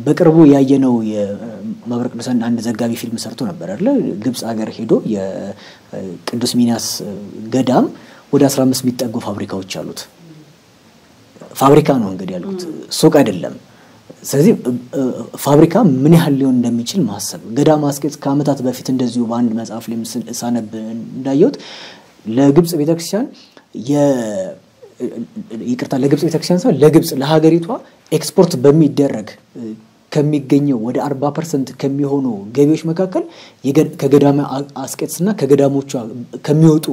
በቅርቡ ያየነው የማብረቅ ቅዱሳን አንድ ዘጋቢ ፊልም ሰርቶ ነበር አይደል ግብጽ ሀገር ሄዶ የቅዱስ ሚናስ ገዳም ወደ 15 የሚጠጉ ፋብሪካዎች አሉት ፋብሪካ ነው እንግዲህ ያሉት ሱቅ አይደለም ስለዚህ ፋብሪካ ምን ያህል ሊሆን እንደሚችል ማሰብ ገዳም አስቀጽ ከአመታት በፊት እንደዚሁ በአንድ መጽሐፍ ላይ ሳነብ እንዳየሁት ለግብጽ ቤተክርስቲያን ይቅርታ ለግብጽ ቤተክርስቲያን ሳይሆን ለግብጽ ለሀገሪቷ ኤክስፖርት በሚደረግ ከሚገኘው ወደ 40% ከሚሆኑ ገቢዎች መካከል ከገዳም አስቀጽና ከገዳሞቿ ከሚወጡ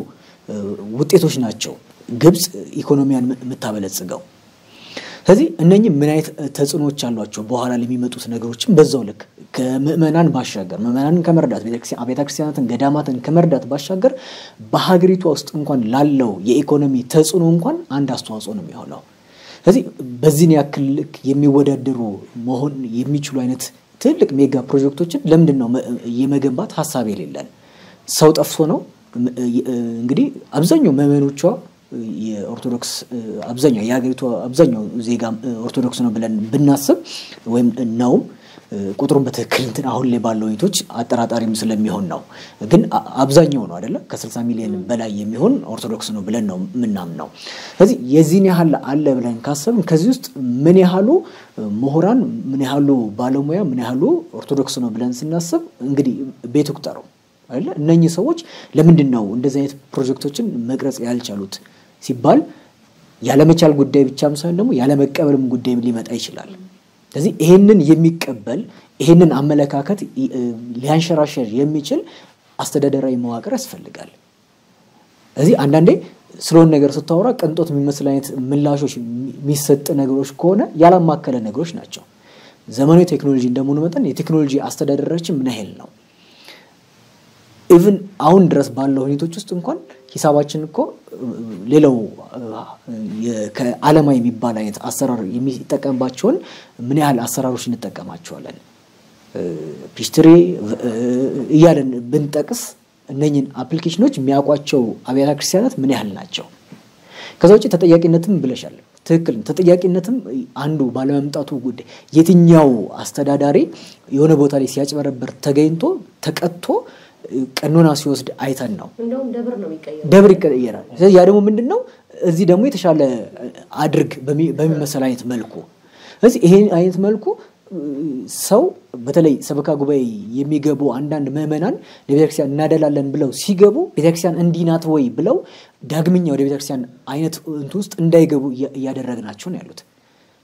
ውጤቶች ናቸው ግብጽ ኢኮኖሚያን መታበለጽገው ስለዚህ እነኚህ ምን አይነት ተጽዕኖዎች አሏቸው በኋላ ለሚመጡት ነገሮችን በዛው ልክ ከመመናን ባሻገር መመናንን ከመርዳት ቤተክርስቲያናትን ገዳማትን ከመርዳት ባሻገር በሀገሪቷ ውስጥ እንኳን ላለው የኢኮኖሚ ተጽዕኖ እንኳን አንድ አስተዋጽኦ ነው የሚሆነው ስለዚህ በዚህ ያክል የሚወዳደሩ መሆን የሚችሉ አይነት ትልቅ ሜጋ ፕሮጀክቶችን ለምንድን ነው የመገንባት ሐሳብ የሌለን ሰው ጠፍቶ ነው እንግዲህ አብዛኛው መመኖቿ የኦርቶዶክስ አብዛኛው የሀገሪቷ አብዛኛው ዜጋ ኦርቶዶክስ ነው ብለን ብናስብ ወይም ነው ቁጥሩን በትክክል እንትን አሁን ላይ ባለው ሁኔታዎች አጠራጣሪም ስለሚሆን ነው ግን አብዛኛው ነው አይደለ ከ60 ሚሊዮን በላይ የሚሆን ኦርቶዶክስ ነው ብለን ነው ምናምነው ስለዚህ የዚህን ያህል አለ ብለን ካሰብን ከዚህ ውስጥ ምን ያህሉ ምሁራን ምን ያህሉ ባለሙያ ምን ያህሉ ኦርቶዶክስ ነው ብለን ስናስብ እንግዲህ ቤት ቁጥራው አይደለ እነኚህ ሰዎች ለምንድን ነው እንደዚህ አይነት ፕሮጀክቶችን መቅረጽ ያልቻሉት ሲባል ያለመቻል ጉዳይ ብቻም ሳይሆን ደግሞ ያለመቀበልም ጉዳይ ሊመጣ ይችላል ስለዚህ ይሄንን የሚቀበል ይሄንን አመለካከት ሊያንሸራሸር የሚችል አስተዳደራዊ መዋቅር ያስፈልጋል ስለዚህ አንዳንዴ ስለሆነ ነገር ስታወራ ቅንጦት የሚመስል አይነት ምላሾች የሚሰጥ ነገሮች ከሆነ ያላማከለ ነገሮች ናቸው ዘመናዊ ቴክኖሎጂ እንደመሆኑ መጠን የቴክኖሎጂ አስተዳደራችን ምን ያህል ነው ኢቭን አሁን ድረስ ባለው ሁኔታዎች ውስጥ እንኳን ሂሳባችን እኮ ሌላው ከዓለማዊ የሚባል አይነት አሰራር የሚጠቀምባቸውን ምን ያህል አሰራሮች እንጠቀማቸዋለን ፒስትሪ እያለን ብንጠቅስ እነኚህን አፕሊኬሽኖች የሚያውቋቸው አብያተ ክርስቲያናት ምን ያህል ናቸው ከዛው ውጪ ተጠያቂነትም ብለሻል ትክክል ተጠያቂነትም አንዱ ባለመምጣቱ ጉዳይ የትኛው አስተዳዳሪ የሆነ ቦታ ላይ ሲያጭበረበር ተገኝቶ ተቀጥቶ ቀኖና ሲወስድ አይተን ነው እንደውም ደብር ይቀየራል ስለዚህ ያ ደግሞ ምንድነው እዚህ ደግሞ የተሻለ አድርግ በሚመሰል አይነት መልኩ ስለዚህ ይሄ አይነት መልኩ ሰው በተለይ ሰበካ ጉባኤ የሚገቡ አንዳንድ ምዕመናን ለቤተክርስቲያን እናደላለን ብለው ሲገቡ ቤተክርስቲያን እንዲናት ወይ ብለው ዳግመኛ ወደ ቤተክርስቲያን አይነት ውስጥ እንዳይገቡ ያደረግናቸው ነው ያሉት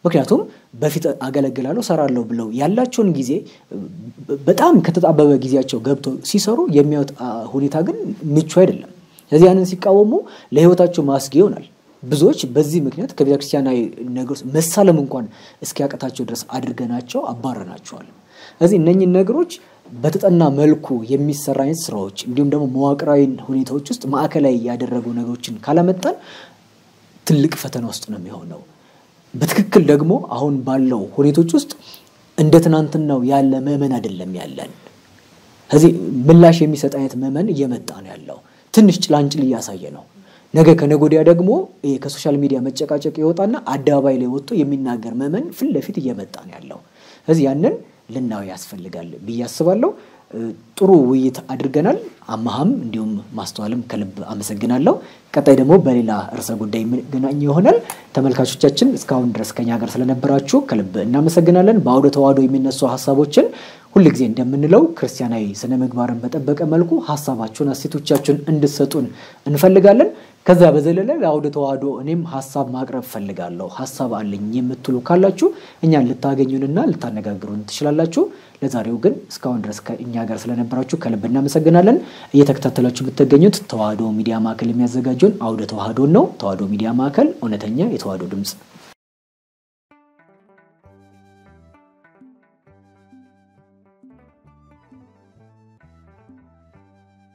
ምክንያቱም በፊት አገለግላለሁ ሰራለሁ ብለው ያላቸውን ጊዜ በጣም ከተጣበበ ጊዜያቸው ገብቶ ሲሰሩ የሚያወጥ ሁኔታ ግን ምቹ አይደለም ስለዚህ ያንን ሲቃወሙ ለህይወታቸው ማስጊ ይሆናል ብዙዎች በዚህ ምክንያት ከቤተክርስቲያናዊ ነገሮች መሳለም እንኳን እስኪያቀታቸው ድረስ አድርገናቸው አባረናቸዋል ስለዚህ እነኚህ ነገሮች በተጠና መልኩ የሚሰራ አይነት ስራዎች እንዲሁም ደግሞ መዋቅራዊ ሁኔታዎች ውስጥ ማዕከላዊ ያደረጉ ነገሮችን ካላመጣን ትልቅ ፈተና ውስጥ ነው የሚሆነው በትክክል ደግሞ አሁን ባለው ሁኔታዎች ውስጥ እንደ ትናንትናው ያለ መመን አይደለም ያለን ስለዚህ ምላሽ የሚሰጥ አይነት መመን እየመጣ ነው ያለው ትንሽ ጭላንጭል ያሳየ ነው ነገ ከነጎዲያ ደግሞ ከሶሻል ሚዲያ መጨቃጨቅ ይወጣና አዳባይ ላይ ወጥቶ የሚናገር መመን ፍል ለፊት እየመጣ ነው ያለው ስለዚህ ያንን ልናው ያስፈልጋል በያስባለሁ ጥሩ ውይይት አድርገናል አማሃም እንዲሁም ማስተዋልም ከልብ አመሰግናለሁ ቀጣይ ደግሞ በሌላ ርዕሰ ጉዳይ ገናኝ ይሆናል ተመልካቾቻችን እስካሁን ድረስ ከኛ ጋር ስለነበራችሁ ከልብ እናመሰግናለን በአውደ ተዋህዶ የሚነሱ ሐሳቦችን ሁሉ ጊዜ እንደምንለው ክርስቲያናዊ ስነ ምግባርን በተጠበቀ መልኩ ሐሳባችሁን አስተያየቶቻችሁን እንድትሰጡን እንፈልጋለን ከዛ በዘለለ ለአውደ ተዋህዶ እኔም ሐሳብ ማቅረብ ፈልጋለሁ ሐሳብ አለኝ የምትሉ ካላችሁ እኛን ልታገኙንና ልታነጋግሩን ትችላላችሁ ለዛሬው ግን እስካሁን ድረስ ከኛ ጋር ስለነበራችሁ ከልብ እናመሰግናለን እየተከታተላችሁ ብትገኙት ተዋህዶ ሚዲያ ማዕከል የሚያዘጋጀውን አውደ ተዋህዶ ነው ተዋህዶ ሚዲያ ማዕከል እውነተኛ የተዋህዶ ድምጽ